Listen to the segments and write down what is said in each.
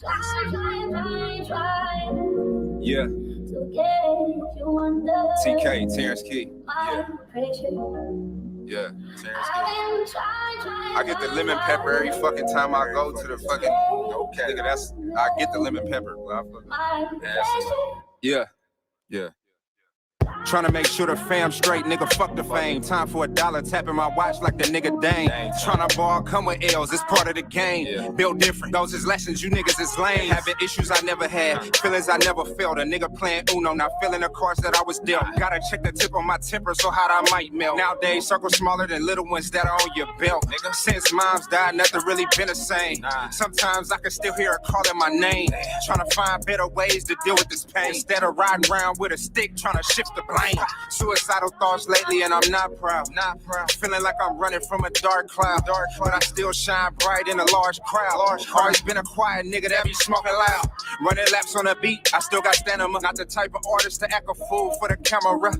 Yeah. TK, Terrence Key. Yeah, Terrence Key. I get the lemon pepper every fucking time I go to the fucking. Okay, nigga, I get the lemon pepper. Yeah. Trying to make sure the fam straight, nigga, fuck the fame. Time for $1, tapping my watch like the nigga Dane. Trying to ball, come with L's, it's part of the game. Built different, those is lessons, you niggas is lame. Having issues I never had, feelings I never felt. A nigga playing Uno, not feeling the cards that I was dealt. Gotta check the tip on my temper, so hot I might melt. Nowadays, circles smaller than little ones that are on your belt. Since moms died, nothing really been the same. Sometimes I can still hear her calling my name. Trying to find better ways to deal with this pain. Instead of riding around with a stick, trying to shift the blame. Suicidal thoughts lately and I'm not proud. Feeling like I'm running from a dark cloud. But I still shine bright in a large crowd. Always been a quiet nigga that be smoking loud. Running laps on the beat, I still got stamina. Not the type of artist to act a fool for the camera.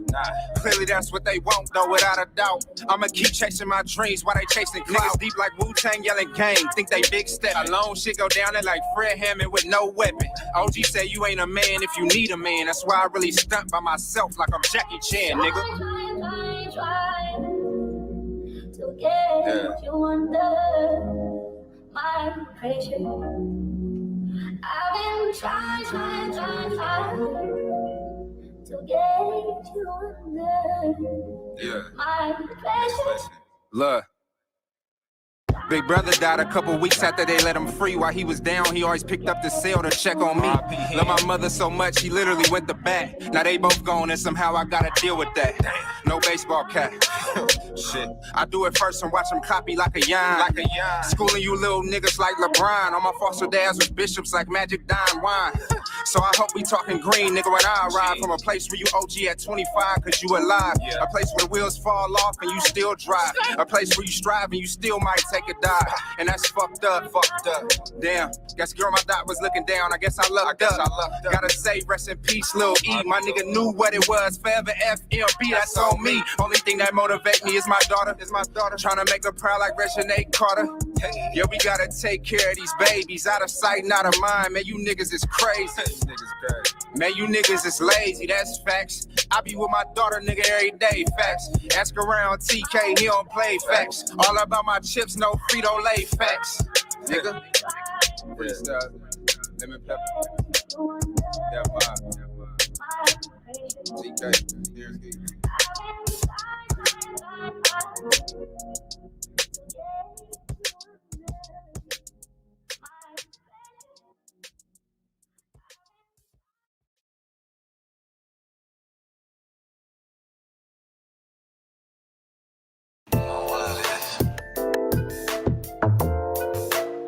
Clearly that's what they want though, without a doubt. I'ma keep chasing my dreams while they chasing clouds. Niggas deep like Wu-Tang yelling gang. Think they big step. Alone shit go down there like Fred Hammond with no weapon. OG say you ain't a man if you need a man. That's why I really stunt by myself like I'm Jackie Chan, nigga. To get you under my pressure. I've been trying to get you under my pressure. Look. Big brother died a couple weeks after they let him free. While he was down, he always picked up the cell to check on me. Love my mother so much, he literally went to bat. Now they both gone and somehow I gotta deal with that. No baseball cap. Shit. I do it first and watch him copy like a yan. Schooling you little niggas like LeBron. All my foster dads was bishops like Magic Dime Wine. So I hope we talking green, nigga, when I arrive. From a place where you OG at 25 cause you alive. A place where the wheels fall off and you still drive. A place where you strive and you still might take a dive. And that's fucked up. Damn, guess girl my dot was looking down. I guess I lucked up. Gotta say rest in peace, Lil E. My nigga knew what it was. Forever FMB, that's on me. Only thing that motivate me is my daughter. Trying to make her proud like Reginae Carter. Yeah, we gotta take care of these babies. Out of sight, not of mind. Man, you niggas is crazy. Man, you niggas is lazy, that's facts. I be with my daughter, nigga, every day, facts. Ask around TK, he don't play facts. All about my chips, no Frito-Lay facts. Nigga. Freestyle. Lemon pepper. That vibe. TK. Here's Gane.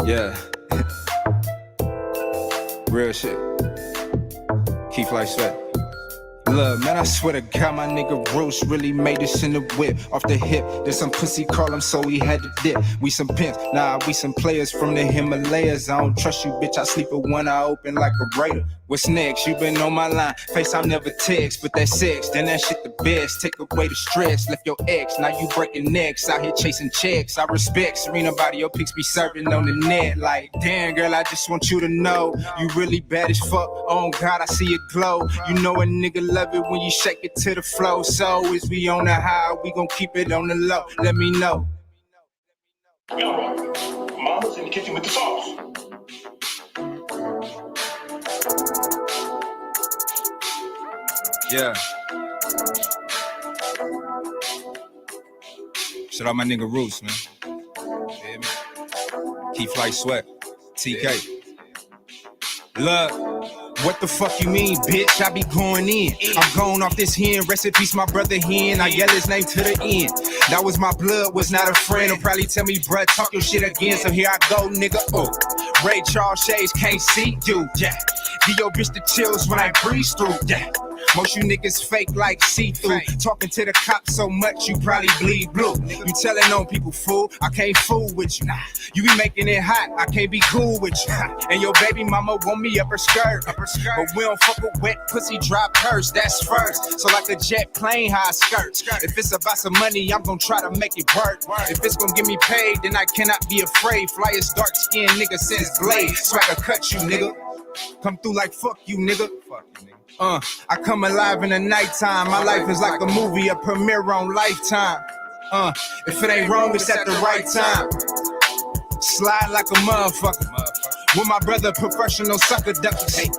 Yeah. Real shit. Keep like sweat. Look, man, I swear to God, my nigga Roach really made this in the whip. Off the hip, there's some pussy call him, so he had to dip. We some pimps, nah, we some players from the Himalayas. I don't trust you, bitch, I sleep with one eye open like a raider. What's next? You been on my line. Face I never text, but that's sex. Then that shit the best. Take away the stress. Left your ex. Now you breaking necks. Out here chasing checks. I respect Serena body. Your pics be serving on the net. Like, damn, girl, I just want you to know you really bad as fuck. Oh, God, I see it glow. You know a nigga love it when you shake it to the flow. So, is we on the high? We gon' keep it on the low. Let me know. Mama's in the kitchen with the sauce. Yeah. Shout out my nigga Roots, man. Hear me? Keep Flight Sweat. TK. Look. What the fuck you mean, bitch? I be going in. I'm going off this hen. Rest in peace, my brother hen. I yell his name to the end. That was my blood, was not a friend. He'll probably tell me, bruh, talk your shit again. So here I go, nigga. Oh, Ray Charles Shades can't see you. Yeah. Give your bitch the chills when I breeze through. Yeah. Most you niggas fake like see-through. Talking to the cops so much you probably bleed blue. You telling on people, fool, I can't fool with you. You be making it hot, I can't be cool with you. And your baby mama want me up her skirt. But we don't fuck with wet pussy, drop purse, that's first. So like a jet plane, high skirt. If it's about some money, I'm gonna try to make it work. If it's gonna get me paid, then I cannot be afraid. Flyest dark-skinned nigga since Blade. Swagger cut you, nigga. Come through like fuck you, nigga. I come alive in the nighttime. My life is like a movie, a premiere on Lifetime. If it ain't wrong, it's at the right time. Slide like a motherfucker. With my brother, professional sucker duckers. Hey,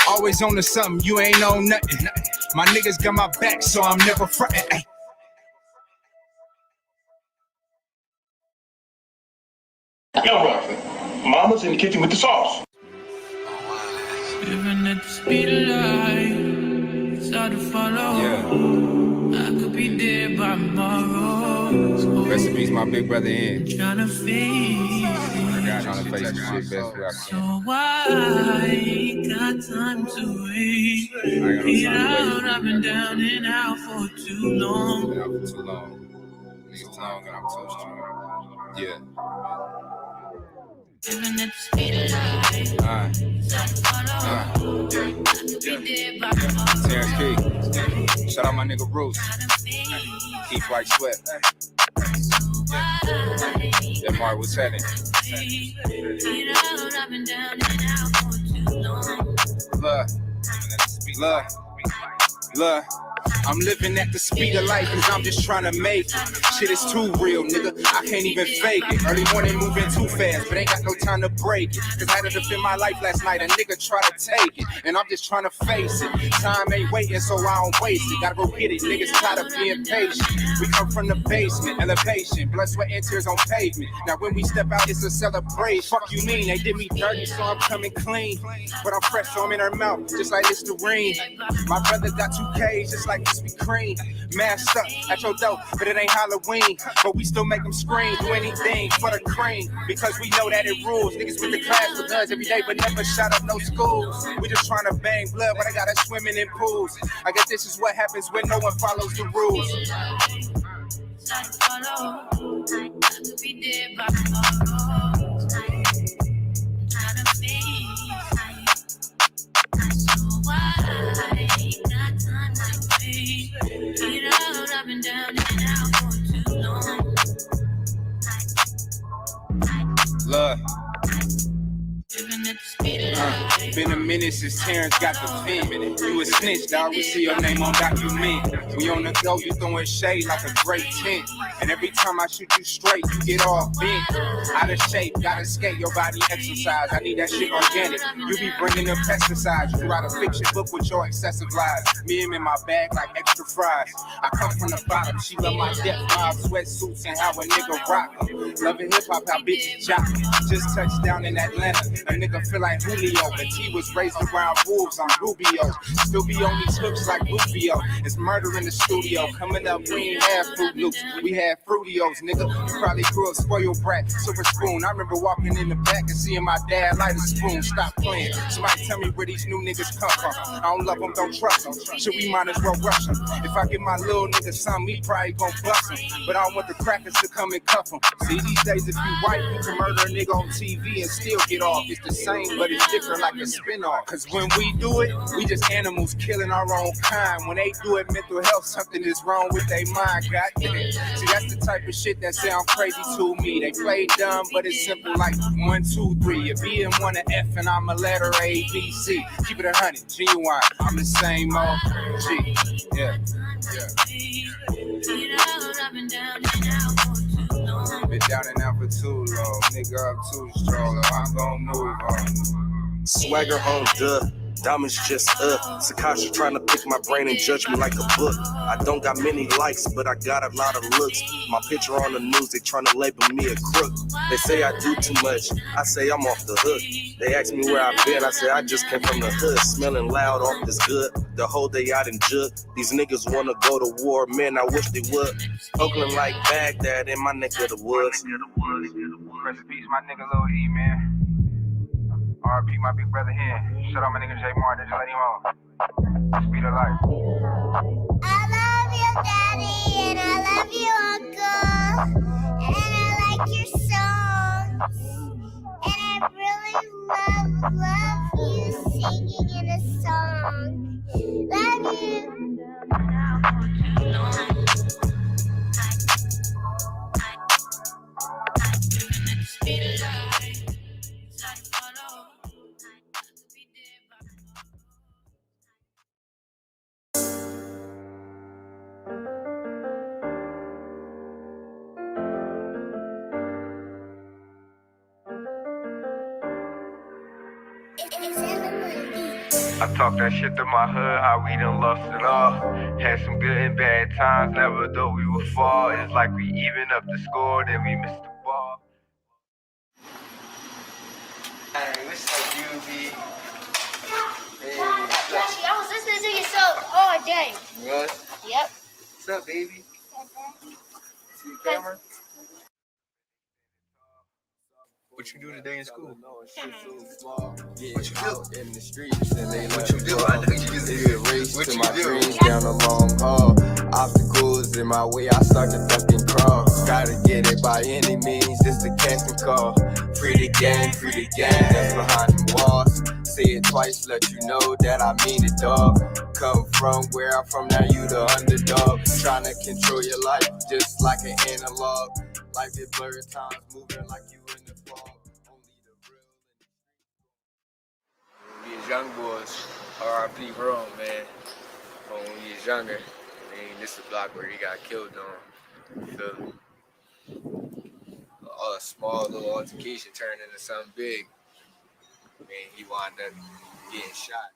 always on to something, you ain't on nothing. My niggas got my back, so I'm never frontin'. Hey. Now, Robin, Mama's in the kitchen with the sauce. Living at the speed of light, it's hard to follow. I could be dead by tomorrow. Rest in peace, my big brother in. Trying to face Trying to face the shit best way I can. So I ain't got time to wait. Get out, I've been down and out for too long. Been out for too long. Niggas long and I'm so strong. Yeah. Living at the speed of light, it's hard to follow. Terrence Key. Shout out my nigga Bruce. Keith White Sweat. Yeah, Mark, what's happening? Look. I'm living at the speed of life cause I'm just trying to make it. Shit is too real, nigga, I can't even fake it. Early morning moving too fast, but ain't got no time to break it. Cause I had to defend my life last night, a nigga try to take it. And I'm just trying to face it. Time ain't waiting, so I don't waste it. Gotta go get it, niggas tired of being patient. We come from the basement, elevation, blood, sweat, and tears on pavement. Now when we step out, it's a celebration. Fuck you mean, they did me dirty, so I'm coming clean. But I'm fresh, so I'm in her mouth, just like Listerine. My brother got 2Ks, just like Krispy Kreme. Masked up at your door, but it ain't Halloween. But we still make them scream, do anything for the cream. Because we know that it rules. Niggas with the class with us every day, but never shot up no schools. We just trying to bang blood, but I got us swimming in pools. I guess this is what happens when no one follows the rules. I've been down and out for too long. Look. Been a minute since Terrence got the fin. You a snitch, dog, we see your name on document. We on the go, you throwing shade like a great tent. And every time I shoot you straight, you get all bent. Out of shape, gotta skate, your body exercise. I need that shit organic. You be bringing the pesticides. You write a fiction book with your excessive lies. Me and in my bag like extra fries. I come from the bottom, she love my depth, my sweatsuits and how a nigga rock them. Loving hip hop, how bitches jock. Just touched down in Atlanta. A nigga feel like Julio, but he was raised around wolves. I'm Rubio. Still be on these hooks like Rufio. It's murder in the studio. Coming up, we ain't had Fruit Loops. We had Fruitios, nigga. You probably grew up spoiled brat, silver spoon. I remember walking in the back and seeing my dad light a spoon. Stop playing. Somebody tell me where these new niggas come from. I don't love them, don't trust them. Shit, we might as well rush them. If I give my little nigga something, he probably gon' bust him. But I don't want the crackers to come and cuff him. See, these days, if you white, you can murder a nigga on TV and still get off. It's the same, but it's different like a spin-off. Cause when we do it, we just animals killing our own kind. When they do it, mental health, something is wrong with their mind. Goddamn. See, that's the type of shit that sound crazy to me. They play dumb, but it's simple like 1, 2, 3. A B and one, a F, and I'm a letter A, B, C. Keep it 100, genuine. I'm the same old G. Yeah. Been down and out for too long. Nigga up too strong. I'm gon' move on. Swagger on dub, diamonds just up. Sakasha trying to pick my brain and judge me like a book. I don't got many likes, but I got a lot of looks. My picture on the news, they trying to label me a crook. They say I do too much, I say I'm off the hook. They ask me where I've been, I say I just came from the hood. Smelling loud off this good, the whole day out in jug. These niggas wanna go to war, man, I wish they would. Oakland like Baghdad in my neck of the woods. Rest in peace, my nigga Lil E, man. RP, my big brother here. Shout out my nigga J Martin, just let him on. Speed of life. I love you, Daddy, and I love you, Uncle, and I like your songs, and I really love you singing in a song. Love you. I talk that shit to my hood, how we done lost it all. Had some good and bad times, never thought we would fall. It's like we even up the score, then we missed the ball. Hey, what's up, UB? Hey, what's up? I was listening to your song all day. What? Yep. What's up, baby? See the camera? What you do today in school? What you do? In the streets and they what you do? I know you just did a race to my dreams down a long haul. Obstacles in my way, I start to duck and crawl. Gotta get it by any means, it's the casting call. Free the gang that's behind the walls. Say it twice, let you know that I mean it, dog. Come from where I'm from, now you the underdog. Trying to control your life just like an analog. Life is blurred times, moving like you in the fog. Only the real. We as young boys, R.I.P. Rome, man. When we was younger, I mean, this is the block where he got killed on. You feel me? A small little altercation turned into something big. I mean, he wound up getting shot.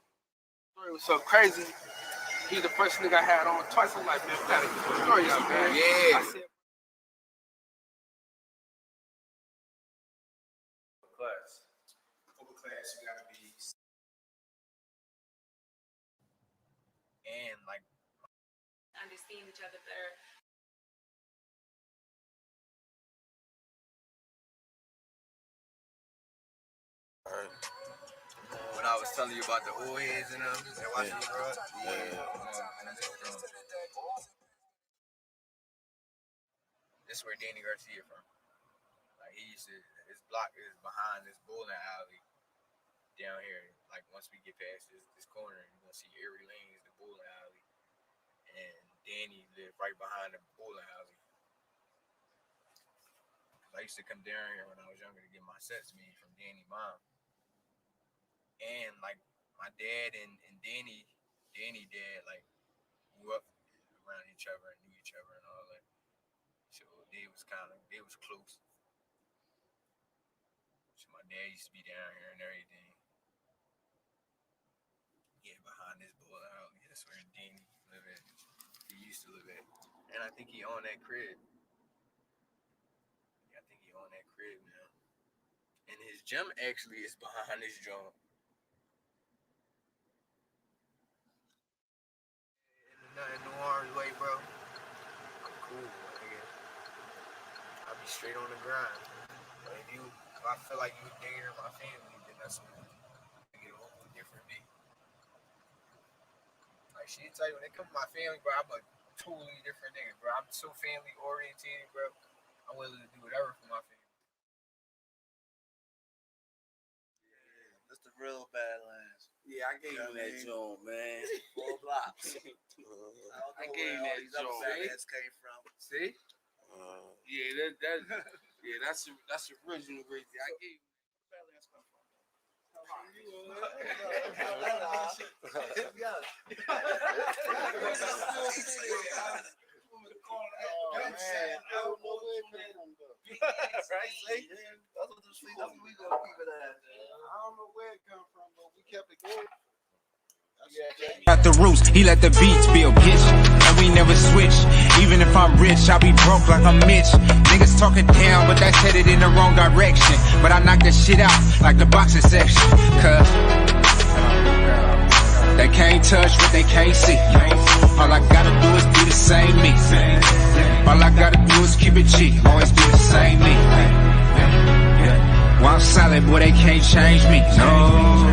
It was so crazy. He the first nigga I had on twice. I'm like, man, gotta get the story out, man. Yeah. I said, Overclass, you gotta be. And like, understand each other better. when I was telling you about the old heads and them, and watching you grow up. This is where Danny Garcia from. Like he used to, his block is behind this bowling alley down here. Like once we get past this corner, you're gonna see Erie Lane is the bowling alley, and Danny lived right behind the bowling alley. I used to come down here when I was younger to get my sets made from Danny's mom. And like my dad and Danny dad like grew up around each other and knew each other and all that. So they was close. So my dad used to be down here and everything. Yeah, behind this bowling alley, that's where Danny lived at. He used to live at. And I think he owned that crib. I think he owned that crib now. And his gym actually is behind his joint. Nothing New Orleans way, bro. I'm cool, nigga. I be straight on the grind. But if I feel like you dating my family, then that's when I get a whole different me. Like she tell you when they come to my family, bro, I'm a totally different nigga, bro. I'm so family oriented, bro. I'm willing to do whatever for my family. That's the real Badlands. Yeah, I gave him that joint, man. 4 blocks. I gave him that joint. Badlands came from. See? Yeah, that's the original right there. I gave him Badlands come from. At the roots, he let the beats build, bitch. And we never switch. Even if I'm rich, I'll be broke like I'm Mitch. Niggas talking down, but that's headed in the wrong direction. But I knock that shit out like the boxing section. Cause they can't touch what they can't see. All I gotta do is be the same me. All I gotta do is keep it G. Always be the same me. While I'm solid, boy, they can't change me. No.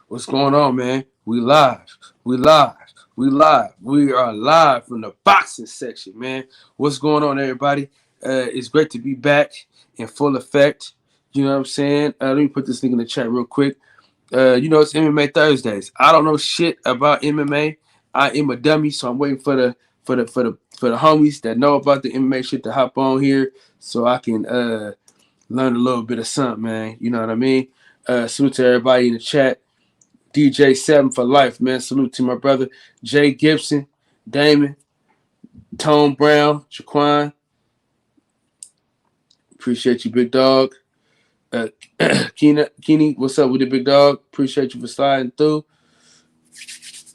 What's going on, man? We live. We live. We live. We are live from the boxing section, man. What's going on, everybody? It's great to be back in full effect. You know what I'm saying? Let me put this thing in the chat real quick. It's MMA Thursdays. I don't know shit about MMA. I am a dummy, so I'm waiting for the homies that know about the MMA shit to hop on here so I can learn a little bit of something, man. You know what I mean? Salute to everybody in the chat. DJ7 for life, man. Salute to my brother Jay Gibson, Damon, Tone Brown, Jaquan. Appreciate you, big dog. Keeney, what's up with the big dog? Appreciate you for sliding through.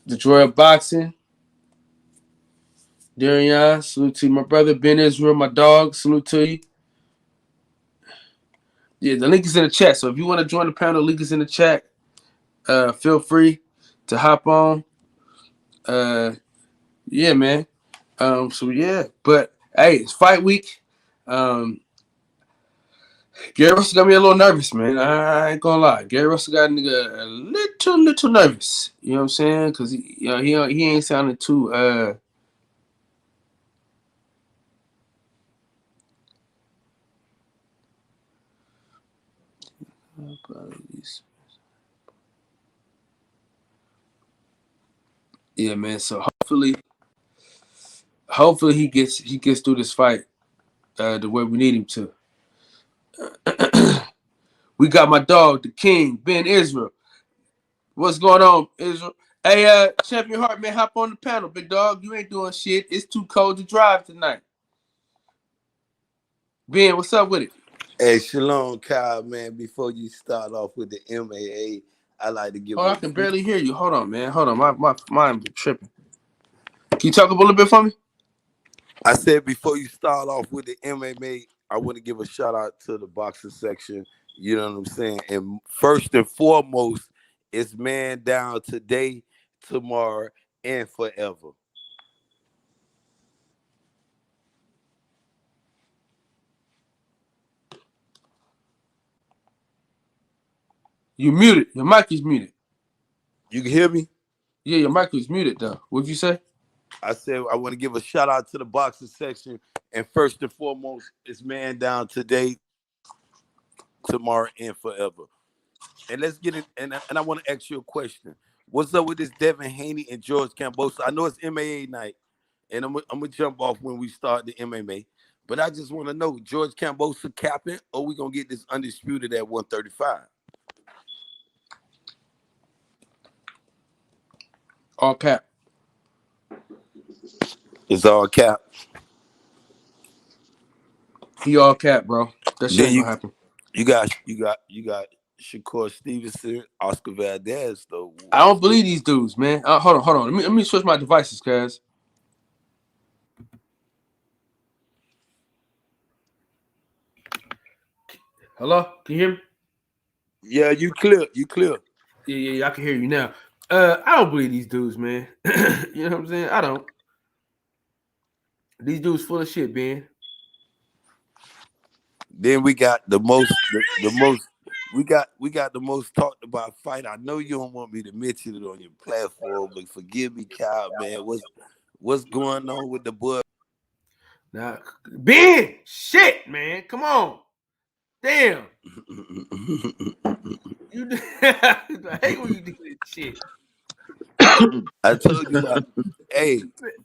Detroit Boxing. Darian, salute to my brother Ben Israel, my dog. Salute to you. Yeah, the link is in the chat. So if you want to join the panel, link is in the chat. Feel free to hop on. Yeah, man. But hey, it's fight week. Gary Russell got me a little nervous, man. I ain't gonna lie. Gary Russell got a nigga a little nervous. You know what I'm saying? Because he ain't sounding too yeah, man. So hopefully he gets through this fight the way we need him to. We got my dog, the king, Ben Israel. What's going on, Israel? Hey, Champion Heart, man, hop on the panel, big dog. You ain't doing shit. It's too cold to drive tonight. Ben, what's up with it? Hey, Shalom, Kyle, man. Before you start off with the MAA, I like to give. Oh, I can barely hear you. Hold on, man. Hold on. My mind be tripping. Can you talk a little bit for me? I said before you start off with the MMA, I want to give a shout out to the boxing section. You know what I'm saying? And first and foremost, it's man down today, tomorrow, and forever. You muted. Your mic is muted. You can hear me? Yeah, your mic was muted, though. What'd you say? I said I want to give a shout out to the boxing section. And first and foremost, it's man down today, tomorrow, and forever. And let's get it. And I want to ask you a question. What's up with this Devin Haney and George Kambosos? I know it's MAA night, and I'm gonna jump off when we start the MMA. But I just want to know, George Kambosos capping, or we gonna get this undisputed at 135? All cap. It's all cap. He all cap, bro. That shit ain't gonna happen. You got Shakur Stevenson, Oscar Valdez, though. I don't believe these dudes, man. Hold on. Let me switch my devices, cuz. Hello? Can you hear me? Yeah, you clear. Yeah, I can hear you now. I don't believe these dudes, man. You know what I'm saying? I don't. These dudes full of shit, Ben. Then we got the most we got the most talked about fight. I know you don't want me to mention it on your platform, but forgive me, Kyle, man. What's going on with the boy? Now, Ben, shit, man. Come on. Damn. I hate when you do this shit. I told you about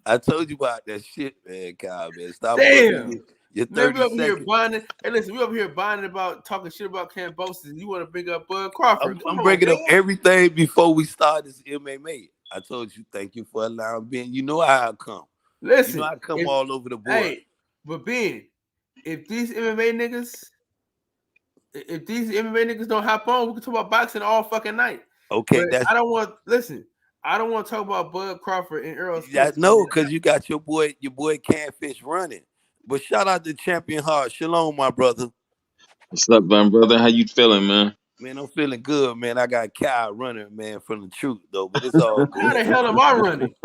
I told you about that shit, man, Kyle, man. Stop. Damn. You're 30 man, we over seconds. here bonding. Hey, listen, we over here bonding about talking shit about Kambosos, and you want to bring up Bud Crawford. I'm bringing up everything before we start this MMA. I told you, thank you for allowing Ben. You know how I come. Listen, you know I come all over the board. Hey, but Ben, if these MMA niggas don't hop on, we can talk about boxing all fucking night. Okay, but I don't want to talk about Bud Crawford and Earl Smith. Yeah, no, because you got your boy Catfish running. But shout out to Champion Heart. Shalom, my brother. What's up, man, brother? How you feeling, man? Man, I'm feeling good, man. I got Kyle running, man, from the truth, though. But it's all good. How the hell am I running?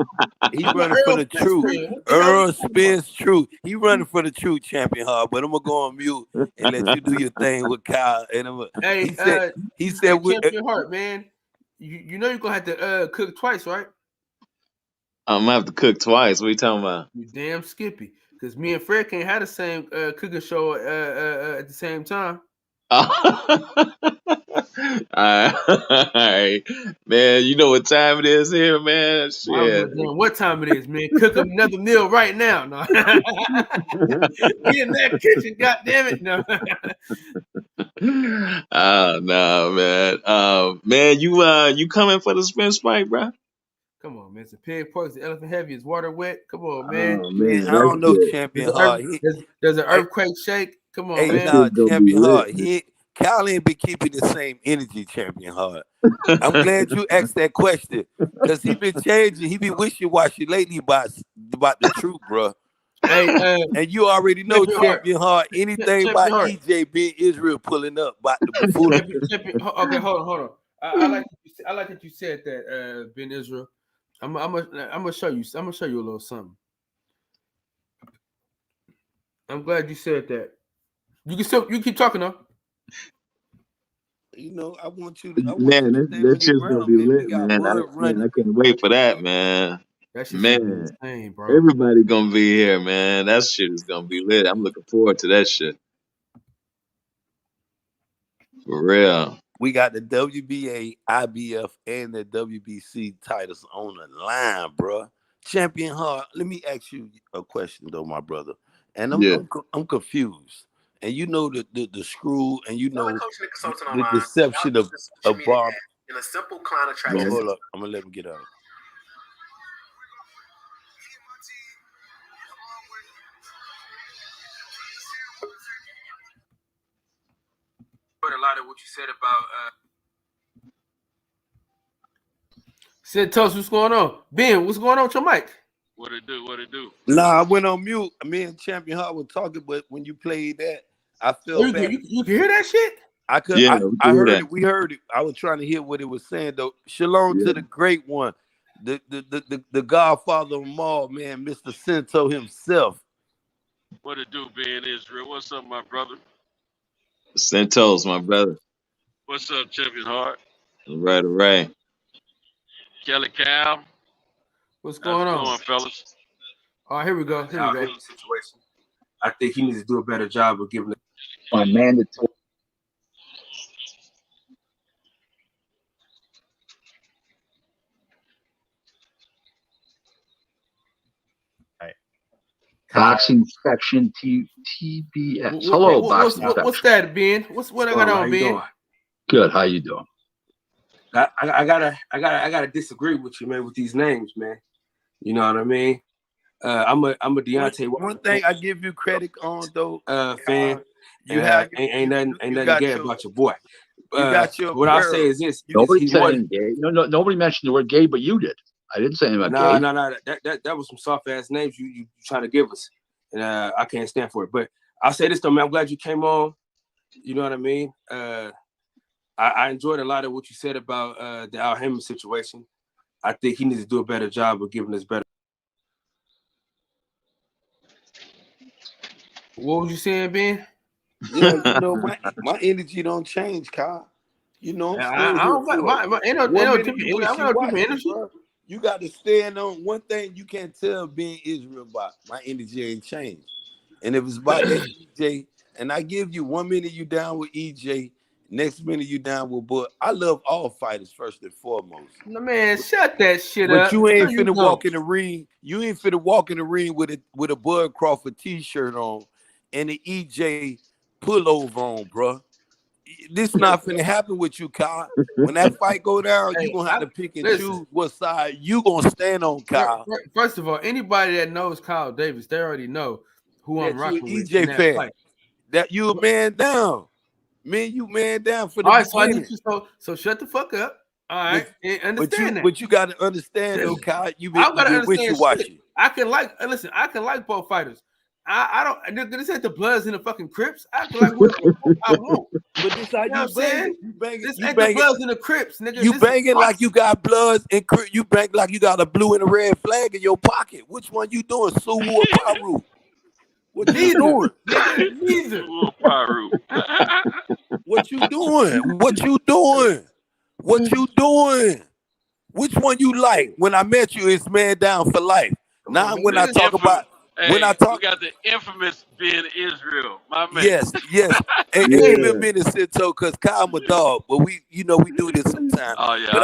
He running for the truth. Earl Spence truth. He running for the truth, Champion Heart. But I'm gonna go on mute and let you do your thing with Kyle. And he said, Champion Heart, man. you know you're gonna have to cook twice, right? I'm gonna have to cook twice. What are you talking about? You damn Skippy. Because me and Fred can't have the same cooking show at the same time. All right, man. You know what time it is here, man. I Shit. don't know what time it is, man. Cook up another meal right now. No. We in that kitchen, goddamn it. No. Oh no, man. Man, you coming for the Spence fight, bro? Come on, man. It's a pig pork, it's the elephant heavy, it's water wet. Come on, man. Oh man, I don't know, Champion Hard. There's an earthquake shake. Come on, Hey, man. nah, Champion Hard. Kyle ain't been keeping the same energy, Champion Hard. I'm glad you asked that question because he been changing. He be wishy-washy lately about the truth, bro. Hey, and you already know, Champion Hard. Anything about EJ being Israel pulling up about the buffoonery. Okay, hold on. I like that you said that, Ben Israel. I'm gonna show you. I'm gonna show you a little something. I'm glad you said that. You keep talking though. You know, I want you to. Man, that shit's gonna be lit, man. I can't wait for that, man. That shit's Man, insane, bro. everybody gonna be here, man. That shit is gonna be lit. I'm looking forward to that shit. For real. We got the WBA, IBF, and the WBC titles on the line, bro. Champion Hard. Let me ask you a question, though, my brother. And I'm confused. And you know the screw, and you know the deception of Bob. In a simple client attraction. Oh, hold up, I'm gonna let him get out. A lot of what you said about said Toast, what's going on? Ben, what's going on with your mic? What it do? Nah, I went on mute. Me and Champion Hard were talking, but when you played that, I felt bad. You can hear that shit? I could. Yeah, I heard it. We heard it. I was trying to hear what it was saying though. Shalom to the great one, the godfather of them all, man, Mr. Cento himself. What it do, Ben Israel? What's up, my brother? Centos, my brother. What's up, Champion Hart? All right. Kelly Cal. What's going on, fellas? Oh, here we go. Situation. I think he needs to do a better job of giving a mandatory. Boxing Section TBS. Hello, Boxing Section. What's that, Ben? What I got on, Ben? Good. How you doing? I gotta disagree with you, man, with these names, man. You know what I mean? I'm a Deontay. One thing I give you credit on though, fan. You have ain't nothing gay about your boy. What I'll say is this: nobody's saying gay. No, nobody mentioned the word gay, but you did. I didn't say anything about gay. No. That was some soft ass names you trying to give us, and I can't stand for it. But I'll say this though, man. I'm glad you came on. You know what I mean? I enjoyed a lot of what you said about the Al Haymon situation. I think he needs to do a better job of giving us better. What was you saying, Ben? Yeah, you know, my energy don't change, Kyle. You know, you got to stand on one thing you can't tell being Israel about. My energy ain't changed. And if it's about that EJ, and I give you 1 minute you down with EJ, next minute you down with Bud. I love all fighters first and foremost. No, man, shut that shit up. But you ain't finna walk in the ring. You ain't finna walk in the ring with a Bud Crawford t-shirt on and an EJ pullover on, bro. This not finna happen with you, Kyle. When that fight go down, you gonna have to pick and choose what side you gonna stand on, Kyle. First of all, anybody that knows Kyle Davis, they already know who I'm rocking with. EJ fan. Fight. That you a man down. Man, you man down for the beginning. So shut the fuck up. All right, understand that. But you got to understand, though, Kyle. You been wishy-washy. I can like both fighters. I don't. This ain't the Bloods and the fucking Crips. I can like whoever I want. But this how you banging. This ain't the Bloods and the Crips, nigga. You banging like you got Bloods and Crips. You bang like you got a blue and a red flag in your pocket. Which one you doing, Suwu or Paru? What you doing? Neither. What you doing? What you doing? What you doing? Which one you like? When I met you, it's man down for life. Now when I talk about we got the infamous being Israel, my man. yes. Hey, give me a minute, Sito, because Kyle my dog, but we do this sometimes. Oh yeah, but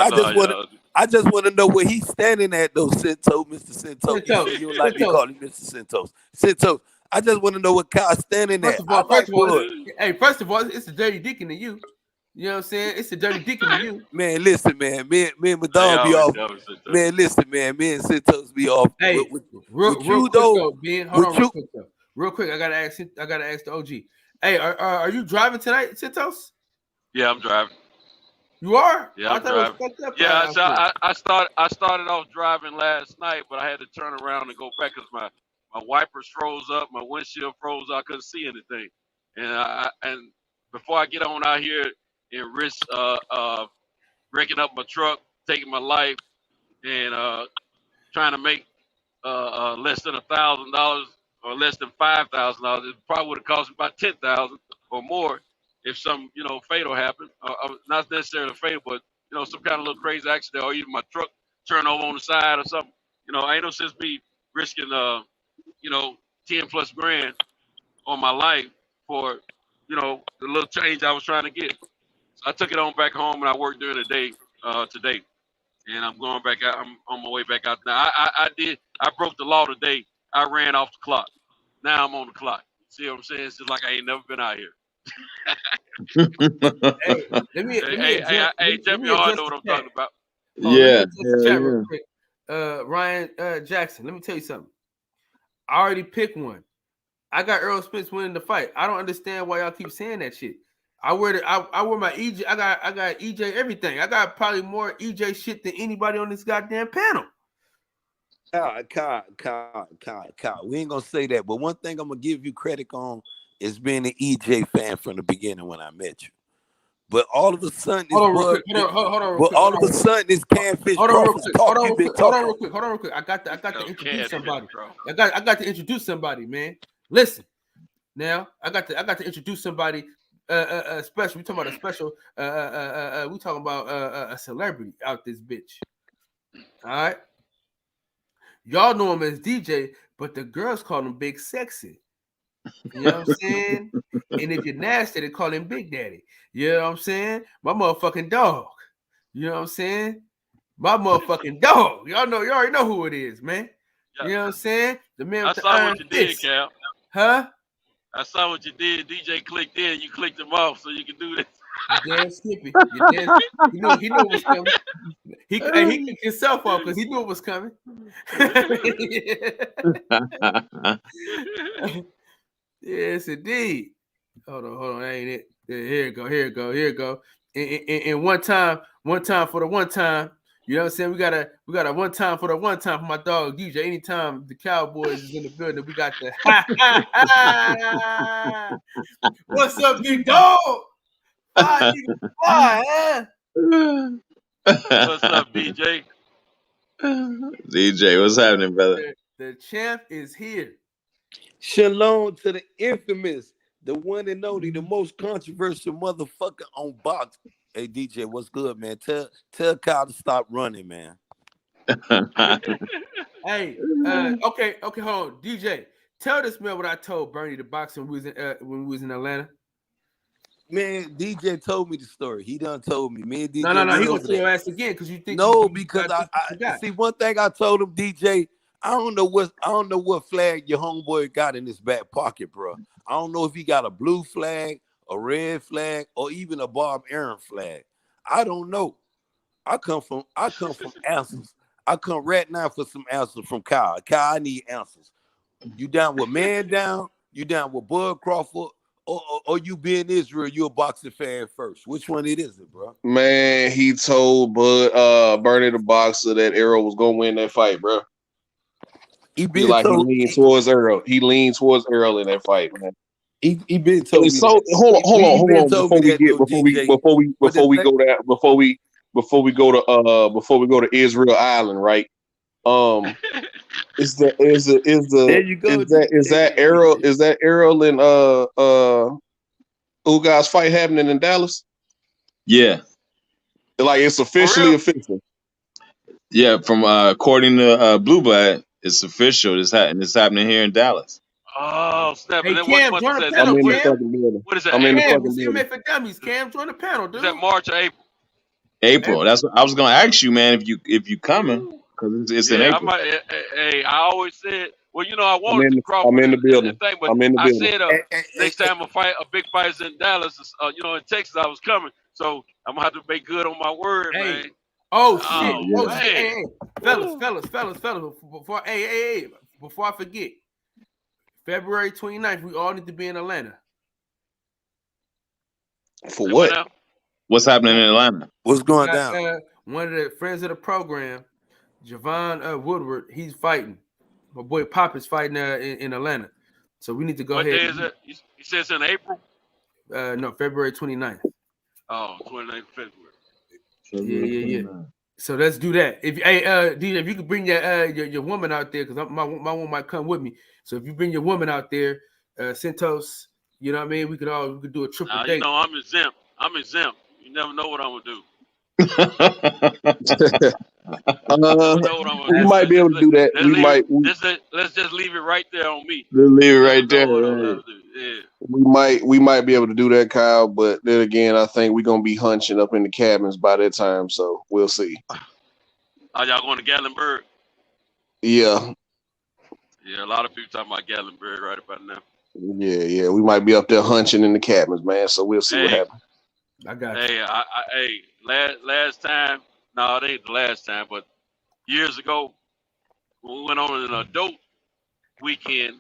I just want to know where he's standing at though, Sito, Mr. Sito. You don't like me calling him Mr. Sintos. Sito, I just want to know what Kyle's standing at. First of all, it's a dirty deacon to you. You know what I'm saying? It's a dirty deacon to you. Man, listen, man. Me and my dog be off. Man, listen, man. Me and Sintos be off. Hey, real quick though, Ben. Hold on, real quick. I gotta ask the OG. Hey, are you driving tonight, Sintos? Yeah, I'm driving. You are? Yeah, I'm driving. Yeah, so I started off driving last night, but I had to turn around and go back because my wipers froze up, my windshield froze up, I couldn't see anything. And before I get on out here and risk breaking up my truck, taking my life, and trying to make less than $1,000 or less than $5,000, it probably would have cost me about $10,000 or more if some fatal happened. Not necessarily fatal, but some kind of little crazy accident, or even my truck turn over on the side or something. Ain't no sense me risking 10+ grand on my life for the little change I was trying to get. So I took it on back home and I worked during the day today, and I'm going back out. I'm on my way back out now. I broke the law today. I ran off the clock. Now I'm on the clock. See what I'm saying? It's just like I ain't never been out here. Hey, tell me how I know what I'm talking about. Real quick. Ryan Jackson, let me tell you something. I already picked one. I got Earl Spence winning the fight. I don't understand why y'all keep saying that shit. I wear my EJ. I got EJ everything. I got probably more EJ shit than anybody on this goddamn panel. Kyle. We ain't gonna say that, but one thing I'm gonna give you credit on is being an EJ fan from the beginning when I met you. But all of a sudden, hold on, this Catfish. Hold on, real quick. I got to introduce somebody. I got to introduce somebody, man. Listen, now I got to introduce somebody. Special. We talking about a special. We talking about a celebrity out this bitch. All right. Y'all know him as DJ, but the girls call him Big Sexy. You know what I'm saying? And if you're nasty, they call him Big Daddy. You know what I'm saying? My motherfucking dog. You know what I'm saying? My motherfucking dog. You already know who it is, man. You know what I'm saying? The man with the iron what you did, Cal. Huh? I saw what you did. DJ clicked in, you clicked him off so you can do this. You damn Skippy. He knew it was coming. He kicked himself off because he knew it was coming. Yes, indeed. Hold on. That ain't it. Here it go. And one time for the one time. You know what I'm saying? We got a one time for the one time for my dog DJ. Anytime the Cowboys is in the building, we got the What's up, big dog? What's up, DJ? DJ, what's happening, brother? The champ is here. Shalom to the infamous, the one and only, the most controversial motherfucker on Box. Hey DJ, what's good, man? Tell Kyle to stop running, man. Hey, okay, hold on, DJ. Tell this man what I told Bernie the boxer when we was in Atlanta. Man, DJ told me the story. He done told me. Me and DJ. No. He gonna tell your ass again because you think. No, because I see one thing I told him, DJ. I don't know what flag your homeboy got in his back pocket, bro. I don't know if he got a blue flag, a red flag, or even a Bob Aaron flag. I don't know. I come from answers. I come right now for some answers from Kyle. Kyle, I need answers. You down with Man Down? You down with Bud Crawford? Or you being Israel, you a boxing fan first? Which one it is, bro? Man, he told Bernie the boxer that Errol was gonna win that fight, bro. He leaned towards Errol. He leaned towards Errol in that fight, man. He been told me. So hold on. Before we go to Israel Island, right? Is that Errol and Ugas fight happening in Dallas? Yeah. Like it's officially official. Yeah, from according to Blue Blood, it's official. It's happening here in Dallas. Oh, snap. Hey, And then Cam, what join month the is panel, that? I'm in the Cam. fucking building. What is that? I'm in the Cam, fucking it's building. MMA for Dummies. Cam, join the panel, dude. Is that March or April? April. That's what I was gonna ask you, man. If you coming, because it's in Yeah, I April. might. Hey, I always said, well, I I'm wanted to in Crawford the and building. thing, but I'm in the I building. said next time a big fight is in Dallas, in Texas, I was coming, so I'm gonna have to make good on my word, Hey. man. Oh shit! Oh, Oh man. shit! Hey, fellas! Before before I forget, February 29th, we all need to be in Atlanta. For what? What's happening in Atlanta? What's going down? One of the friends of the program, Javon Woodward, he's fighting. My boy Pop is fighting in Atlanta. So we need to go What ahead. day is it? You said it's in April? No, February 29th. Oh, 29th February. Yeah. So let's do that. If DJ, if you could bring your woman out there, because my woman might come with me. So if you bring your woman out there, Centos, you know what I mean? We could do a triple date. I'm exempt. You never know what I'm gonna do. We might be able to do that. Let's just leave it right there on me. Let's leave it right there. Yeah. We might be able to do that, Kyle. But then again, I think we're gonna be hunching up in the cabins by that time. So we'll see. Are y'all going to Gatlinburg? Yeah. Yeah, a lot of people talking about Gatlinburg right about now. Yeah. We might be up there hunching in the cabins, man. So we'll see what happens. I got you. Hey, last time. No, it ain't the last time, but years ago, we went on an adult weekend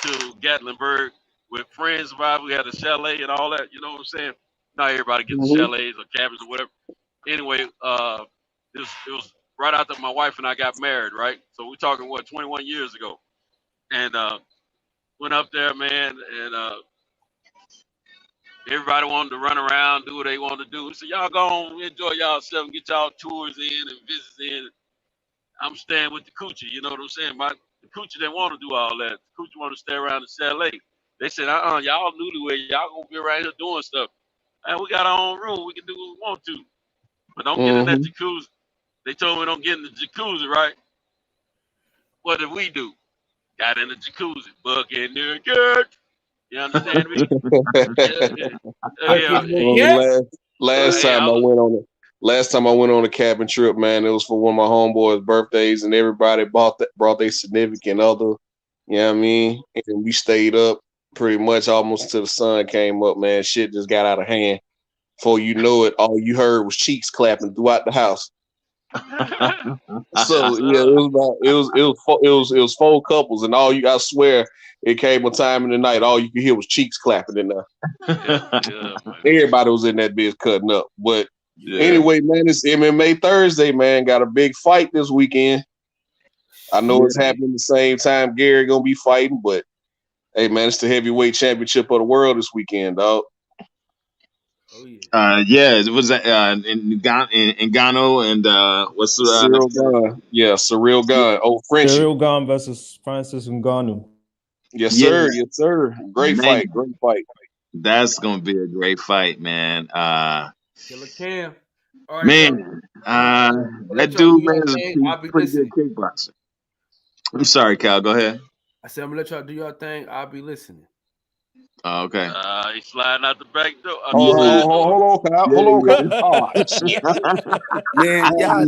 to Gatlinburg with friends of ours. We had a chalet and all that. You know what I'm saying? Not everybody gets chalets or cabins or whatever. Anyway, it was right after my wife and I got married, right? So we're talking 21 years ago, and went up there, man, and everybody wanted to run around, do what they wanted to do. So y'all go on, enjoy yourself, and get y'all tours in and visits in. I'm staying with the coochie, you know what I'm saying? The coochie didn't want to do all that. The coochie wanted to stay around the chalet. They said, y'all newlywed, y'all gonna be around here doing stuff. And we got our own room, we can do what we want to. But don't get in that jacuzzi. They told me don't get in the jacuzzi, right? What did we do? Got in the jacuzzi, bucket naked. You understand me? Last time I went on a cabin trip, man, it was for one of my homeboys' birthdays, and everybody brought their significant other. You know what I mean? And we stayed up pretty much almost till the sun came up, man. Shit just got out of hand. Before you know it, all you heard was cheeks clapping throughout the house. So yeah, it was 4 couples, and I swear it came a time in the night, all you could hear was cheeks clapping in there. Everybody was in that bitch cutting up. But anyway, man, it's MMA Thursday, man. Got a big fight this weekend. I know it's happening the same time Gary gonna be fighting, but hey, man, it's the heavyweight championship of the world this weekend, dog. It was in Ngannou and what's Cyril Gane. Yeah, Cyril Gane. Oh, French. Cyril Gane versus Francis Ngannou. Yes, sir. Yes, sir. Great fight. That's gonna be a great fight, man. Killer Cam. All right, man, that dude, man, is a pretty good kickboxer. I'm sorry, Cal. Go ahead. I said I'm gonna let y'all do your thing. I'll be listening. Oh, okay. He's sliding out the back door. Hold on, Kyle. Hold on, Kyle. Oh, shit. Man, y'all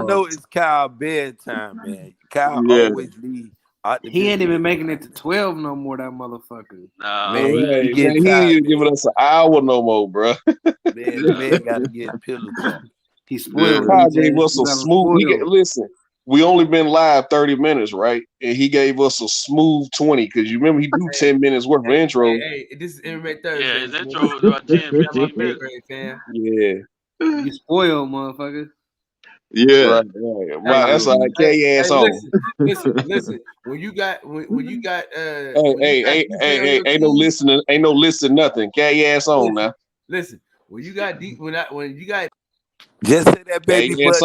know it's Kyle bedtime, man. Kyle always leave. He ain't even making it to 12 no more, that motherfucker. Nah, man, he ain't giving us an hour no more, bro. Man gotta get pillow talk. He spoiled. Kyle gave us a smooth. Listen, we only been live 30 minutes, right? And he gave us a smooth 20 because you remember he do 10 minutes worth of intro. Hey, this is MMA Thursday. Yeah, his intro was about 10, 15 minutes. Yeah. You spoiled, motherfucker. Yeah, right. That's all right. K-ass on. Listen. When you got, ain't no listening, nothing. K-ass on now. Listen, when you got, just say that baby butt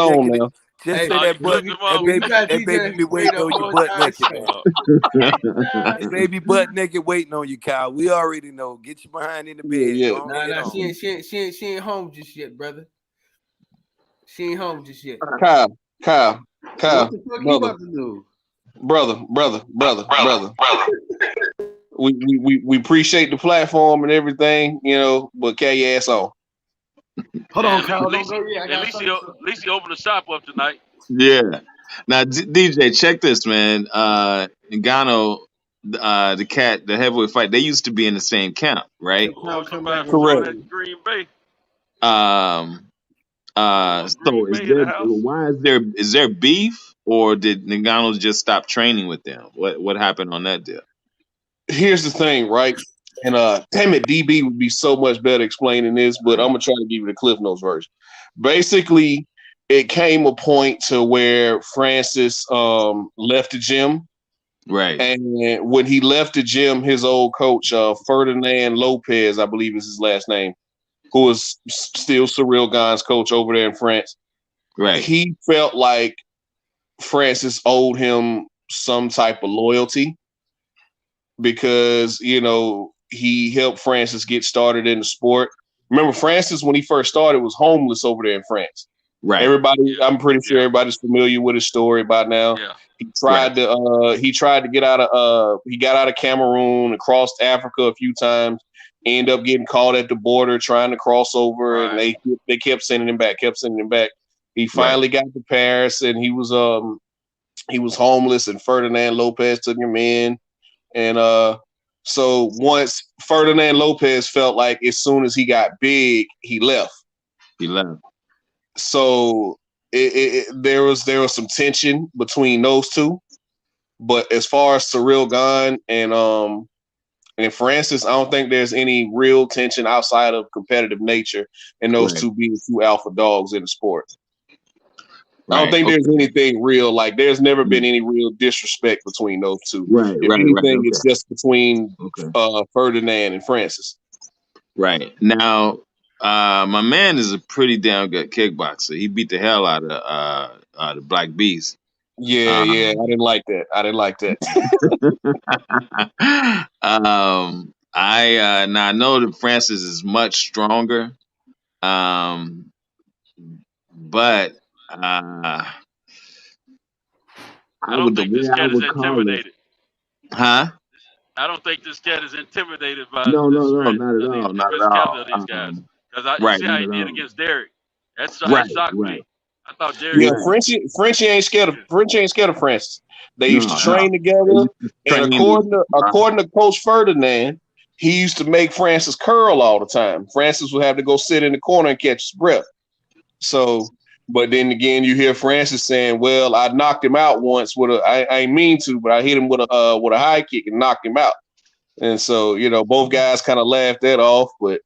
Just say that butt, that baby be waiting on you butt naked, dog. That baby butt naked waiting on you, Kyle. We already know. Get your behind in the bed. Nah, she ain't home just yet, brother. She ain't home just yet. Kyle. What the fuck you about to do? Brother. We appreciate the platform and everything, but carry your ass on. Hold on, Kyle. At least he opened the shop up tonight. Yeah. Now, DJ, check this, man. Ngannou, the cat, the heavyweight fight, they used to be in the same camp, right? Correct. Green Bay. So is there beef, or did Ngannou just stop training with them? What happened on that deal? Here's the thing, right? And damn it, DB would be so much better explaining this, but I'm gonna try to give you the Cliff Notes version. Basically, it came a point to where Francis left the gym. Right. And when he left the gym, his old coach, Ferdinand Lopez, I believe is his last name, who is still Cyril Gane's coach over there in France. Right. He felt like Francis owed him some type of loyalty because, he helped Francis get started in the sport. Remember, Francis, when he first started, was homeless over there in France. Right. I'm pretty sure everybody's familiar with his story by now. Yeah. He tried to get out of he got out of Cameroon and crossed Africa a few times, ended up getting caught at the border trying to cross over, and they kept sending him back. He finally got to Paris, and he was homeless, and Ferdinand Lopez took him in. And so once Ferdinand Lopez felt like as soon as he got big, he left. So there was some tension between those two, but as far as Cyril Gane and Francis, I don't think there's any real tension outside of competitive nature and those two being two alpha dogs in the sport. I don't think there's anything real. Like, there's never been any real disrespect between those two. If anything, it's just between Ferdinand and Francis. Right. Now, my man is a pretty damn good kickboxer. He beat the hell out of the Black Beast. Yeah. I didn't like that. I know that Francis is much stronger. But I don't think this cat is intimidated. Huh? I don't think this cat is intimidated by No, not at all. These guys. Because I see how he did against Derek. That shocked me. I thought Derek. Yeah, Frenchie ain't scared of Francis. They used to train together, and according to Coach Ferdinand, he used to make Francis curl all the time. Francis would have to go sit in the corner and catch his breath. So, but then again, you hear Francis saying, "Well, I knocked him out once I ain't mean to, but I hit him with a high kick and knocked him out." And so, both guys kind of laughed that off, but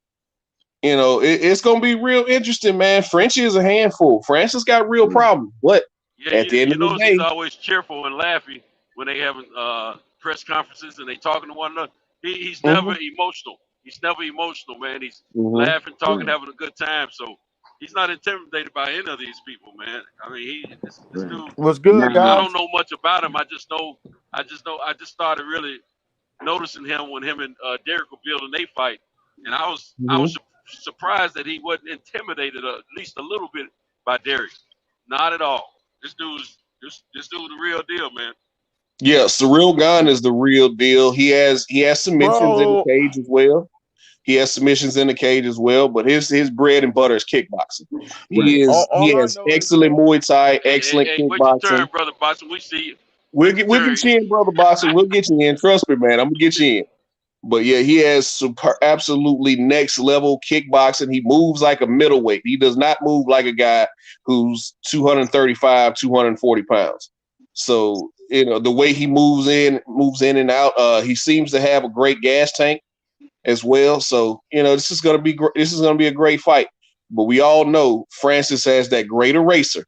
it's gonna be real interesting, man. Frenchie is a handful. Francis got real problems, but at the end of the day, he's always cheerful and laughing when they having press conferences and they talking to one another. He's never emotional. He's never emotional, man. He's laughing, talking, having a good time. So he's not intimidated by any of these people, man. I mean, this dude. What's good, guys? I don't know much about him. I just started really noticing him when him and Derek were building their fight, and I was surprised that he wasn't intimidated at least a little bit by Derek. Not at all. This dude's the real deal, man. Yeah, Cyril Gane is the real deal. He has submissions in the cage as well. But his bread and butter is kickboxing. He has excellent Muay Thai, excellent kickboxing. Your turn, brother Boxing. We see you. We'll get you in, brother Boxing. We'll get you in. Trust me, man. I'm gonna get you in. But yeah, he has absolutely next level kickboxing. He moves like a middleweight. He does not move like a guy who's 235, 240 pounds. So, the way he moves in and out, he seems to have a great gas tank as well. So, this is going to be a great fight. But we all know Francis has that great eraser,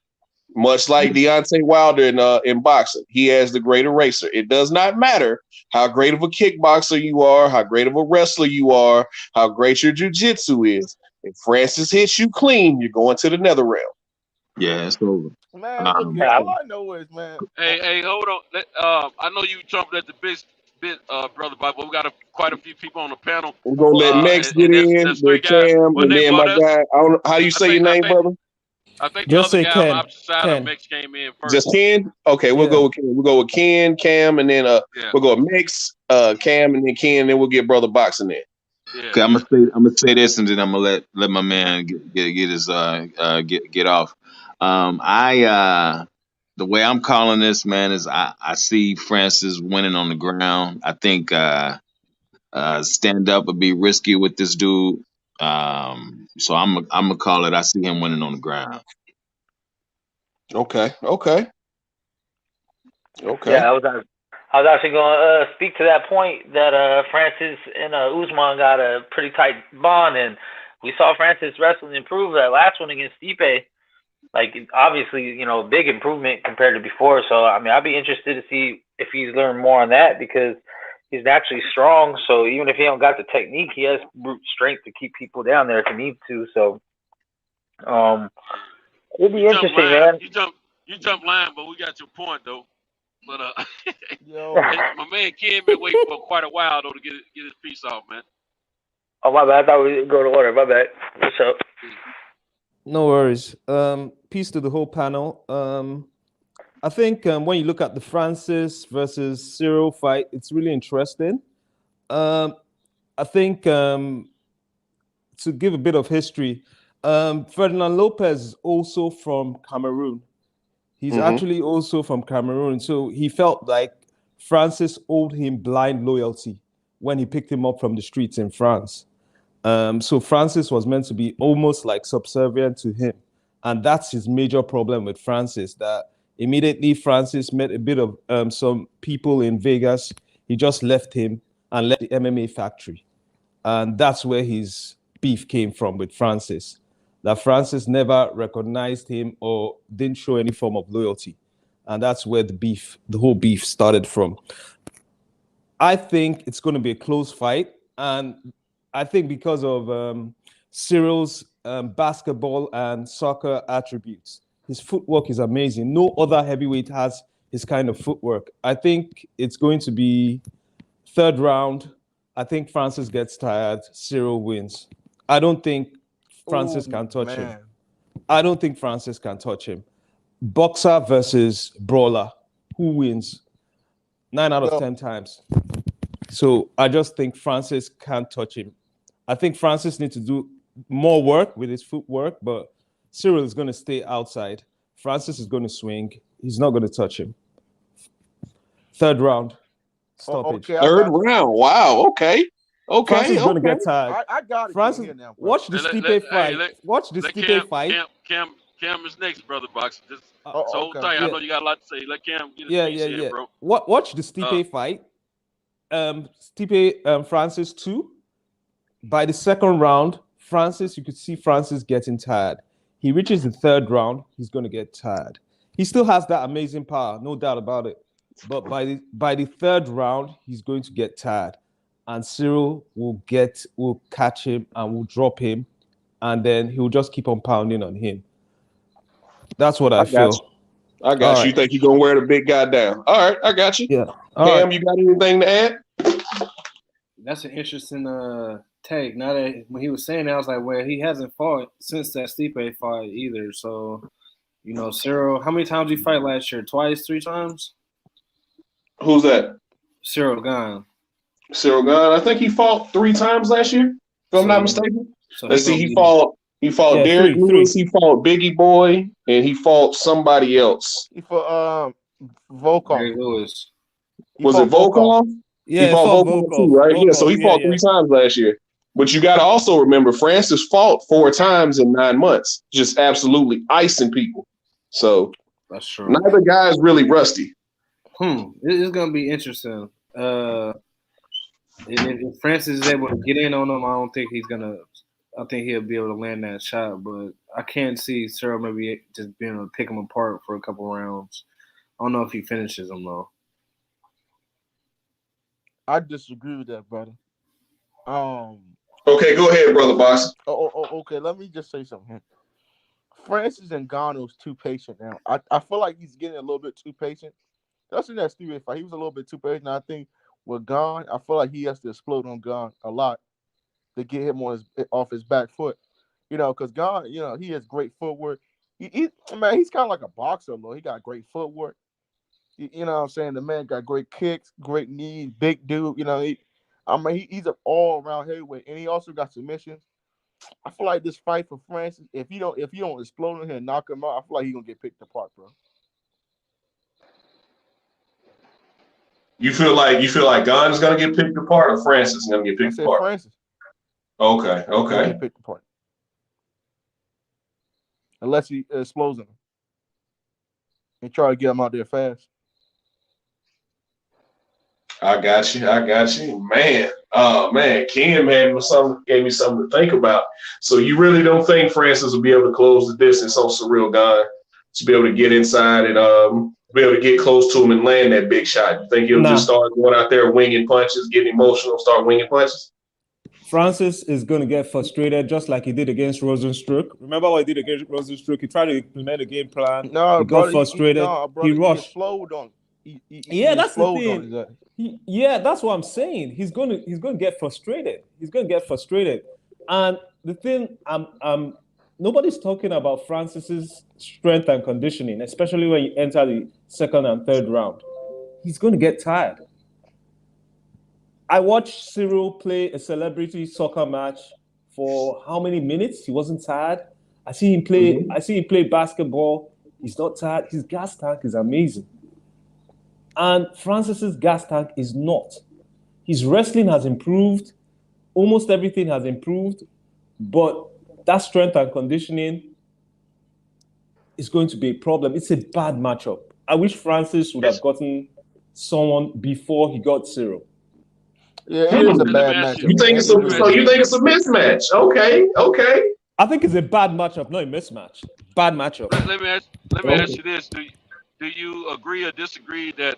much like Deontay Wilder in boxing. He has the great eraser. It does not matter how great of a kickboxer you are, how great of a wrestler you are, how great your jiu-jitsu is. If Francis hits you clean, you're going to the nether realm. Yeah, it's over. Man, look, all I know is, man. Hey, hold on. I know you jumped at the bit, brother, but we got quite a few people on the panel. We're gonna let Max get in, There's three then guys. Cam, Well, and then my guy. I don't know, how do you say your name, brother? I think the Just other say guy on the Ken. opposite side of Mix came in first. Just Ken? Okay, we'll go with Ken. We'll go with Ken, Cam, and then we'll go with Mix, Cam, and then Ken, and then we'll get Brother Boxing in. Yeah. Okay, I'm gonna say this, and then I'm gonna let my man get his get off. The way I'm calling this, man, is I see Francis winning on the ground. I think stand up would be risky with this dude. So I'm gonna call it. I see him winning on the ground. Okay. Yeah, I was actually going to speak to that point that Francis and Usman got a pretty tight bond, and we saw Francis wrestling improve that last one against Stipe. Like, obviously, big improvement compared to before. So, I mean, I'd be interested to see if he's learned more on that because he's naturally strong. So, even if he don't got the technique, he has brute strength to keep people down there if he needs to. So, it'd be interesting, man. You jump line, but we got your point though. But my man Ken been waiting for quite a while though to get his piece off, man. Oh, my bad. I thought we would go to order. My bad. What's up? No worries. Peace to the whole panel. I think when you look at the Francis versus Cyril fight, it's really interesting. I think to give a bit of history, Ferdinand Lopez is also from Cameroon. He's actually also from Cameroon. So he felt like Francis owed him blind loyalty when he picked him up from the streets in France. So Francis was meant to be almost like subservient to him. And that's his major problem with Francis, that immediately Francis met a bit of some people in Vegas. He just left him and left the MMA factory. And that's where his beef came from with Francis, that Francis never recognized him or didn't show any form of loyalty. And that's where the whole beef started from. I think it's going to be a close fight. And I think because of Cyril's basketball and soccer attributes, his footwork is amazing. No other heavyweight has his kind of footwork. I think it's going to be third round. I think Francis gets tired. Cyril wins. I don't think Francis can touch him. I don't think Francis can touch him. Boxer versus brawler. Who wins? 9 out of 10 times. So I just think Francis can't touch him. I think Francis needs to do more work with his footwork, but Cyril is going to stay outside. Francis is going to swing. He's not going to touch him. Third round. Stoppage. Third round. Wow. Okay. Francis is going to get tired. I got it. Francis, watch the Stipe fight. Watch the Stipe fight. Cam is next, brother Boxer. Just so tight. I know you got a lot to say. Let Cam get his piece in, bro. Watch the Stipe fight. Stipe Francis 2. By the second round, Francis, you could see Francis getting tired. He reaches the third round, he's going to get tired. He still has that amazing power, no doubt about it. But by the third round, he's going to get tired. And Cyril will catch him and will drop him. And then he'll just keep on pounding on him. That's what I feel. I got you. You think you're going to wear the big guy down. All right, I got you. Yeah. Cam, you got anything to add? That's an interesting take. Now that when he was saying that, I was like, well, he hasn't fought since that Stipe fight either. So, Cyril, how many times did he fight last year? Twice, 3 times? Who's that? Cyril Gane. Cyril Gane. I think he fought 3 times last year, if I'm not mistaken. So let's see. He fought Derek Lewis. He fought Biggie Boy, and he fought somebody else. He fought Volkov. Derek Lewis. Was it Volkov? Yeah, he fought Volkov too, right? Yeah, so he fought 3 times last year. But you got to also remember, Francis fought 4 times in 9 months, just absolutely icing people. So that's true. Neither guy is really rusty. It's gonna be interesting. If Francis is able to get in on him, I think he'll be able to land that shot. But I can't see Cyril maybe just being able to pick him apart for a couple rounds. I don't know if he finishes him though. I disagree with that, brother. Okay, go ahead, brother Box. Okay. Let me just say something. Francis Ngannou's too patient now. I feel like he's getting a little bit too patient. That's in that stupid fight. He was a little bit too patient. I think with Gane, I feel like he has to explode on Gane a lot to get him on off his back foot. Because Gane, he has great footwork. He's kind of like a boxer, though. He got great footwork. You know what I'm saying? The man got great kicks, great knees, big dude. He's an all-around heavyweight, and he also got submissions. I feel like this fight for Francis, if you don't explode on him and knock him out, I feel like he's gonna get picked apart, bro. You feel like Gane is gonna get picked apart, or Francis is gonna get picked apart? Francis. Okay. Get picked apart. Unless he explodes him and try to get him out there fast. I got you, man. Ken gave me something to think about. So you really don't think Francis will be able to close the distance on Ciryl Gane to be able to get inside and be able to get close to him and land that big shot? You think he'll just start going out there winging punches, getting emotional, start winging punches? Francis is going to get frustrated just like he did against Rosenstruck. Remember what he did against Rosenstruck? He tried to implement a game plan. No, he got frustrated. He rushed. He flowed on. That's the thing. That's what I'm saying. He's going to get frustrated. And the thing, nobody's talking about Francis's strength and conditioning, especially when you enter the second and third round. He's going to get tired. I watched Ciryl play a celebrity soccer match for how many minutes? He wasn't tired. I see him play basketball. He's not tired. His gas tank is amazing. And Francis's gas tank is not. His wrestling has improved. Almost everything has improved. But that strength and conditioning is going to be a problem. It's a bad matchup. I wish Francis would have gotten someone before he got Ciryl. Yeah, it is a bad matchup. You think it's a mismatch? Okay. I think it's a bad matchup, not a mismatch. Bad matchup. Let me ask you this: Do you agree or disagree that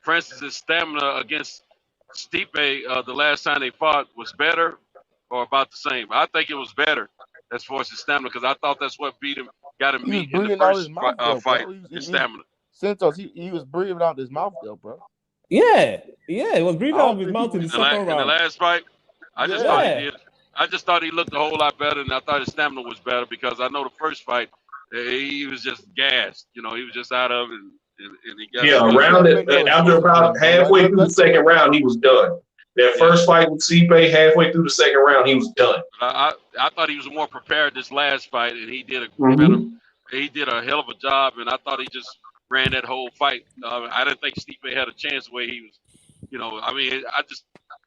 Francis's stamina against Stipe the last time they fought was better or about the same? I think it was better as far as his stamina, because I thought that's what got him meat in the first fight. His stamina. Santos, he was breathing out his mouth though, bro. Yeah, it was breathing out of his mouth in the second round. In the last fight, I just thought he looked a whole lot better, and I thought his stamina was better because I know the first fight he was just gassed. He was just out of it, and he got after about halfway through the second round, he was done. That first fight with Stipe, halfway through the second round, he was done. I thought he was more prepared this last fight, and he did a hell of a job, and I thought he just ran that whole fight. I didn't think Stipe had a chance the way he was.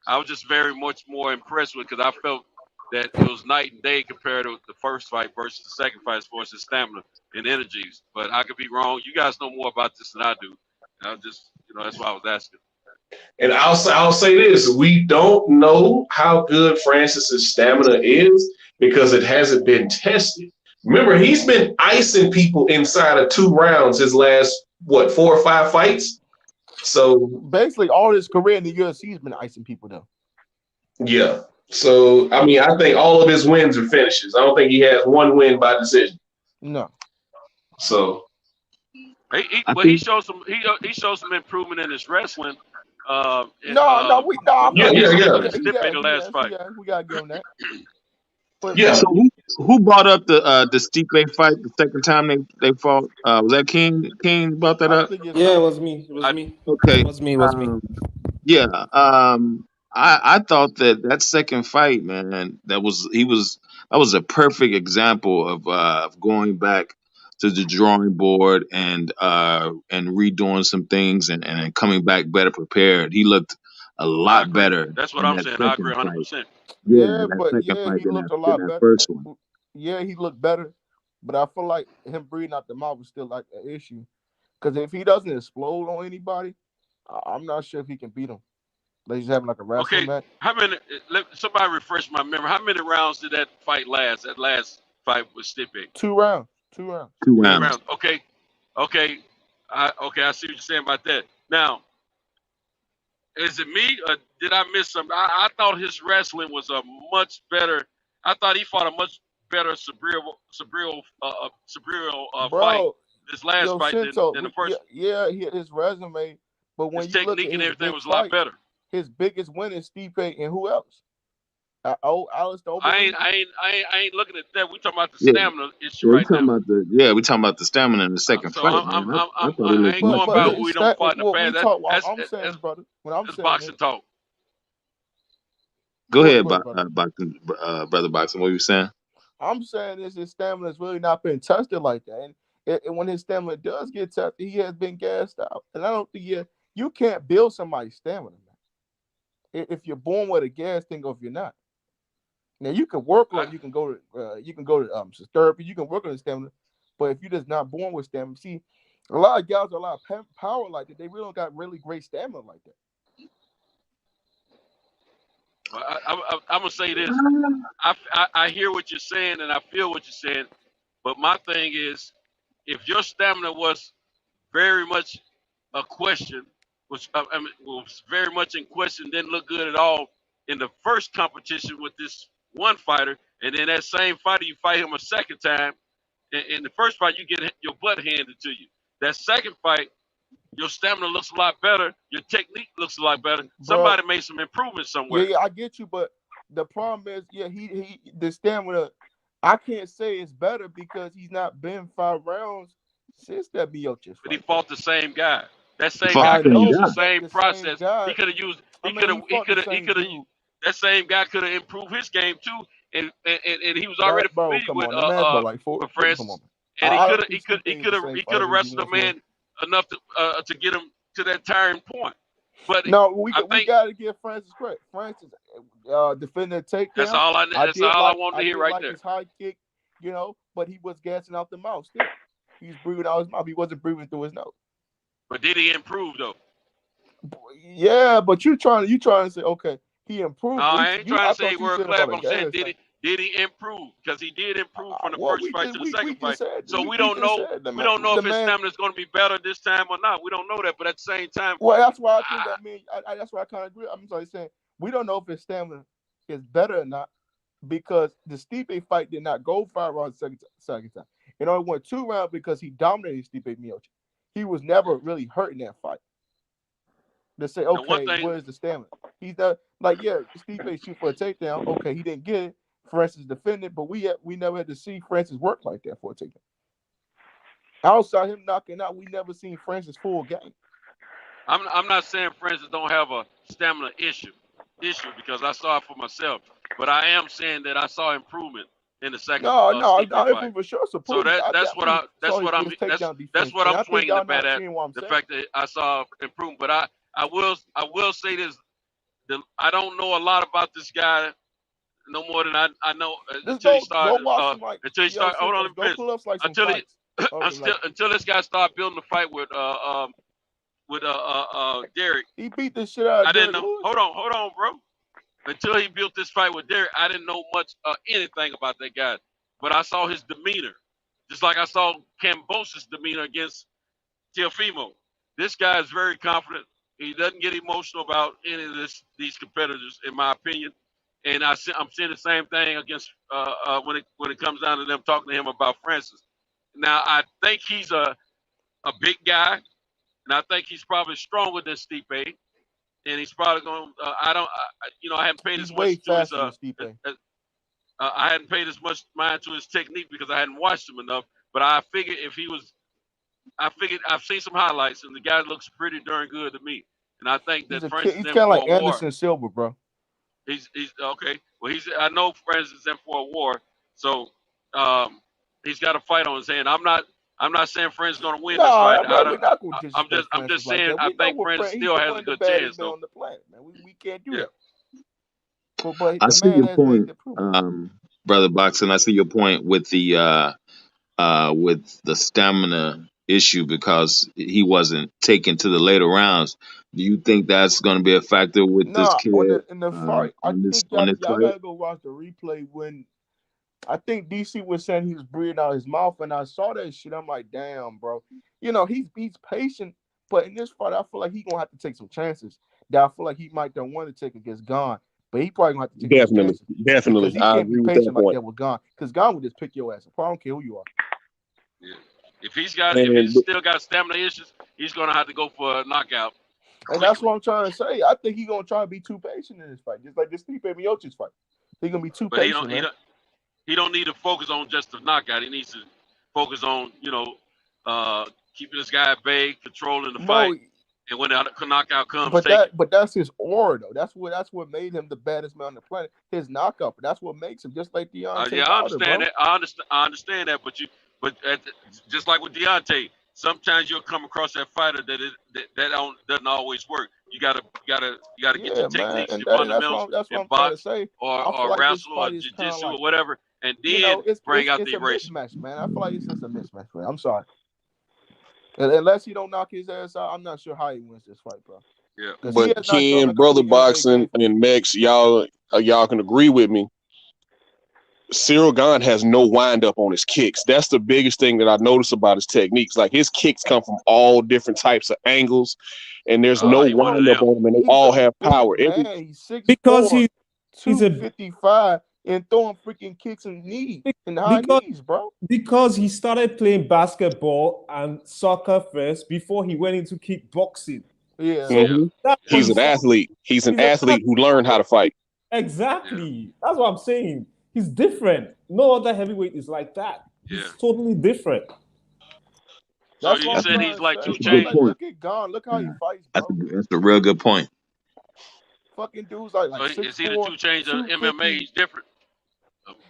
I was just very much more impressed with, because I felt that it was night and day compared to the first fight versus the second fight as far as his stamina and energies. But I could be wrong. You guys know more about this than I do. That's why I was asking. And I'll say this: we don't know how good Francis's stamina is because it hasn't been tested. Remember, he's been icing people inside of 2 rounds his last 4 or 5 fights. So basically, all his career in the UFC, he's been icing people though. Yeah. So I think all of his wins are finishes. I don't think he has one win by decision. No. So. He showed some improvement in his wrestling. Yeah. The last fight. Yeah, we gotta give him that. But, So who brought up the Stipe fight the second time they fought? Was that King? King brought that up? Yeah, it was me. Okay. It was me. Yeah. I thought that second fight, man, that was a perfect example of going back to the drawing board and redoing some things and coming back better prepared. He looked a lot better. That's what I'm saying. I agree 100%. Yeah, he looked a lot better. First one. Yeah, he looked better, but I feel like him breathing out the mouth is still like an issue. Because if he doesn't explode on anybody, I'm not sure if he can beat him. Like he's having like a wrestling match. Somebody refresh my memory. How many rounds did that fight last? That last fight with Stipe? 2 rounds. 2 rounds. Okay. I see what you're saying about that. Now, is it me or did I miss something? I thought his wrestling was a much better. I thought he fought a much better cerebral fight Bro, this last fight than the first. yeah, his resume, but when His you look technique at and his everything big was a lot fights, better. his biggest win is Stipe and who else? Alistair I Overeem. ain't looking at that. We talking about the Yeah, stamina issue yeah, right now. we talking about the stamina in the second So fight, man. I thought he I looked ain't much going But by better. who we don't fought in the what we past. talk, what I'm saying, brother, what I'm That's saying is, boxing talk. Go ahead, go ahead, brother. brother Boxing. What were you saying? I'm saying is his stamina has really not been tested like that, and when his stamina does get tested, he has been gassed out, and I don't think you can't build somebody's stamina, man. If you're born with a gas thing, or if you're not. Now you can work on, you can go to therapy, you can work on the stamina, but if you're just not born with stamina, see, a lot of guys are a lot of power like that. They really don't got really great stamina like that. I'm gonna say this. I hear what you're saying and I feel what you're saying, but my thing is, if your stamina was very much a question, which was very much in question, didn't look good at all in the first competition with this one fighter, and then that same fighter you fight him a second time. In the first fight, you get your butt handed to you. That second fight, your stamina looks a lot better. Your technique looks a lot better. Bro, Somebody made some improvements somewhere. yeah, I get you, but the problem is, he the stamina, I can't say it's better because he's not been 5 rounds since that Miocic But he fight. fought the same guy. That He same fought guy I the could have same know, used the guy. but same the same process. guy. He could have used. I mean, he fought the same dude. That same guy could have improved his game too, and he was That already bro, familiar come on, the man's about like 4. with Come on, Francis, man. and I don't think Stipe is the he same could fighter have as he wrestled once a was. man enough to get him to that turning point. But No, I we think got to give Francis credit. Francis defended a that's takedown. all I wanted I to hear did right like there. his high kick, but he was gassing out the mouth still. He was breathing out his mouth. He wasn't breathing through his nose. But did he improve though? Yeah, but you trying to say, okay, he improved. No, I ain't trying I to say thought you world said class. about a I'm saying gas thing. did he improve? Because he did improve from the Well, first fight to the second fight. So we we don't just know. said We don't know the if his man. stamina is going to be better this time or not. We don't know that. But at the same time, Well, that's why I think that means that's why I kind of agree. I'm sorry saying we don't know if his stamina is better or not because the Stipe fight did not go 5 rounds second time. It only went 2 rounds because he dominated Stipe Miocic. He was never really hurt in that fight. To say, okay, where's the stamina? He's not like, Stipe shoot for a takedown. Okay, he didn't get it. Francis defended, but we never had to see Francis work like that for a takedown. Outside him knocking out, we never seen Francis full game. I'm not saying Francis don't have a stamina issue because I saw it for myself. But I am saying that I saw improvement in the second Stipe fight. For sure. So that's what I'm swinging the bat at. The fact that I saw improvement, but I will say this: I don't know a lot about this guy no more than I know until he started. Hold on, let me finish. Until this guy started building the fight with Derek. He beat the shit out of I didn't Derek know. Lewis. Hold on, bro. Until he built this fight with Derek, I didn't know much anything about that guy. But I saw his demeanor, just like I saw Cambosa's demeanor against Teofimo. This guy is very confident. He doesn't get emotional about any of these competitors, in my opinion. And I'm seeing the same thing against when it comes down to them talking to him about Francis. Now I think he's a big guy, and I think he's probably stronger than Stipe. And he's probably going. I haven't paid as much to his. I hadn't paid as much mind to his technique because I hadn't watched him enough. But I figured I've seen some highlights, and the guy looks pretty darn good to me. And I think that Francis he's in kind of for like a Anderson war. Silva, bro. He's okay. Well, I know Francis is in for a war, so he's got a fight on his hand. I'm not saying Francis is going to win this fight. We're not going to disrespect I'm just Francis like saying that. I think Francis still has a good chance, though. On the planet, man. We can't do that. But I the see man your has made point, the proof. brother Boxing. I see your point with the stamina issue because he wasn't taken to the later rounds. Do you think that's going to be a factor with this kid in the fight? I think on this y'all fight? gotta go watch the replay when I think DC was saying he was breathing out his mouth, and I saw that shit. I'm like, damn, bro. He's patient, but in this fight, I feel like he's gonna have to take some chances that I feel like he might don't want to take against Gane. But he probably gonna have to take Definitely, because he I can't be agree with that patient like point. that with Gane. Because Gane would just pick your ass up. I don't care who you are. Yeah. If he's And still got stamina issues, he's gonna have to go for a knockout. And that's what I'm trying to say. I think he's gonna try to be too patient in this fight, just like this Stipe Miocic fight. He's gonna be too But patient, man. he don't need to focus on just the knockout. He needs to focus on keeping this guy at bay, controlling the fight, and when the knockout comes, But that's his aura though. That's what made him the baddest man on the planet. His knockout. But that's what makes him just like Deontay. Yeah, I understand that. I understand that. But just like with Deontay, sometimes you'll come across that fighter that doesn't always work. You gotta get your techniques, your fundamentals, that's what and I'm trying to box say. or wrestle or jiu-jitsu or whatever, and then bring out the eraser. Mismatch, man. I feel like it's just a mismatch, man. I'm sorry. Unless he don't knock his ass out, I'm not sure how he wins this fight, bro. Yeah. But Ken, Brother Boxing, and Mex, y'all can agree with me. Cyril Gane has no wind up on his kicks. That's the biggest thing that I notice about his techniques. Like his kicks come from all different types of angles, and there's no wind up on them, and they all have power. He's 6'4", because he's 255 and throwing freaking kicks and knees and high knees, bro. Because he started playing basketball and soccer first before he went into kickboxing. Yeah. So he's an athlete. He's an athlete who learned how to fight. Exactly. Yeah. That's what I'm saying. He's different. No other heavyweight is like that. He's totally different. So you said he's like 2 Chainz. Look at Gane. Look how he fights, bro. That's a real good point. Fucking dudes like so is he the 2 Chainz of MMA? He's different.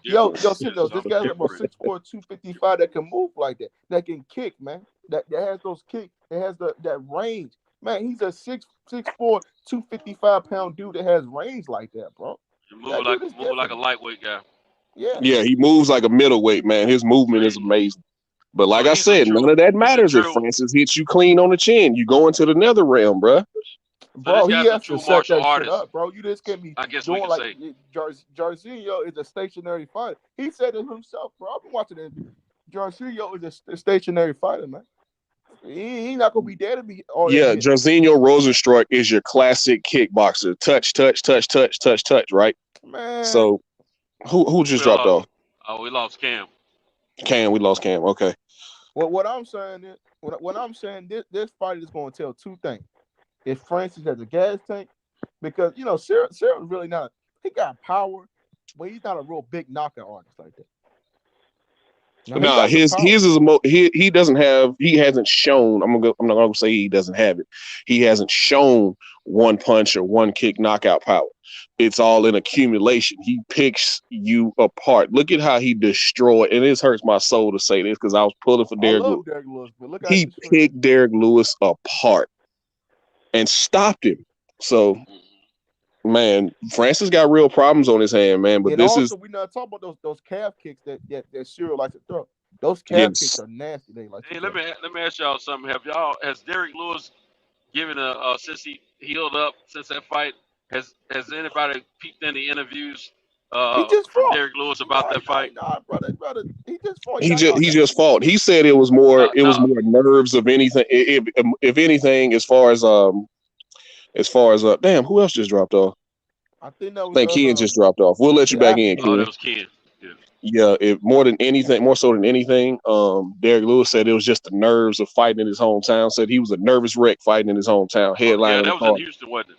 Yo, sit those. This guy's about 6'4", 255 that can move like that. That can kick, man. That has those kicks. That has that range. Man, he's a 6'4", 255-pound dude that has range like that, bro. Move like a lightweight guy. Yeah, he moves like a middleweight, man. His movement is amazing. But like I said, none of that matters if Francis hits you clean on the chin. You go into the nether realm, bro. Bro, he has to set that shit up, bro. You just can't be doing like Jairzinho is a stationary fighter. He said it himself, bro. I've been watching it. Jairzinho is a stationary fighter, man. He not gonna be there to be. Jairzinho Rosenstruck is your classic kickboxer. Touch, touch, touch, touch, touch, touch. Right, man. So who just dropped off? Oh, we lost Cam. We lost Cam. Okay. Well, what I'm saying is, this fight is going to tell two things. If Francis has a gas tank, because Cyril's really not. He got power, but he's not a real big knockout artist like that. Nah, his is he doesn't have. He hasn't shown. I'm not gonna say he doesn't have it. He hasn't shown one punch or one kick knockout power. It's all in accumulation. He picks you apart. Look at how he destroyed. And this hurts my soul to say this because I was pulling for Derek Lewis. He picked Derek Lewis apart and stopped him. So, man, Francis got real problems on his hand, man. But we're not talking about those calf kicks that Cyril likes to throw. Those calf kicks are nasty. They like. Hey, let me ask y'all something. Has Derek Lewis given since he healed up since that fight? Has anybody peeped in the interviews from Derek Lewis about that fight? Nah, brother, he just fought. He just fought. He said it was more more nerves of anything. If anything, as far as damn, who else just dropped off? I think Ken just dropped off. We'll let you back in, Ken. Oh, that was Ken. Yeah, more so than anything, Derek Lewis said it was just the nerves of fighting in his hometown. Said he was a nervous wreck fighting in his hometown. Headlining. Yeah, that was in Houston, wasn't it?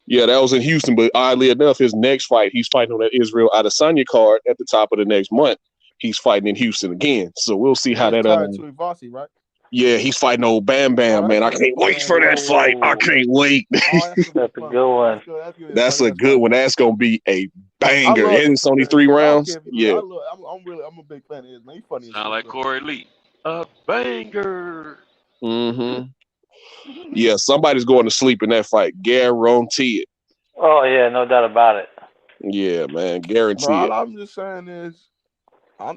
Yeah, that was in Houston, but oddly enough, his next fight, he's fighting on that Israel Adesanya card at the top of the next month. He's fighting in Houston again, so we'll see how that. Right? Yeah, he's fighting old Bam Bam, man. I can't wait for that fight. I can't wait. That's a good one. That's a good one. That's gonna be a banger. And it's only 3 rounds. Yeah, I'm a big fan of his, man. He's funny. Sound like Corey Lee. A banger. Mm-hmm. Yeah, somebody's going to sleep in that fight. Guarantee it. Oh yeah, no doubt about it. Yeah, man, guarantee it. All I'm just saying is, I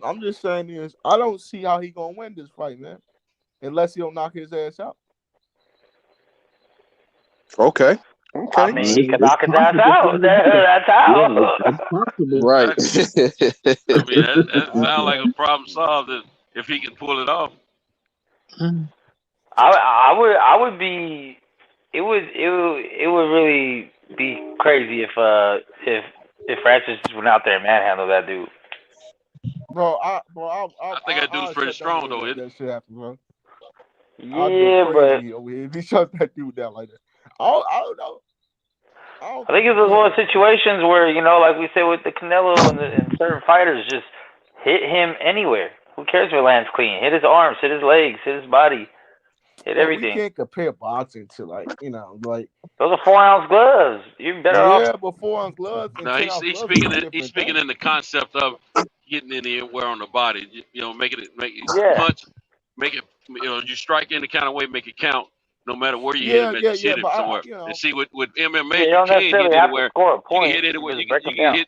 don't see how he gonna win this fight, man, unless he don't knock his ass out. Okay. I mean, he can knock his ass out. That's how. Yeah, right. I mean, that sounds like a problem solved if he can pull it off. I would be. It would really be crazy if Francis just went out there and manhandled that dude. Bro, I think that dude's I'll pretty shut that strong nigga though, if isn't that shit happen, bro. I'll go Yeah, but crazy over here if he shuts that dude down like that. I don't know. I think it's one of those situations where, like we said with the Canelo and certain fighters, just hit him anywhere. Who cares if it lands clean? Hit his arms, hit his legs, hit his body, hit But we everything. can't compare boxing to like Those are 4-ounce gloves. You're better off. yeah, but 4-ounce gloves and No, 10-ounce he's gloves is speaking two he's different speaking things. in the concept of getting anywhere on the body. Making it Yeah. punch, make it you strike in the kind of way, make it count. No matter where you hit Yeah, him at, yeah, just yeah. hit him But somewhere. you And know, see, with MMA, Yeah, you you don't can hit necessarily have to anywhere. score a You can point. hit anywhere. You You just can break them down.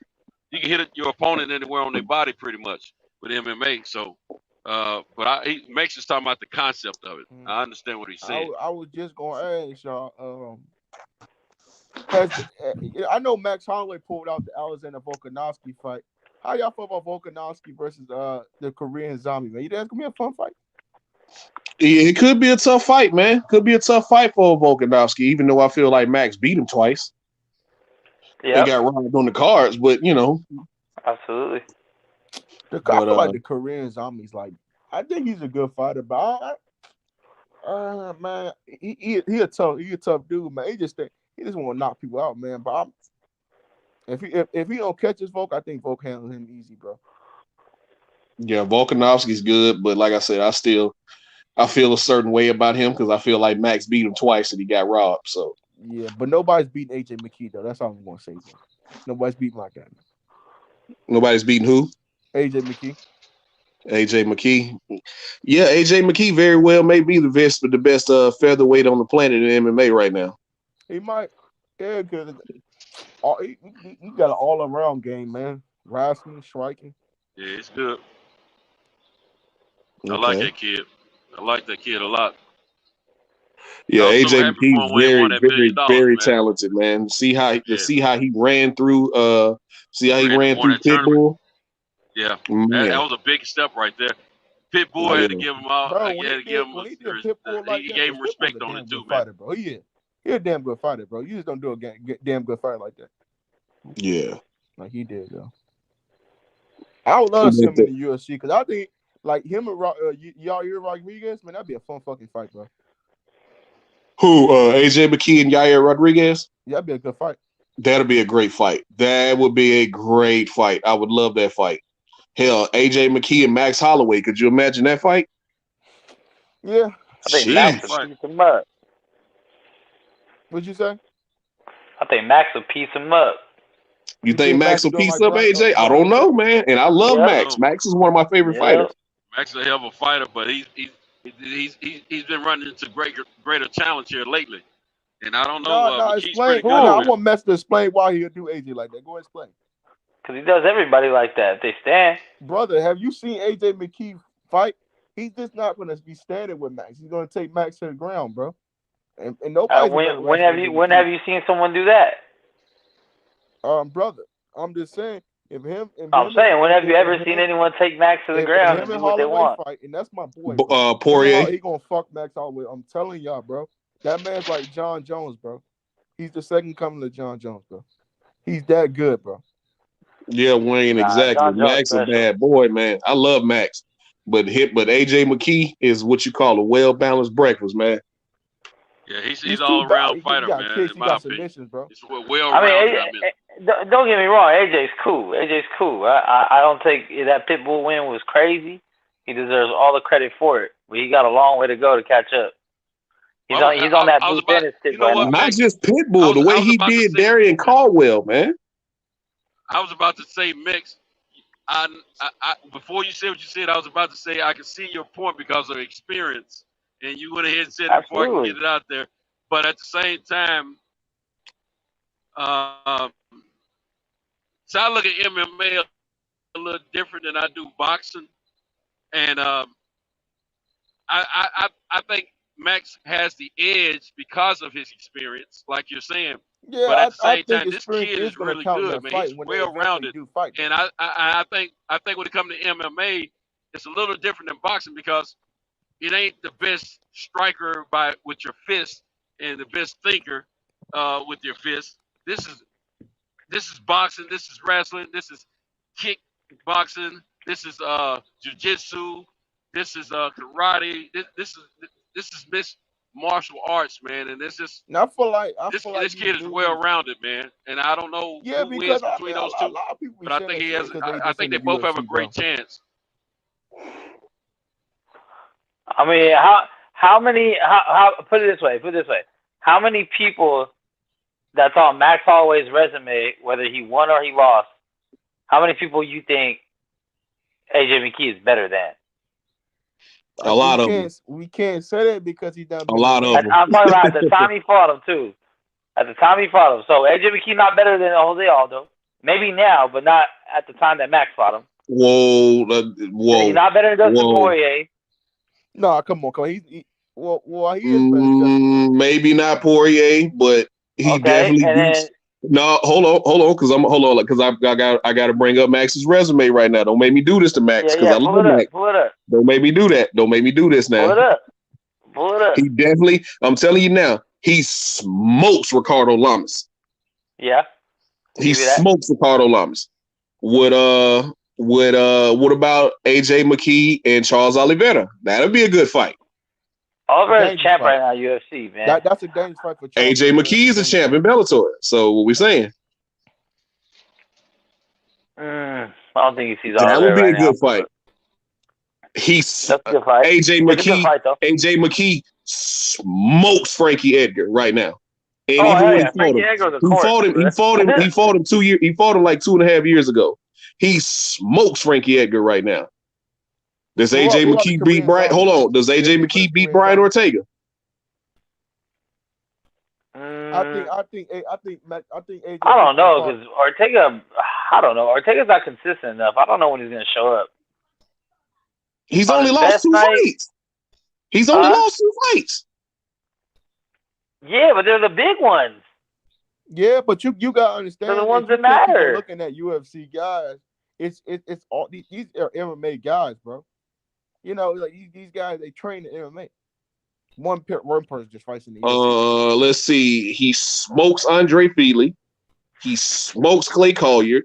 hit your opponent anywhere on their body, pretty much with MMA. So, but he makes us talking about the concept of it. I understand what he's saying. I was just gonna ask y'all. I know Max Holloway pulled out the Alexander Volkanovski fight. How y'all feel about Volkanovski versus the Korean Zombie, man? You think it's gonna be a fun fight? It could be a tough fight, man. Could be a tough fight for Volkanovski, even though I feel like Max beat him twice. Yep. They got robbed on the cards, but Absolutely. I feel like the Korean Zombie's I think he's a good fighter, but man, he a tough dude, man. He just want to knock people out, man. But if he don't catch his Volk, I think Volk handles him easy, bro. Yeah, Volkanovski's good, but like I said, I feel a certain way about him because I feel like Max beat him twice and he got robbed. So yeah, but nobody's beating AJ McKee though. That's all I'm gonna say, bro. Nobody's beating my guy. Nobody's beating who? AJ McKee. AJ McKee. Yeah, AJ McKee very well may be the best featherweight on the planet in MMA right now. He might, yeah, because he got an all-around game, man. Wrestling, striking. Yeah, it's good. Okay. I like that kid. I like that kid a lot. Yeah, I was so AJ happy for him McKee's when he won very, that $1 very, million, very man. talented, man. See how he ran through won that tournament. Pitbull. Yeah, Man. that was a big step right there. Pitbull had to give him all. Bro, He gave him respect on it too, man. Fighter, bro. He a damn good fighter, bro. You just don't do a damn good fight like that. Yeah, like he did, though. I would love to see him in the UFC because I think like him and Yair Rodriguez, man, that'd be a fun fucking fight, bro. Who? AJ McKee and Yair Rodriguez? Yeah, that'd be a good fight. That'll be a great fight. That would be a great fight. I would love that fight. Hell, AJ McKee and Max Holloway. Could you imagine that fight? Yeah. I think Max will piece him up. What'd you say? I think Max will piece him up. You think Max will piece up AJ? I don't know, man. And I love Max. Max is one of my favorite fighters. Max is a hell of a fighter, but he's been running into greater challenge here lately. And I don't know. No, explain. I want Max to explain why he'll do AJ like that. Go ahead, explain. Because he does everybody like that. If they stand. Brother, have you seen AJ McKee fight? He's just not going to be standing with Max. He's going to take Max to the ground, bro. And nobody. When have you seen someone do that? Brother, I'm just saying. When have you ever seen anyone take Max to the ground and do what they want? Fight, and that's my boy. Poirier. He gonna fuck Max Holloway. I'm telling y'all, bro. That man's like John Jones, bro. He's the second coming to John Jones, bro. He's that good, bro. Yeah, Wayne, exactly. Max a bad boy, man. I love Max, but AJ McKee is what you call a well-balanced breakfast, man. Yeah, he's all around fighter, man. He got submissions, bro. He's well-rounded. Don't get me wrong. AJ's cool. I don't think that Pitbull win was crazy. He deserves all the credit for it, but he got a long way to go to catch up. He's on that Blue Dennis tip right now. Not just Pitbull, the way he did Darian Caldwell, man. I was about to say, Mix. I before you said what you said, I was about to say I can see your point because of experience, and you went ahead and said it before I can get it out there. But at the same time, so I look at MMA a little different than I do boxing, and I think Max has the edge because of his experience, like you're saying. Yeah, but at the same I time, this kid is really good, man. He's well-rounded, and I think when it comes to MMA, it's a little different than boxing because it ain't the best striker with your fist and the best thinker with your fist. this is boxing, this is wrestling, this is kick boxing, this is jiu-jitsu, this is karate, this is mixed martial arts, man, and this kid is well rounded, man, and I don't know Yeah, who wins because between those a two, lot of people be but I saying think that he shit has. because they I just in think they the both have a UFC, great bro. chance. I mean, how many? How put it this way? How many people that's on Max Holloway's resume, whether he won or he lost? How many people you think AJ McKee is better than? A lot of them. We can't say that because he's done A been lot in of ring. them. I'm talking about at the time he fought him too. At the time he fought him, so AJ McKee not better than Jose Aldo. Maybe now, but not at the time that Max fought him. Whoa. He's not better than Dustin Poirier. No, come on. He is better than Dustin. Maybe not Poirier, but he definitely beats. No, hold on, because I got to bring up Max's resume right now. Don't make me do this to Max, because I love Max. Pull it up. Don't make me do that. Don't make me do this now. Pull it up. He definitely. I'm telling you now. He smokes Ricardo Lamas. Yeah. He smokes Ricardo Lamas. What about AJ McKee and Charles Oliveira? That'll be a good fight. Oliveira's champ right now, UFC, man. That's a dangerous fight for Charles. AJ McKee is a champ in Bellator. So what we saying? I don't think he sees that Oliveira would be right a good now, fight. That's a good fight. AJ It's a good fight, though. AJ McKee smokes Frankie Edgar right now. And even when he fought him 2 years. He fought him like 2.5 years ago. He smokes Frankie Edgar right now. Does AJ McKee beat Brian? Hold on. Does AJ McKee beat Brian Ortega? I think AJ. I don't know, because Ortega. I don't know. Ortega's not consistent enough. I don't know when he's going to show up. He's only lost 2 fights. He's only lost 2 fights. Yeah, but they're the big ones. Yeah, but you gotta understand. They're the ones that matter. Looking at UFC guys, it's all these are MMA guys, bro. You know, like these guys, they train in MMA. One person just fights in the UFC. Let's see. He smokes Andre Feely. He smokes Clay Collier.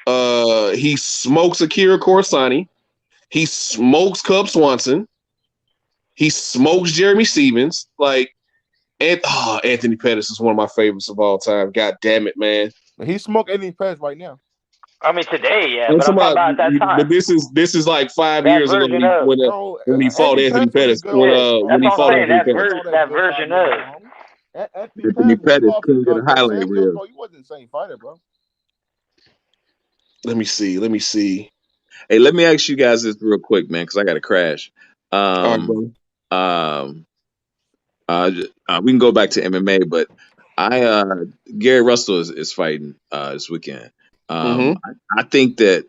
He smokes Akira Corsani. He smokes Cub Swanson. He smokes Jeremy Stevens. Anthony Pettis is one of my favorites of all time. God damn it, man. He smoked Anthony Pettis right now. I mean today, yeah, but I'm talking about that time. But this is like 5 years ago when he fought Anthony Pettis. When he fought Anthony Pettis. That version of Anthony Pettis couldn't get a highlight reel. Bro, he wasn't the same fighter, bro. Let me see. Hey, let me ask you guys this real quick, man, because I got to crash. We can go back to MMA, but Gary Russell is fighting this weekend. I think that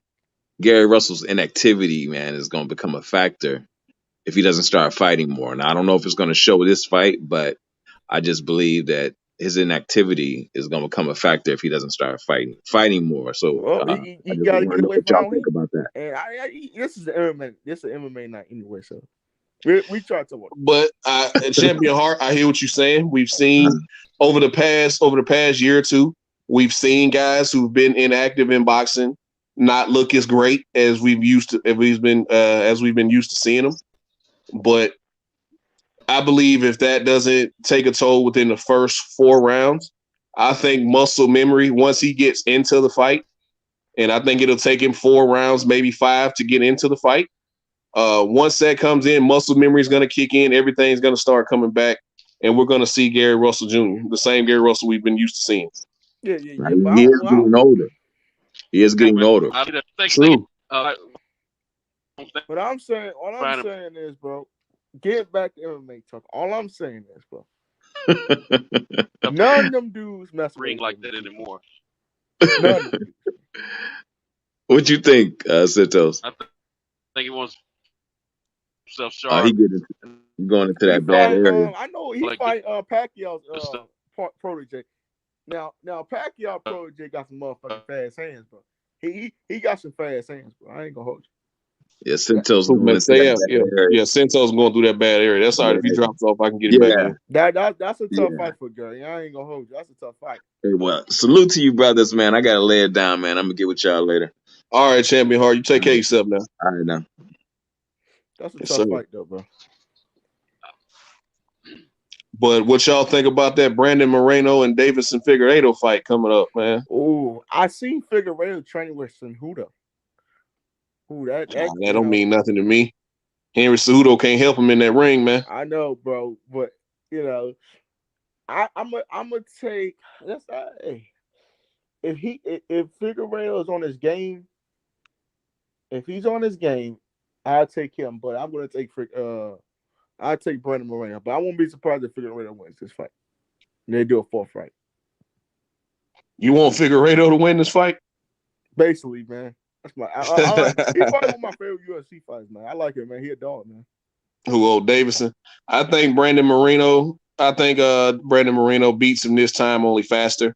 Gary Russell's inactivity, man, is going to become a factor if he doesn't start fighting more. And I don't know if it's going to show this fight, but I just believe that his inactivity is going to become a factor if he doesn't start fighting more. So you got to get away what y'all think about that. And this is the MMA. This is an MMA night anyway, so we try to work. But Champion Hart, I hear what you're saying. We've seen over the past year or two, we've seen guys who've been inactive in boxing not look as great as we've been used to seeing them. But I believe if that doesn't take a toll within the first 4 rounds, I think muscle memory, once he gets into the fight, and I think it'll take him 4 rounds, maybe 5 to get into the fight. Once that comes in, muscle memory is going to kick in. Everything's going to start coming back, and we're going to see Gary Russell Jr., the same Gary Russell we've been used to seeing. Yeah. He is getting older. He is getting older. True. But all I'm saying is, bro, get back to MMA talk. All I'm saying is, bro, none of them dudes mess ring like that anymore. None of them. What you think, Santos? I think he wants himself sharp. He going into that bad area. I know he fight Pacquiao's protege. Now Pacquiao protege got some motherfucking fast hands, bro. He got some fast hands, bro. I ain't gonna hold you. Yeah, Santos Who going into that bad area. yeah, Santos going through that bad area. That's all right. If he drops off, I can get him back in. That's a tough Yeah. fight for Gary. I ain't gonna hold you. That's a tough fight. Hey, well, salute to you, brothers, man. I gotta lay it down, man. I'm gonna get with y'all later. All right, Champion Hart, you take care of yourself now. All right, now. That's a Yes, tough sir. fight, though, bro. But what y'all think about that Brandon Moreno and Davidson Figueiredo fight coming up, man? Oh, I seen Figueiredo training with Cejudo. Ooh, that That don't mean nothing to me. Henry Cejudo can't help him in that ring, man. I know, bro, but you know, I'm gonna take. That's hey, if Figueiredo is on his game, if he's on his game, I'll take him. But I'm gonna take I'll take Brandon Moreno. But I won't be surprised if Figueiredo wins this fight. And they do a fourth fight. You want Figueiredo to win this fight? Basically, man. That's my. I like. He's probably one of my favorite UFC fights, man. I like him, man. He a dog, man. Who? Old Davidson. I think Brandon Moreno beats him this time, only faster.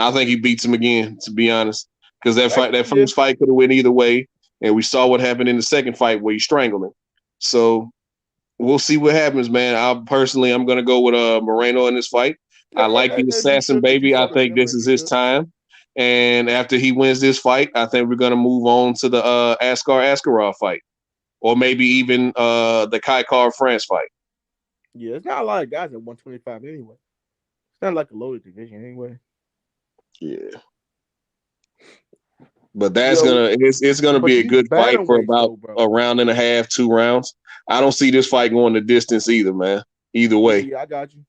I think he beats him again, to be honest, because that first fight could have went either way, and we saw what happened in the second fight where he strangled him. So we'll see what happens, man. I'm gonna go with Moreno in this fight. I like the assassin, baby. I think this is his time. And after he wins this fight, I think we're gonna move on to the Askar Askarov fight, or maybe even the Kai Kara-France fight. Yeah, it's not a lot of guys at 125 anyway. It's not like a loaded division anyway. Yeah, but it's gonna be a good fight for about a round and a half, 2 rounds. I don't see this fight going the distance either, man. Either way. Yeah, I got you.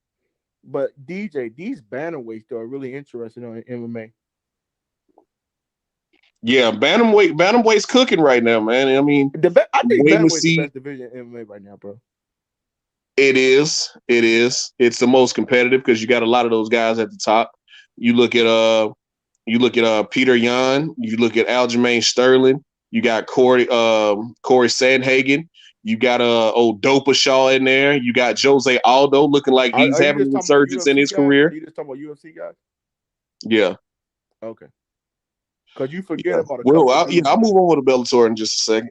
But DJ, these bantamweights though are really interesting on MMA. Yeah, bantamweight's cooking right now, man. I mean, I think bantamweight's the best division in MMA right now, bro. It is. It's the most competitive because you got a lot of those guys at the top. You look at Peter Yan. You look at Aljamain Sterling. You got Corey Sandhagen. You got old Dopa Shaw in there. You got Jose Aldo looking like he's having a resurgence in his career. Are you just talking about UFC guys? Yeah. Okay. Because you forget about I'll move on with the Bellator in just a second.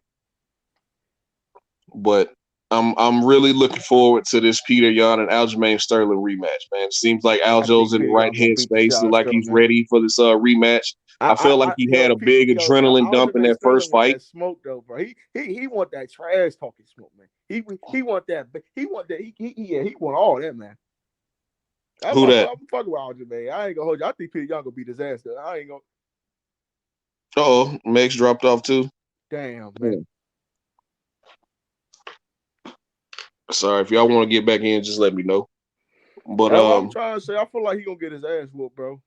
But I'm really looking forward to this Peter Yan and Aljamain Sterling rematch, man. It seems like Aljo's in the right headspace, look like he's ready for this rematch. I feel like he had a big adrenaline dump in that first fight. Smoke though, bro. He want that trash talking smoke, man. He want that. He want all that, man. Who that? I'm fucking with Aljamain. I ain't gonna hold you. I think Peter Yan gonna beat his ass though. I ain't gonna. Megs dropped off too. Damn, man. Sorry, if y'all want to get back in, just let me know. But that's what I'm trying to say. I feel like he gonna get his ass whooped, bro.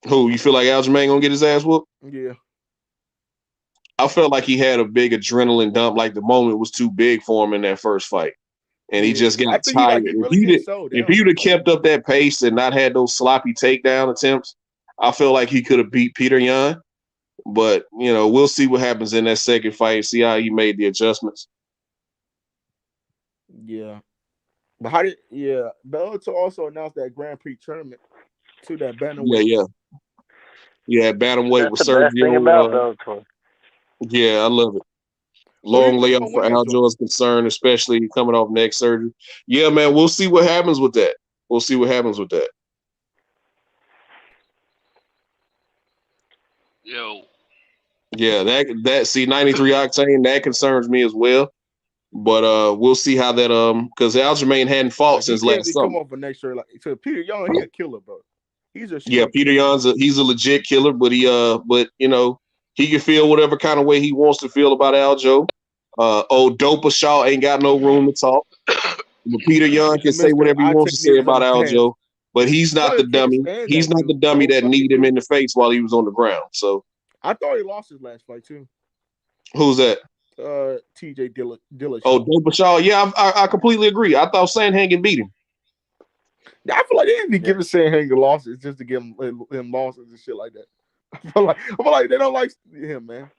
Who, you feel like Aljamain gonna get his ass whooped? Yeah. I felt like he had a big adrenaline dump, like the moment was too big for him in that first fight. And he just got tired. If he'd have kept up that pace and not had those sloppy takedown attempts, I feel like he could have beat Peter Yan. But, we'll see what happens in that second fight, see how he made the adjustments. Yeah. But Bellator also announced that Grand Prix tournament to that bantamweight. Yeah, bantamweight with Sergio. That's the best thing about Bellator. Yeah, I love it. Long layoff for Aljo is concerned, especially coming off neck surgery. Yeah, man, we'll see what happens with that. Yo. Yeah, that see 93 octane, that concerns me as well. But we'll see how that because Aljamain hadn't fought since last summer. Come off of next year, like so Peter Yan, he a killer, bro. Peter Yan's he's a legit killer, but he can feel whatever kind of way he wants to feel about Aljo. Old Dopa Shaw ain't got no room to talk. But Peter Yan can say whatever he wants to say about Aljo, but he's not the dummy. He's not the dummy that kneed him in the face while he was on the ground. So I thought he lost his last fight too. Who's that? TJ Dillashaw. Oh, Dopa Shaw. Yeah, I completely agree. I thought Sandhagen beat him. I feel like they didn't be giving Sandhagen losses just to give him losses and shit like that. I feel like they don't like him, man.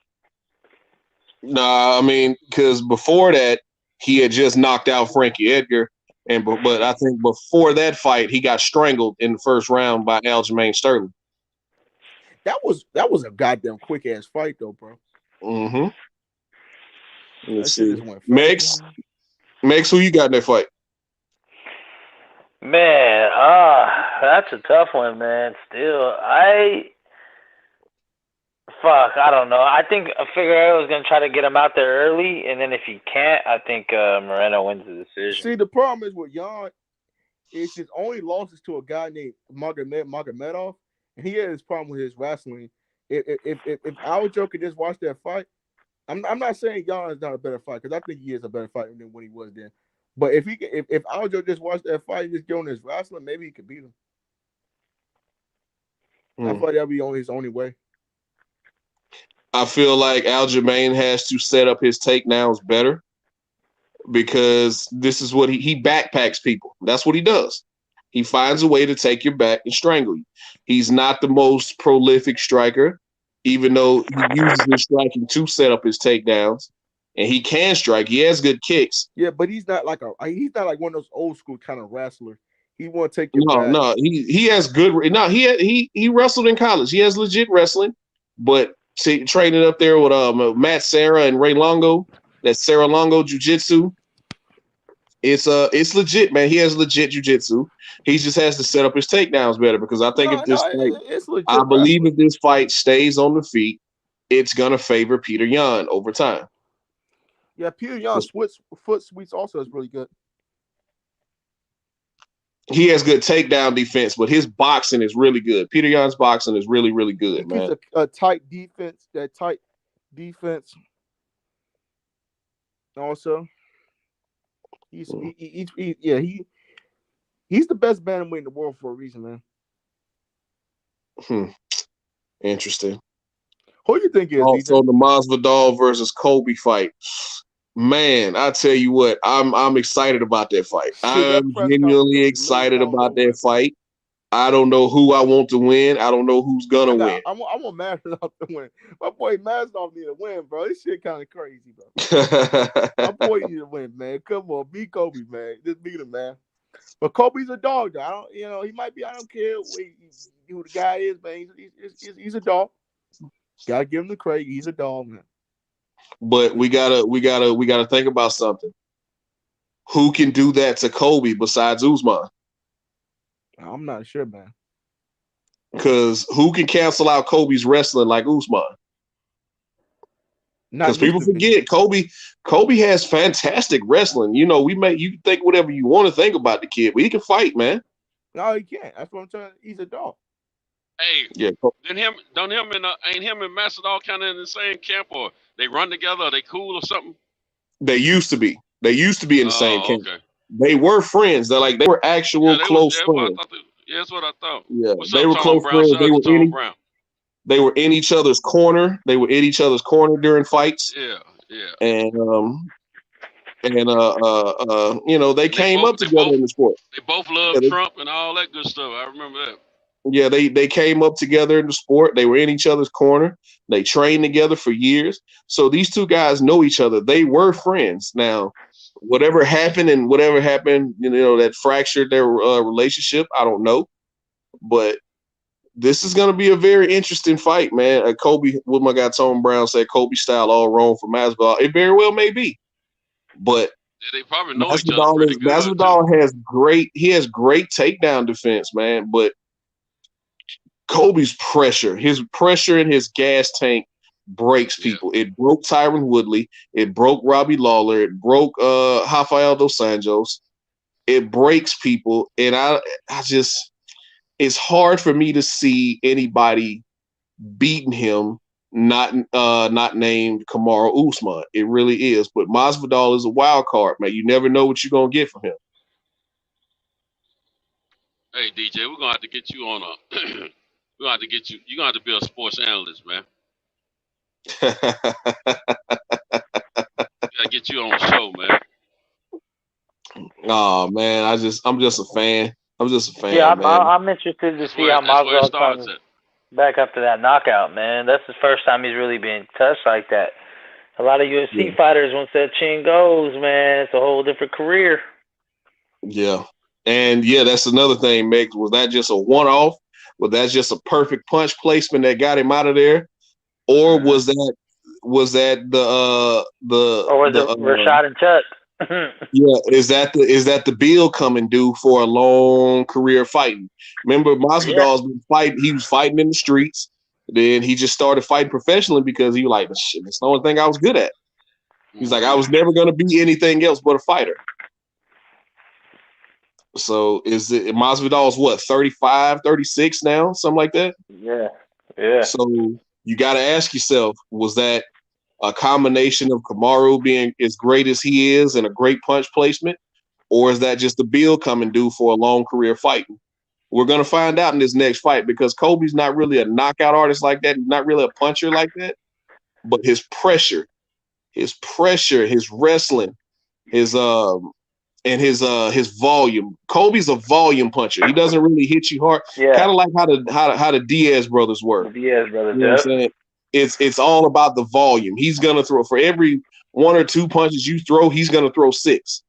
Nah, I mean, because before that, he had just knocked out Frankie Edgar, but I think before that fight, he got strangled in the first round by Aljamain Sterling. That was a goddamn quick ass fight though, bro. Mm-hmm. Let's shit see. just went fast. Mex, who you got in that fight? Man, that's a tough one, man. Still, I don't know. I think Figueiredo is gonna try to get him out there early, and then if he can't, I think Moreno wins the decision. See, the problem is with Jan, is his only losses to a guy named Magomedov, and he had his problem with his wrestling. If Aljo could just watch that fight, I'm not saying Jan is not a better fight, because I think he is a better fighter than when he was then. But if Aljo just watched that fight and just get on his wrestling, maybe he could beat him. I thought that'd be his only way. I feel like Aljamain has to set up his takedowns better, because this is what he backpacks people. That's what he does. He finds a way to take your back and strangle you. He's not the most prolific striker, even though he uses his striking to set up his takedowns, and he can strike. He has good kicks. Yeah, but he's not like one of those old school kind of wrestlers. He won't take your back. No, he has good. No, he wrestled in college. He has legit wrestling, but training up there with Matt Serra and Ray Longo, that Serra Longo Jiu-Jitsu. It's legit, man. He has legit jiu-jitsu. He just has to set up his takedowns better, because I think if this fight stays on the feet, it's gonna favor Peter Yan over time. Yeah, Peter Yan's foot sweeps also is really good. He has good takedown defense, but his boxing is really good. Peter Yan's boxing is really, really good, man. He's a tight defense. That tight defense. Also, he's the best bantamweight in the world for a reason, man. Interesting. Who do you think is also the Masvidal versus Colby fight? Man, I tell you what, I'm excited about that fight. I'm genuinely excited about that fight. I don't know who I want to win. I don't know who's gonna win. I want Masvidal to win. My boy Masvidal need to win, bro. This shit kind of crazy, bro. My boy need to win, man. Come on, beat Kobe, man. Just beat him, man. But Kobe's a dog, though. He might be. I don't care who the guy is, man. He's a dog. Gotta give him the credit. He's a dog, man. But we gotta think about something. Who can do that to Kobe besides Usman? I'm not sure, man. Because who can cancel out Kobe's wrestling like Usman? Because people forget Kobe has fantastic wrestling. You can think whatever you want to think about the kid, but he can fight, man. No, he can't. That's what I'm telling you. He's a dog. Hey, yeah. Ain't him and Masvidal kind of in the same camp, or they run together, or they cool or something? They used to be. They used to be in the same camp. Okay. They were friends. They were actual close friends. That's what I thought. Yeah, they were close friends. They were in each other's corner. They were in each other's corner during fights. Yeah. And they came up together in the sport. They both love Trump and all that good stuff. I remember that. Yeah, they came up together in the sport. They were in each other's corner. They trained together for years. So these two guys know each other. They were friends. Now, whatever happened, that fractured their relationship, I don't know. But this is going to be a very interesting fight, man. Kobe, what my guy Tom Brown said, Kobe style all wrong for Masvidal. It very well may be. But they probably know each other pretty good. Masvidal has great takedown defense, man. But Kobe's his pressure in his gas tank breaks people. It broke Tyron Woodley. It broke Robbie Lawler. It broke Rafael dos Anjos. It breaks people. And it's hard for me to see anybody beating him not named Kamaru Usman. It really is. But Masvidal is a wild card, man. You never know what you're going to get from him. Hey, DJ, we're going to have to get you on we're going to have to get you. You're going to have to be a sports analyst, man. Gotta get you on the show, man. Oh man, I'm just a fan. Yeah, man. I'm interested to see how Masvidal comes back after that knockout, man. That's the first time he's really been touched like that. A lot of UFC fighters, once that chin goes, man, it's a whole different career. Yeah, and that's another thing, Meg. Was that just a one-off? Was that just a perfect punch placement that got him out of there? Or was that Or was it Rashad and Chuck? Yeah, is that the bill coming due for a long career fighting? Remember, Masvidal's been fighting. He was fighting in the streets. Then he just started fighting professionally because he was like, shit, that's the only thing I was good at. He's like, I was never going to be anything else but a fighter. So is it Masvidal's what, 35, 36 now, something like that? Yeah. So you got to ask yourself, was that a combination of Kamaru being as great as he is and a great punch placement, or is that just the bill coming due for a long career fighting? We're going to find out in this next fight because Kobe's not really a knockout artist like that. He's not really a puncher like that. But his pressure, his wrestling, his volume. Kobe's a volume puncher. He doesn't really hit you hard. Yeah. Kind of like how the Diaz brothers were. The Diaz brothers, you know what I'm saying? It's all about the volume. He's gonna throw for every 1 or 2 punches you throw, he's gonna throw 6.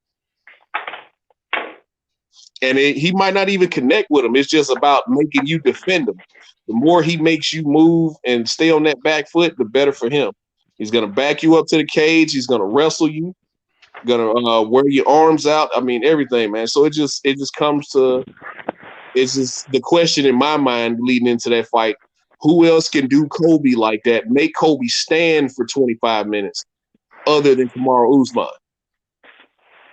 And he might not even connect with him. It's just about making you defend him. The more he makes you move and stay on that back foot, the better for him. He's gonna back you up to the cage. He's gonna wrestle you. Gonna wear your arms out. I mean, everything, man. So it just comes to, it's just the question in my mind leading into that fight: who else can do Kobe like that? Make Kobe stand for 25 minutes, other than Kamaru Usman.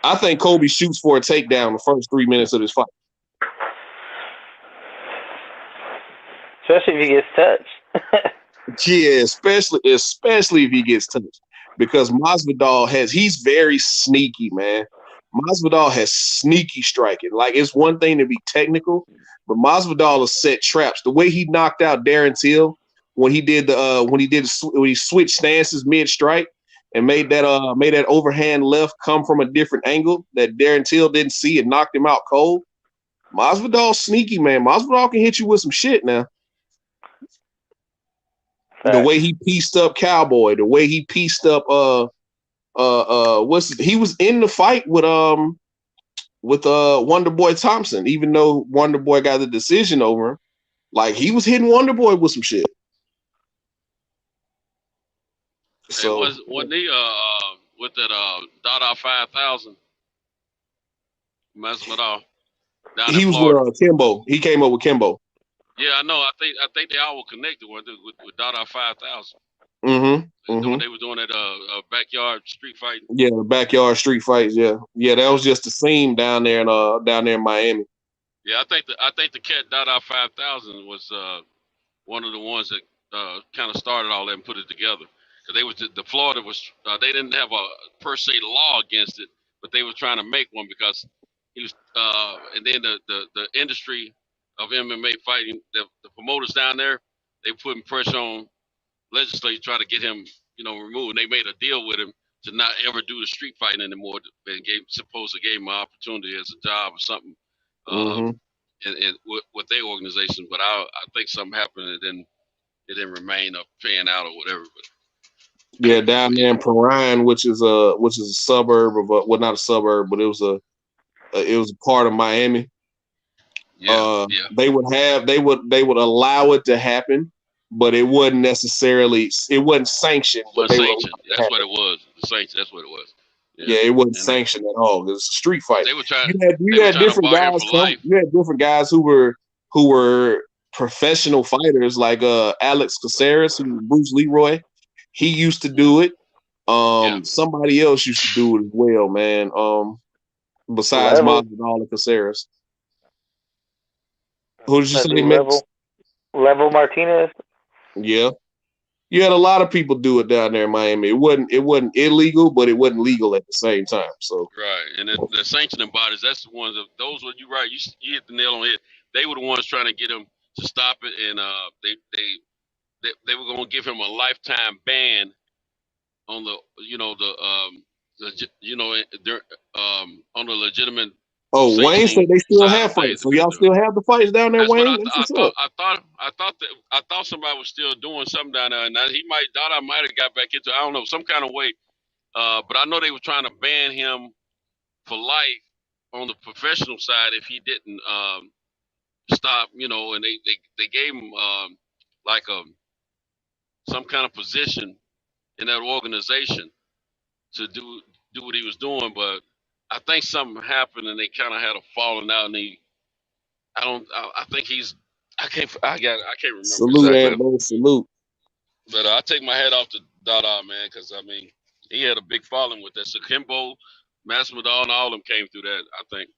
I think Kobe shoots for a takedown the first 3 minutes of this fight. Especially if he gets touched. Yeah, especially if he gets touched. Because Masvidal he's very sneaky, man. Masvidal has sneaky striking. Like, it's one thing to be technical, but Masvidal has set traps. The way he knocked out Darren Till when he switched stances mid-strike and made that overhand left come from a different angle that Darren Till didn't see and knocked him out cold. Masvidal's sneaky, man. Masvidal can hit you with some shit now. The way he pieced up Cowboy, the way he pieced up he was in the fight with Wonderboy Thompson, even though Wonderboy got the decision over him. Like, he was hitting Wonderboy with some shit. So wasn't he with that Dada 5000 Masvidal down he in was Florida? with Kimbo. He came up with Kimbo. Yeah, I know. I think they all were connected with Dada 5000. Mm-hmm. They were doing that backyard street fighting. Yeah, the backyard street fights. Yeah. That was just the scene down there in Miami. Yeah, I think the cat Dada 5000 was one of the ones that kind of started all that and put it together. Because the Florida was they didn't have a per se law against it, but they were trying to make one because he was and then the industry of MMA fighting, the promoters down there, they putting pressure on legislature trying to get him, removed. And they made a deal with him to not ever do the street fighting anymore, and supposedly gave him an opportunity as a job or something, and with their organization. But I think something happened, and then it didn't remain a fan out or whatever. But yeah, down there in Perrine, which is a suburb of not a suburb, but it was a part of Miami. They would allow it to happen, but it wasn't sanctioned. But sanctioned. That's what it was. The sanction. That's what it was. Yeah, it wasn't sanctioned at all. It was a street fight. They were trying. You had different guys. You had different guys who were professional fighters, like Alex Caceres, who was Bruce Leroy. He used to do it. Somebody else used to do it as well, man. Besides Masvidal and Caceres. Who did you say, Mix? Level Martinez. Yeah. You had a lot of people do it down there in Miami. It wasn't illegal, but it wasn't legal at the same time. So right, and the sanctioning bodies, that's the ones. Those were you right. You hit the nail on the head. They were the ones trying to get him to stop it, and they were going to give him a lifetime ban on on the legitimate. Oh, Wayne said they still have fights. So y'all still have the fights down there, Wayne? I thought somebody was still doing something down there, and Dada might have got back into, I don't know, some kind of way. But I know they were trying to ban him for life on the professional side if he didn't stop, and they gave him some kind of position in that organization to do what he was doing, but I think something happened and they kind of had a falling out, and I think he's I can't remember Salute, exactly. Ambo, salute. But I take my hat off to Dada, man, because I mean he had a big following with that. So Kimbo, Masvidal, and all of them came through that. I think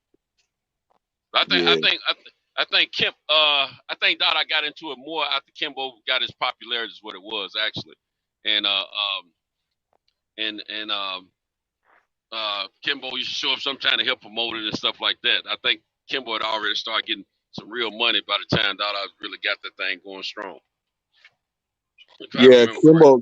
Dada got into it more after Kimbo got his popularity, is what it was actually, and Kimbo used to show up sometime to help promote it and stuff like that. I think Kimbo had already started getting some real money by the time Dada really got the thing going strong. Yeah,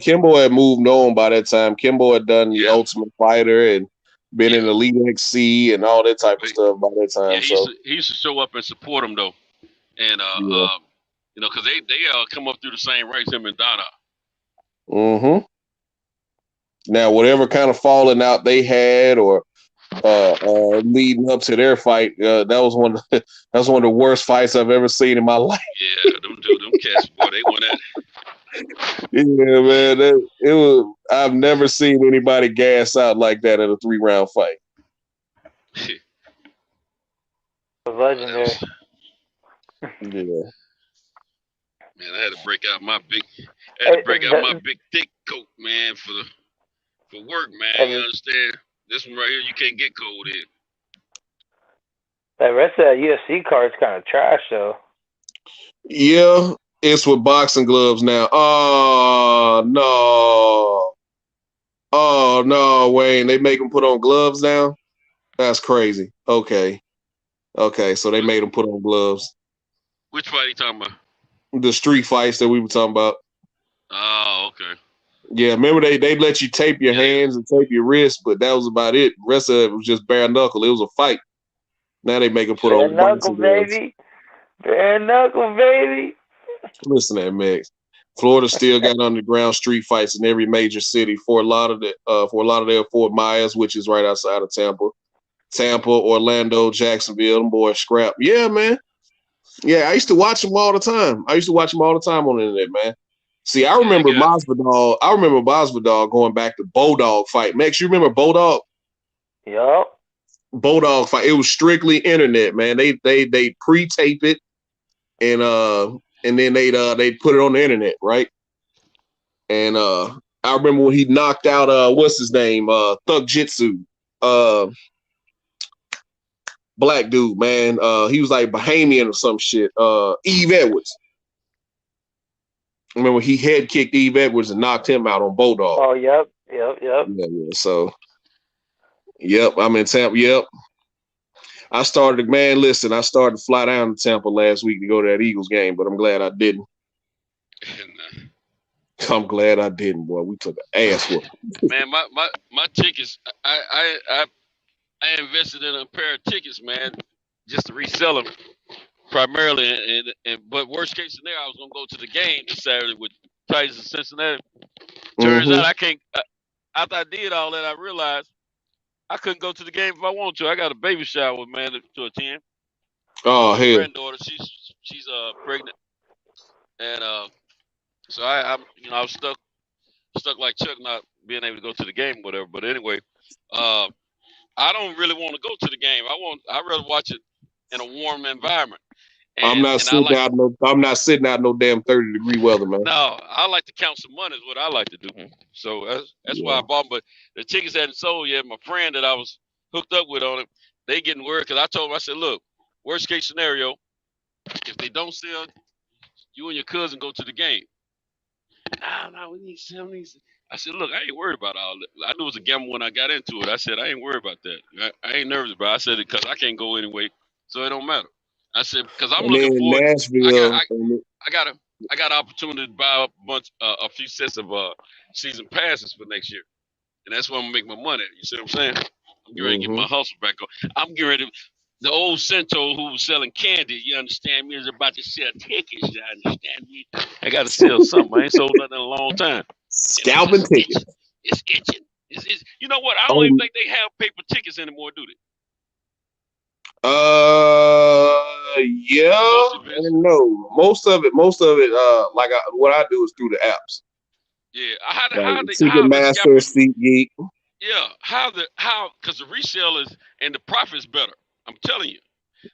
Kimbo had moved on by that time. Kimbo had done the Ultimate Fighter and been in the Elite XC and all that type of stuff by that time. Yeah, he used to show up and support him though, and you know, because they come up through the same race, him and Dada. Mm-hmm. Now, whatever kind of falling out they had, or leading up to their fight, that was one of the worst fights I've ever seen in my life. Yeah, them cats, boy, they went at it. Yeah, man, it was. I've never seen anybody gas out like that in a 3-round fight. Legendary. Yeah. Man, I had to break out my big thick coat, man, for work, man. You understand? This one right here, you can't get cold in. That rest of that UFC card is kind of trash, though. Yeah, it's with boxing gloves now. Oh no, Wayne. They make them put on gloves now? That's crazy. Okay, so they made them put on gloves. Which fight are you talking about? The street fights that we were talking about. Oh, okay. Yeah, remember they let you tape your hands and tape your wrists, but that was about it. The rest of it was just bare knuckle. It was a fight. Now they make them put on knuckle, baby. Bare knuckle, baby. Listen at Max. Florida still got underground street fights in every major city. Fort Lauderdale, Fort Myers, which is right outside of Tampa, Orlando, Jacksonville, them boys scrap. Yeah, man. Yeah, I used to watch them all the time. On the internet, man. See, I remember Masvidal. I remember Masvidal going back to Bulldog fight. Max, you remember Bulldog? Yup. Bulldog fight. It was strictly internet, man. They pre-tape it and then they'd put it on the internet, right? And I remember when he knocked out what's his name? Thug Jitsu. Black dude, man. He was like Bahamian or some shit. Eve Edwards. I remember he head kicked Eve Edwards and knocked him out on Bulldog. Oh, yep. Yeah. So, yep, I'm in Tampa. Yep. I started to fly down to Tampa last week to go to that Eagles game, but I'm glad I didn't. I'm glad I didn't, boy. We took an ass whoop. Man, my tickets, I invested in a pair of tickets, man, just to resell them primarily. But worst case scenario, I was gonna go to the game this Saturday with Titans in Cincinnati. Turns out I can't. After I did all that, I realized I couldn't go to the game if I wanted to. I got a baby shower, man, to attend. Oh, hell. My granddaughter, she's pregnant, and so I was stuck like Chuck, not being able to go to the game, or whatever. But anyway, I don't really want to go to the game. I'd rather watch it in a warm environment. I'm not sitting out no damn 30-degree weather, man. No, I like to count some money is what I like to do. So that's why I bought them. But the tickets hadn't sold yet. My friend that I was hooked up with on it, they getting worried because I told them, I said, look, worst case scenario, if they don't sell, you and your cousin go to the game. No, we need some. I said, look, I ain't worried about all that. I knew it was a gamble when I got into it. I said, I ain't worried about that. I ain't nervous about it. I said it because I can't go anyway, so it don't matter. I said because I'm looking forward. Nashville. I got an opportunity to buy a few sets of season passes for next year, and that's where I'm gonna make my money. You see what I'm saying? I'm getting ready to get my hustle back on. I'm getting ready to. The old Cento who was selling candy, you understand me, is about to sell tickets. You understand me? I got to sell something. I ain't sold nothing in a long time. Scalping tickets. It's itching. It's, you know what? I don't even think they have paper tickets anymore, do they? Yeah, and no. Most of it. What I do is through the apps. Yeah, Like Ticketmaster, SeatGeek. Yeah, because the resellers and the profit's better. I'm telling you.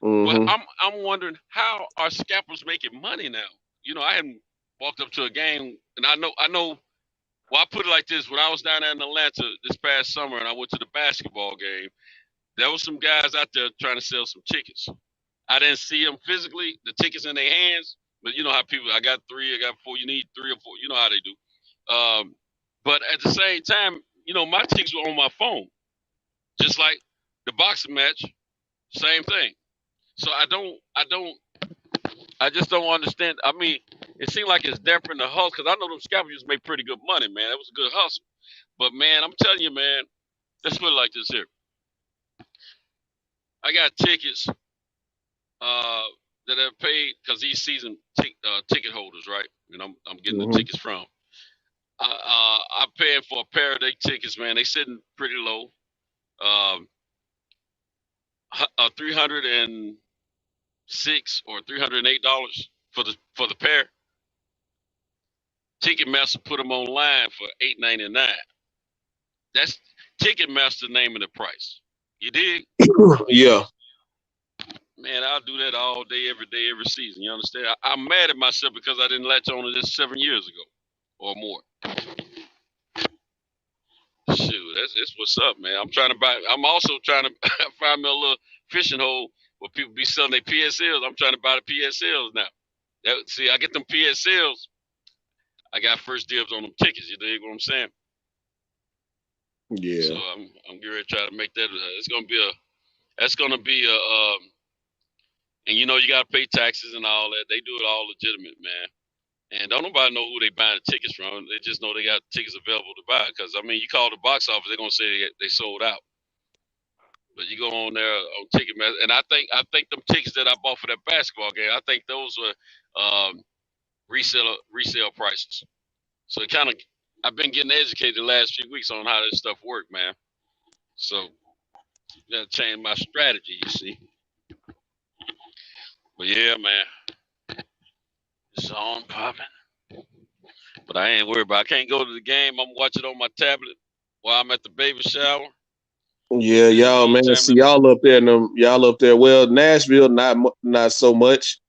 Mm-hmm. But I'm wondering, how are scalpers making money now? You know, I hadn't walked up to a game, and I know. Well, I put it like this: when I was down there in Atlanta this past summer, and I went to the basketball game, there was some guys out there trying to sell some tickets. I didn't see them physically, the tickets in their hands, but you know how people. I got 3, I got 4. You need 3 or 4. You know how they do. But at the same time, you know, my tickets were on my phone, just like the boxing match, same thing. So I just don't understand. I mean, it seemed like it's dampening the hustle because I know them scalpers make pretty good money, man. It was a good hustle. But man, I'm telling you, man, let's put it like this here. I got tickets that are paid because these season ticket holders, right? And I'm getting the tickets from. I paid for a pair of their tickets, man. They sitting pretty low. $306 or $308 for the pair. Ticketmaster put them online for $8.99. That's Ticketmaster naming the price. You dig? Yeah. Man, I'll do that all day, every season. You understand? I'm mad at myself because I didn't latch on to this 7 years ago or more. Shoot, that's what's up, man. I'm also trying to find me a little fishing hole where people be selling their PSLs. I'm trying to buy the PSLs now. See, I get them PSLs. I got first dibs on them tickets. You dig what I'm saying? Yeah. So I'm getting ready to try to make that. That's gonna be a. And you know you gotta pay taxes and all that. They do it all legitimate, man. And don't nobody know who they buying the tickets from. They just know they got tickets available to buy. Because I mean, you call the box office, they're gonna say they sold out. But you go on there on Ticketmaster, and I think them tickets that I bought for that basketball game, I think those were resale prices. So it kind of, I've been getting educated the last few weeks on how this stuff work, man. So gotta change my strategy, you see. But yeah, man, it's on popping. But I ain't worried about it. I can't go to the game. I'm watching on my tablet while I'm at the baby shower. Yeah, y'all, man. See y'all up there, y'all up there. Well, Nashville, not so much,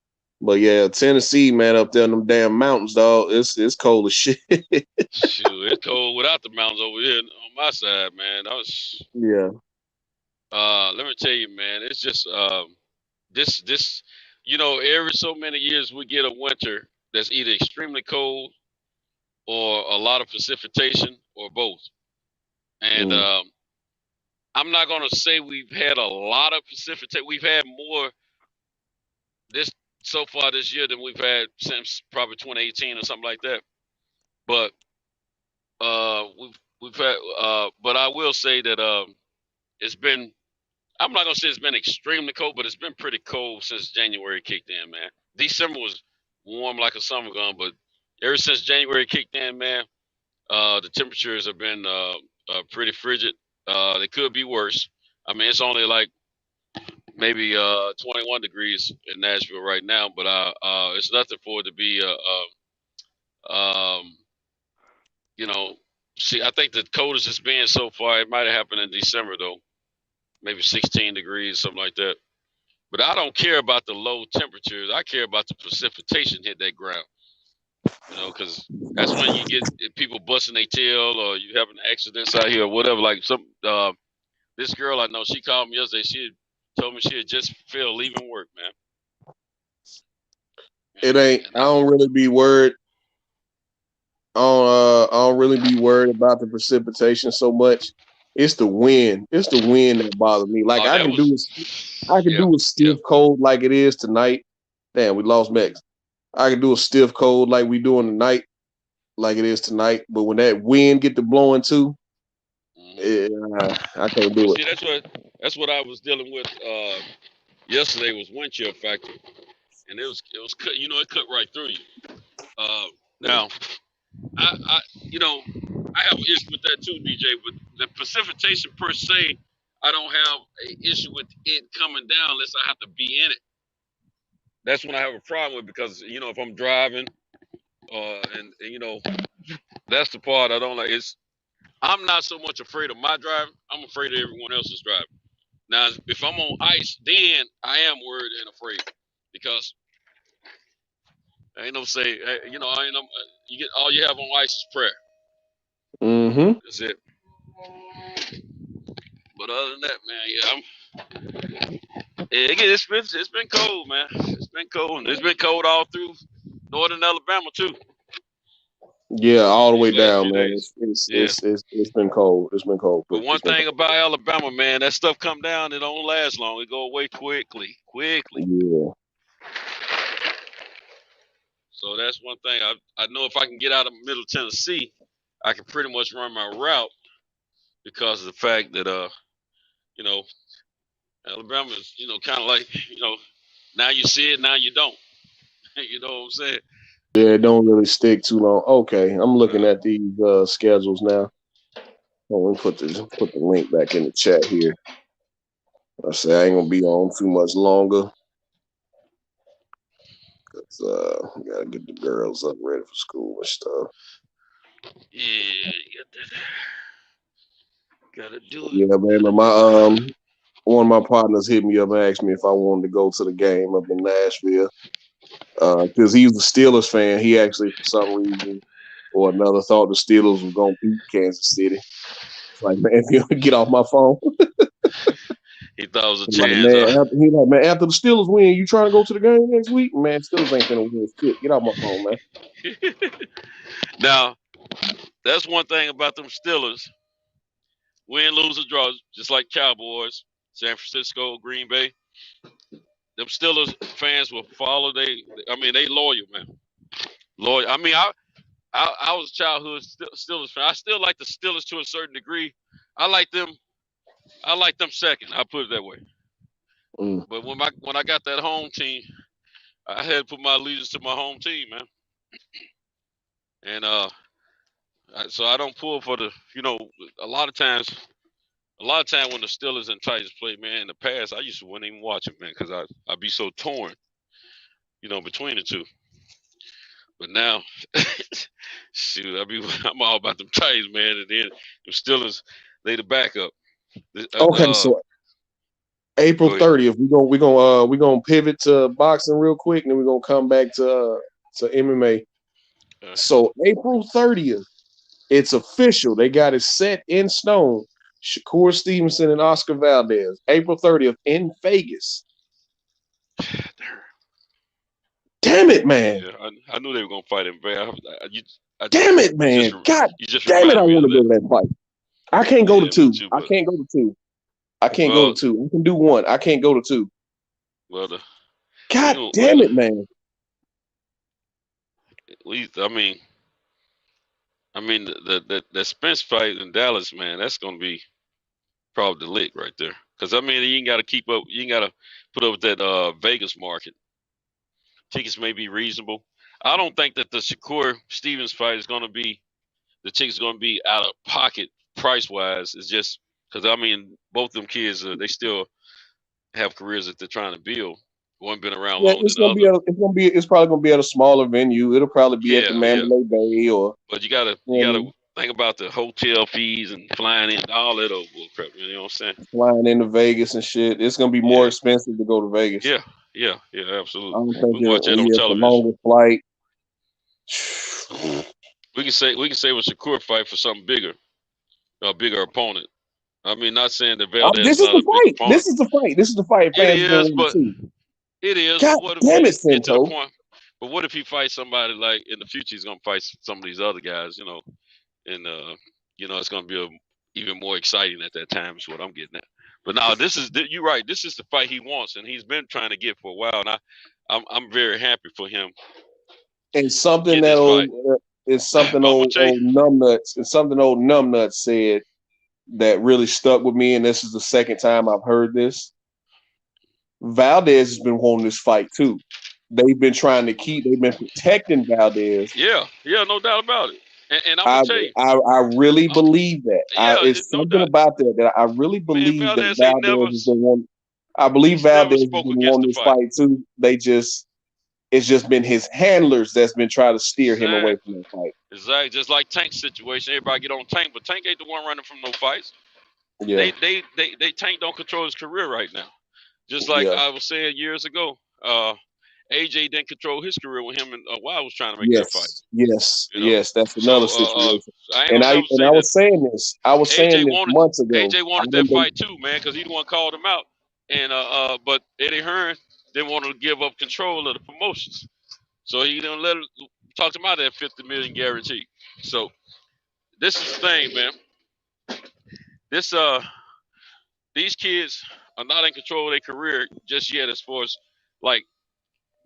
but yeah, Tennessee, man, up there in them damn mountains, dog. It's cold as shit. Shoot, it's cold without the mountains over here on my side, man. Yeah. Let me tell you, man. It's just this. You know, every so many years we get a winter that's either extremely cold or a lot of precipitation or both. And I'm not gonna say we've had a lot of precipitation. We've had more so far this year than we've had since probably 2018 or something like that. But we've had but I will say that it's been, I'm not gonna say it's been extremely cold, but it's been pretty cold since January kicked in, man. December was warm like a summer gun, but ever since January kicked in, man, the temperatures have been pretty frigid. They could be worse. I mean, it's only like maybe 21 degrees in Nashville right now, but it's nothing for it to be you know, see, I think the coldest it's been so far, it might have happened in December though, maybe 16 degrees, something like that. But I don't care about the low temperatures. I care about the precipitation hit that ground. You know, because that's when you get people busting their tail or you having accidents out here or whatever. Like this girl I know, she called me yesterday. She told me she had just failed leaving work, man. It ain't. I don't really be worried. I don't really be worried about the precipitation so much. It's the wind. It's the wind that bothers me. Like I can do a stiff cold like it is tonight. Damn, we lost Max. I can do a stiff cold like we doing tonight, like it is tonight. But when that wind get to blowing too, I can't do it. See, that's what I was dealing with yesterday was wind chill factor, and it was cut. You know, it cut right through you. Now, I you know, I have an issue with that too, DJ. But the precipitation per se, I don't have an issue with it coming down unless I have to be in it. That's when I have a problem with, because you know, if I'm driving, and you know, That's the part I don't like. I'm not so much afraid of my driving. I'm afraid of everyone else's driving. Now, if I'm on ice, then I am worried and afraid because I ain't no say. You know, I ain't. You get all you have on ice is prayer. Mm-hmm. That's it. But other than that, man, it's been cold, man. It's been cold. It's been cold all through northern Alabama too. Yeah, all the way These last down, few man. days. It's been cold. It's been cold. But one thing about Alabama, man, that stuff come down, it don't last long. It go away quickly. Yeah. So that's one thing. I know if I can get out of Middle Tennessee, I can pretty much run my route because of the fact that you know, Alabama is, kind of like, now you see it, now you don't. You know what I'm saying? Yeah, it don't really stick too long. Okay, I'm looking at these schedules now. Let me put the link back in the chat here. I say I ain't gonna be on too much longer. Cause gotta get the girls up ready for school and stuff. Yeah, gotta do it. Yeah, man. But my one of my partners hit me up and asked me if I wanted to go to the game up in Nashville. Because he's a Steelers fan. He actually, for some reason or another, thought the Steelers was gonna beat Kansas City. It's like, man, if you get off my phone. He thought it was a Like, chance. man, after the Steelers win, you trying to go to the game next week? Man, Steelers ain't finna win shit. Get off my phone, man. Now, that's one thing about them Steelers. Win, lose, or draw, just like Cowboys, San Francisco, Green Bay. Them Steelers fans will follow. They loyal, man. Loyal. I mean, I was a childhood Steelers fan. I still like the Steelers to a certain degree. I like them second. I'll put it that way. But when I got that home team, I had to put my allegiance to my home team, man. And so I don't pull for the, a lot of times when the Steelers and Titans play, man, in the past, I used to wouldn't even watch it, man, because I'd be so torn, between the two. But now, shoot, I'm all about them Titans, man, and then the Steelers, they the backup. Okay, so April 30th, we're gonna pivot to boxing real quick, and then we're gonna come back to MMA. So April 30th, it's official. They got it set in stone. Shakur Stevenson and Oscar Valdez, April 30th in Vegas. Damn it, man! Yeah, I knew they were gonna fight in Vegas. Damn it, man! God damn it! I want to go to that fight. I can't go to two. I can't go to two. I can't go to two. I can do one. I can't go to two. Well, God damn it, man! I mean, the Spence fight in Dallas, man, that's gonna be probably the lick right there. Because you ain't got to keep up. You ain't got to put up with that Vegas market. Tickets may be reasonable. I don't think that the Shakur Stevens fight is gonna be the tickets gonna be out of pocket price wise. It's just because both them kids they still have careers that they're trying to build. One been around longer it's than gonna other. It's probably gonna be at a smaller venue. It'll probably be at the Mandalay Bay or. But you gotta think about the hotel fees and flying in, all that old bull crap. You know what I'm saying? Flying into Vegas and shit. It's gonna be more expensive to go to Vegas. Yeah, absolutely. I'm thinking, we watch that on the television. longer flight. We can say with Shakur fight for something bigger, a bigger opponent. Not saying that Valdez This is the fight. This is the fight. This is the fight. It is, but it is. God what if damn it, get to the Cinto. point? But what if he fights somebody like in the future? He's gonna fight some of these other guys, and it's gonna be even more exciting at that time. Is what I'm getting at. But now you're right. This is the fight he wants, and he's been trying to get for a while. And I'm very happy for him. And something that old numbnuts. It's something old numbnuts said that really stuck with me, and this is the second time I've heard this. Valdez has been wanting this fight too. They've been protecting Valdez. Yeah, no doubt about it. And I'm gonna tell you, I really believe that. It's something about that I really believe that Valdez has been wanting. I believe Valdez has been wanting this fight too. It's just been his handlers that's been trying to steer him away from that fight. Exactly, just like Tank's situation. Everybody get on Tank, but Tank ain't the one running from no fights. Yeah. They Tank don't control his career right now. Just like I was saying years ago, AJ didn't control his career when him and Wild was trying to make that fight. Yes, that's another situation. I And I was saying this months ago. AJ wanted that fight too, man, because he the one called him out. And but Eddie Hearn didn't want to give up control of the promotions, so he didn't let him talk him out of that $50 million guarantee. So this is the thing, man. These kids are not in control of their career just yet, as far as like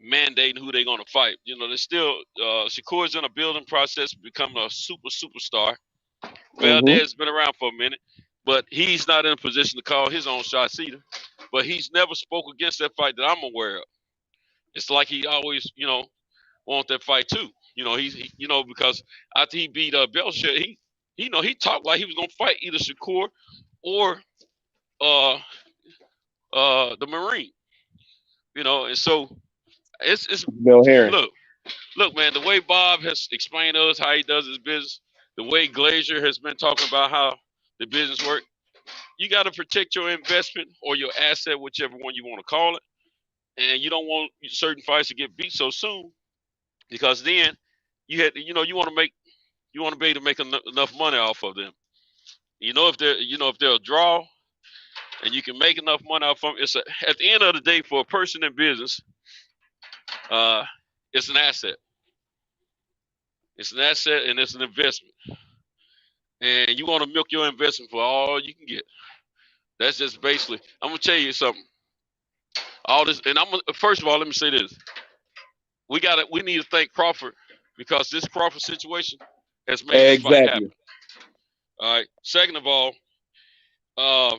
mandating who they're going to fight. You know, they're still Shakur's in a building process, becoming a superstar. Valdez has been around for a minute, but he's not in a position to call his own shots either. But he's never spoke against that fight that I'm aware of. It's like he always, want that fight too. He because after he beat Belcher, he talked like he was gonna fight either Shakur or the Marine. And so it's look, man, the way Bob has explained to us how he does his business, the way Glazier has been talking about how the business works, you got to protect your investment or your asset, whichever one you want to call it. And you don't want certain fights to get beat so soon, because then you want to be able to make enough money off of them. If they're a draw and you can make enough money off of them, at the end of the day, for a person in business, it's an asset. It's an asset and it's an investment. And you want to milk your investment for all you can get. That's just basically, I'm going to tell you something. All this, and first of all, let me say this. We need to thank Crawford, because this Crawford situation has made this fight happen. All right. Second of all, I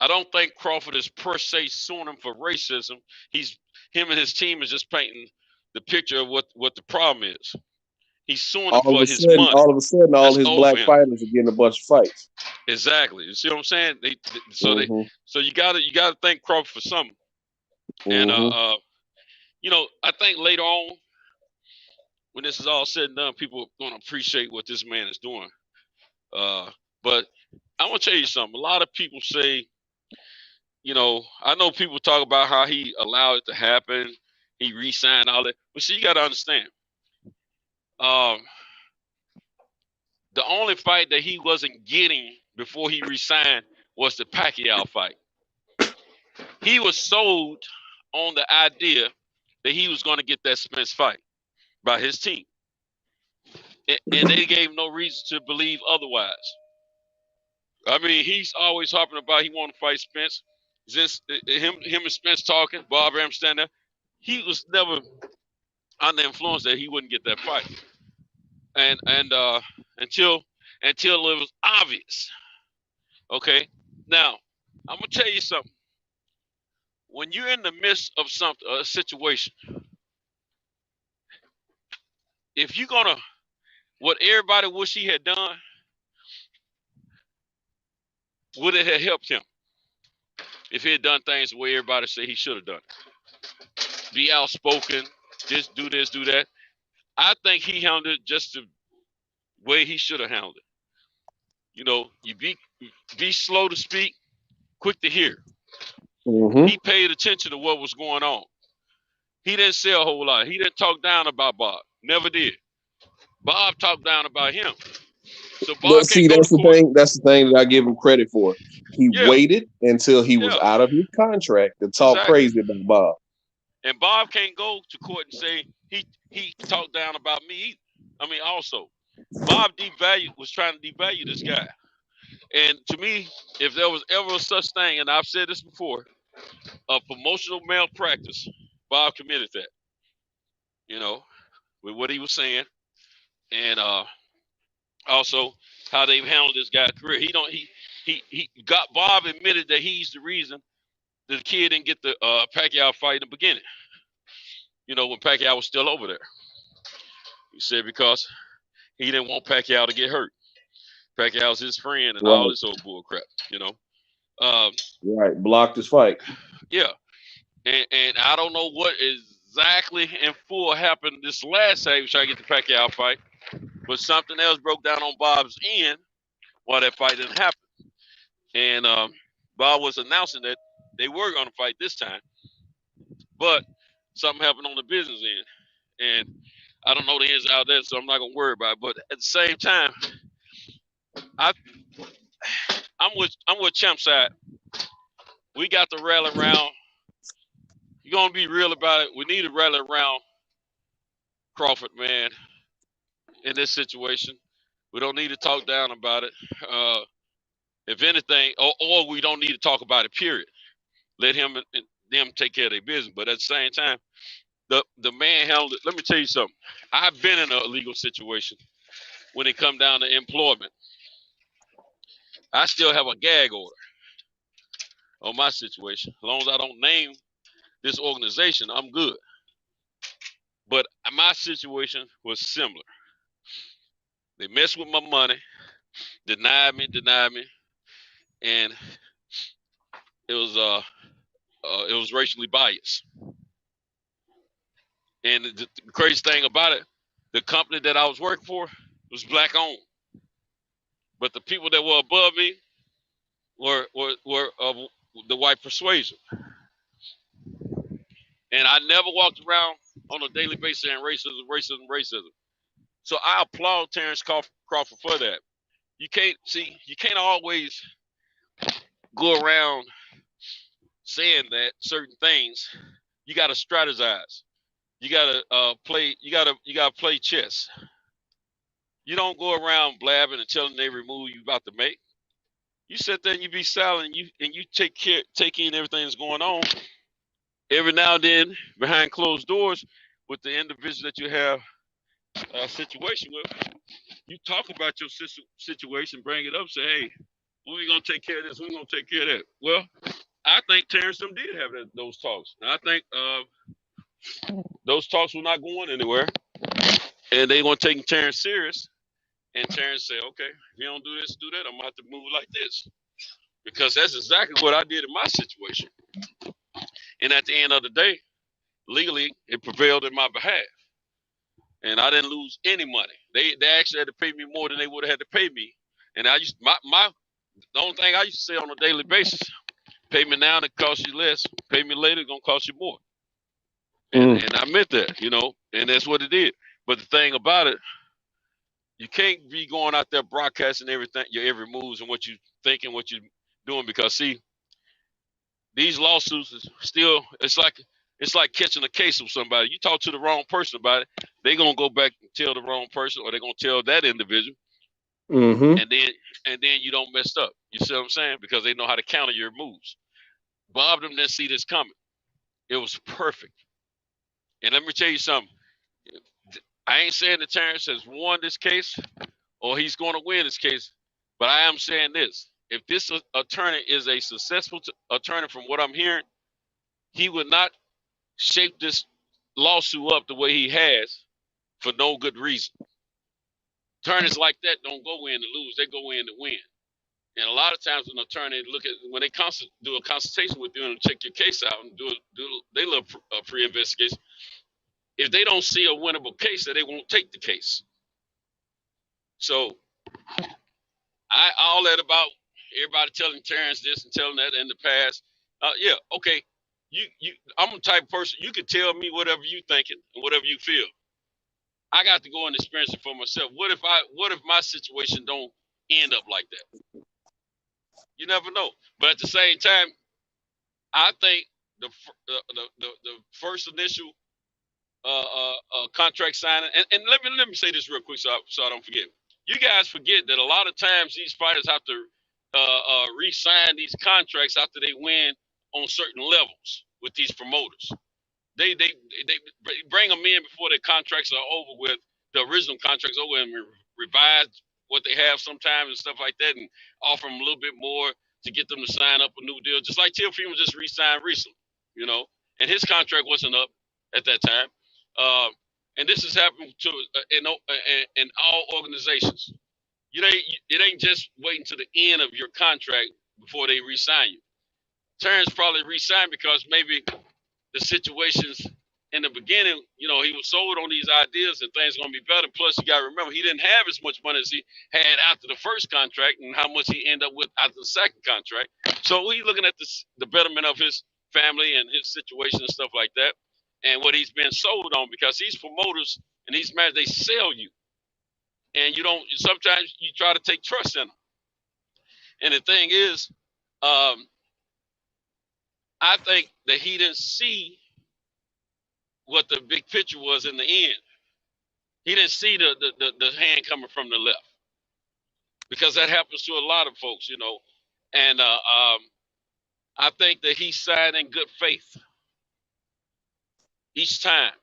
don't think Crawford is per se suing him for racism. Him and his team is just painting the picture of what the problem is. He's suing him for his money. All of a sudden, all his black fighters are getting a bunch of fights. Exactly. You see what I'm saying? So you gotta thank Crawford for something. And I think later on, when this is all said and done, people are going to appreciate what this man is doing. But I want to tell you something. A lot of people say, I know people talk about how he allowed it to happen. He re-signed all that. But see, you got to understand. The only fight that he wasn't getting before he re-signed was the Pacquiao fight. He was sold on the idea that he was going to get that Spence fight by his team. And they gave no reason to believe otherwise. I mean, he's always harping about he wanted to fight Spence. Just him and Spence talking, Bob Arum standing there. He was never under influence that he wouldn't get that fight. And until it was obvious. Okay? Now, I'm going to tell you something. When you're in the midst of a situation, if you're going to, what everybody wish he had done, would it have helped him if he had done things the way everybody say he should have done it? Be outspoken, just do this, do that. I think he handled it just the way he should have handled it. You be slow to speak, quick to hear. He paid attention to what was going on. He didn't say a whole lot. He didn't talk down about Bob. Never did. Bob talked down about him. So Bob that's the thing that I give him credit for. He waited until he was out of his contract to talk crazy about Bob. And Bob can't go to court and say he talked down about me either. I mean, also, Bob was trying to devalue this guy. And to me, if there was ever such thing, and I've said this before, a promotional malpractice, Bob committed that. With what he was saying, and also how they've handled this guy's career. Bob admitted that he's the reason that the kid didn't get the Pacquiao fight in the beginning. When Pacquiao was still over there. He said because he didn't want Pacquiao to get hurt. Pacquiao's his friend and all this old bull crap, Blocked his fight. Yeah. And I don't know what is exactly in full happened this last time he was trying to get the Pacquiao fight, but something else broke down on Bob's end while that fight didn't happen. And Bob was announcing that they were going to fight this time, but something happened on the business end. And I don't know the ins out there, so I'm not going to worry about it. But at the same time, I'm with Champ's side. We got to rally around. You're going to be real about it. We need to rally around Crawford, man, in this situation. We don't need to talk down about it. If anything, or we don't need to talk about it, period. Let him and them take care of their business. But at the same time, the man handled it. Let me tell you something. I've been in a legal situation when it come down to employment. I still have a gag order on my situation. As long as I don't name this organization, I'm good. But my situation was similar. They messed with my money, denied me, and it was racially biased. And the crazy thing about it, the company that I was working for was black owned, but the people that were above me were of the white persuasion. And I never walked around on a daily basis saying racism. So I applaud Terrence Crawford for that. You can't always go around saying that certain things. You got to strategize. You got to play chess. You don't go around blabbing and telling every move you about to make. You sit there and you be silent and you take in everything that's going on. Every now and then, behind closed doors, with the individual that you have a situation with, you talk about your situation, bring it up, say, hey, we're going to take care of this, we're going to take care of that. Well, I think Terrence them did have those talks. And I think those talks were not going anywhere. And they going to take Terrence serious. And Terrence said, okay, if you don't do this, do that, I'm going to have to move like this. Because that's exactly what I did in my situation. And at the end of the day, legally, it prevailed in my behalf. And I didn't lose any money. They actually had to pay me more than they would have had to pay me. And I used the only thing I used to say on a daily basis, pay me now, it costs you less. Pay me later, it's gonna cost you more. And I meant that, and that's what it did. But the thing about it, you can't be going out there broadcasting everything, your every moves and what you thinking, what you're doing, because see, these lawsuits is still, it's like catching a case with somebody. You talk to the wrong person about it, they're gonna go back and tell the wrong person, or they're gonna tell that individual. And then you don't mess up. You see what I'm saying? Because they know how to counter your moves. Bob them didn't see this coming. It was perfect. And let me tell you something. I ain't saying that Terrence has won this case or he's going to win this case, but I am saying this. If this attorney is a successful attorney from what I'm hearing, he would not shape this lawsuit up the way he has for no good reason. Attorneys like that don't go in to lose, they go in to win. And a lot of times an attorney when they do a consultation with you and check your case out and do they little pre-investigation, if they don't see a winnable case, then they won't take the case. So all that about everybody telling Terrence this and telling that in the past. Yeah, okay. I'm the type of person, you can tell me whatever you thinking and whatever you feel. I got to go and experience it for myself. What if my situation don't end up like that? You never know. But at the same time, I think the first initial contract signing, and let me say this real quick so I don't forget. You guys forget that a lot of times these fighters have to re-sign these contracts after they win on certain levels with these promoters. They bring them in before their contracts are over with, the original contracts over, and revise what they have sometimes and stuff like that, and offer them a little bit more to get them to sign up a new deal. Just like Teofimo just re-signed recently, and his contract wasn't up at that time. And this has happened to in all organizations. It ain't just waiting to the end of your contract before they re-sign you. Terrence probably re-signed because maybe the situations in the beginning, you know, he was sold on these ideas and things going to be better. Plus, you got to remember, he didn't have as much money as he had after the first contract and how much he ended up with after the second contract. So he's looking at the betterment of his family and his situation and stuff like that, and what he's been sold on, because these promoters and these managers, they sell you. And you don't, sometimes you try to take trust in them. And the thing is, I think that he didn't see what the big picture was in the end. He didn't see the hand coming from the left, because that happens to a lot of folks, you know. And I think that he signed in good faith each time,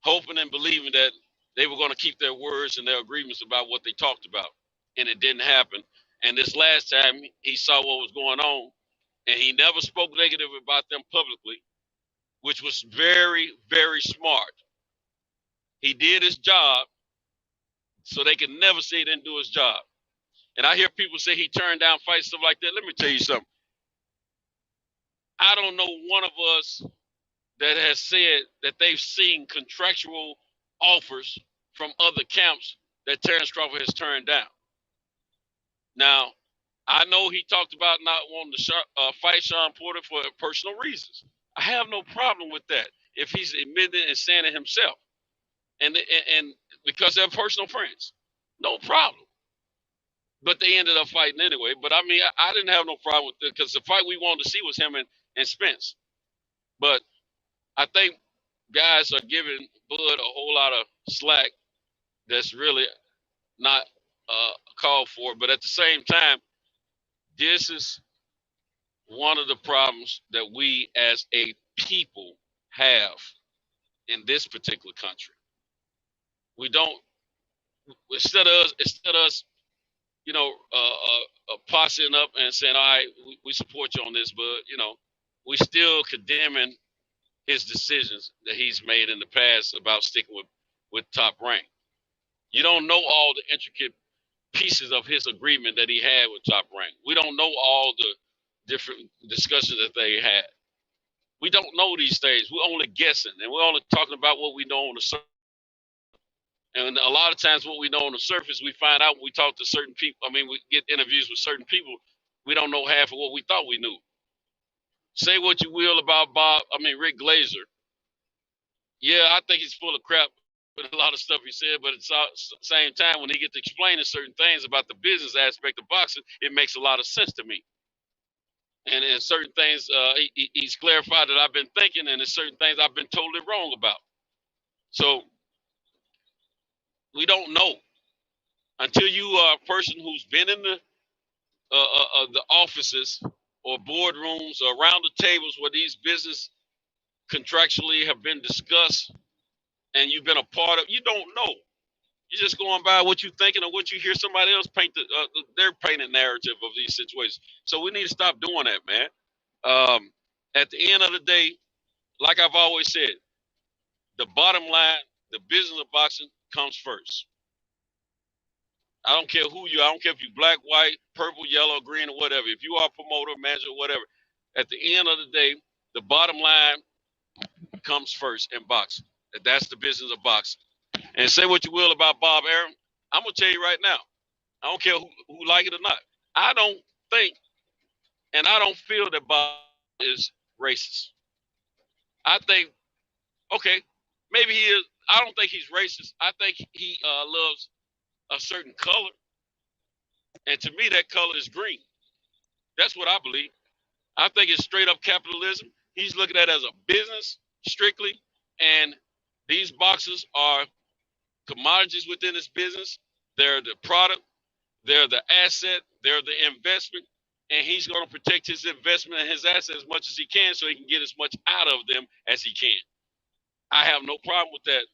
hoping and believing that they were going to keep their words and their agreements about what they talked about. And it didn't happen. And this last time he saw what was going on, and he never spoke negative about them publicly, which was very, very smart. He did his job, so they could never say he didn't do his job. And I hear people say he turned down fights, stuff like that. Let me tell you something. I don't know one of us that has said that they've seen contractual offers from other camps that Terrence Crawford has turned down. Now, I know he talked about not wanting to fight Sean Porter for personal reasons. I have no problem with that if he's admitting and saying it himself. And because they're personal friends, no problem. But they ended up fighting anyway. But I mean, I didn't have no problem with it, because the fight we wanted to see was him and Spence. But I think guys are giving Bud a whole lot of slack that's really not called for. But at the same time, this is one of the problems that we as a people have in this particular country. We don't, instead of us, you know, posseing up and saying, all right, we support you on this, but, you know, we still condemning his decisions that he's made in the past about sticking with Top Rank. You don't know all the intricate pieces of his agreement that he had with Top Rank. We don't know all the different discussions that they had. We don't know these things. We're only guessing, and we're only talking about what we know on the surface. And a lot of times what we know on the surface, we find out when we talk to certain people. I mean, we get interviews with certain people, we don't know half of what we thought we knew. Say what you will about Rick Glazer. Yeah, I think he's full of crap with a lot of stuff he said, but at the same time, when he gets to explaining certain things about the business aspect of boxing, it makes a lot of sense to me. And in certain things, he's clarified that I've been thinking, and there's certain things I've been totally wrong about. So we don't know until you are a person who's been in the offices or boardrooms or around the tables where these business contractually have been discussed, and you've been a part of. You don't know. You're just going by what you're thinking or what you hear somebody else paint their painted narrative of these situations. So we need to stop doing that, man. At the end of the day, like I've always said, the bottom line, the business of boxing comes first. I don't care who you are. I don't care if you're black, white, purple, yellow, green, or whatever. If you are a promoter, manager, whatever, at the end of the day, the bottom line comes first in boxing. That's the business of boxing. And say what you will about Bob Arum, I'm going to tell you right now, I don't care who like it or not. I don't think, and I don't feel that Bob is racist. I think, okay, maybe he is. I don't think he's racist. I think he loves a certain color. And to me, that color is green. That's what I believe. I think it's straight up capitalism. He's looking at it as a business strictly. And these boxers are commodities within this business. They're the product. They're the asset. They're the investment. And he's going to protect his investment and his asset as much as he can so he can get as much out of them as he can. I have no problem with that.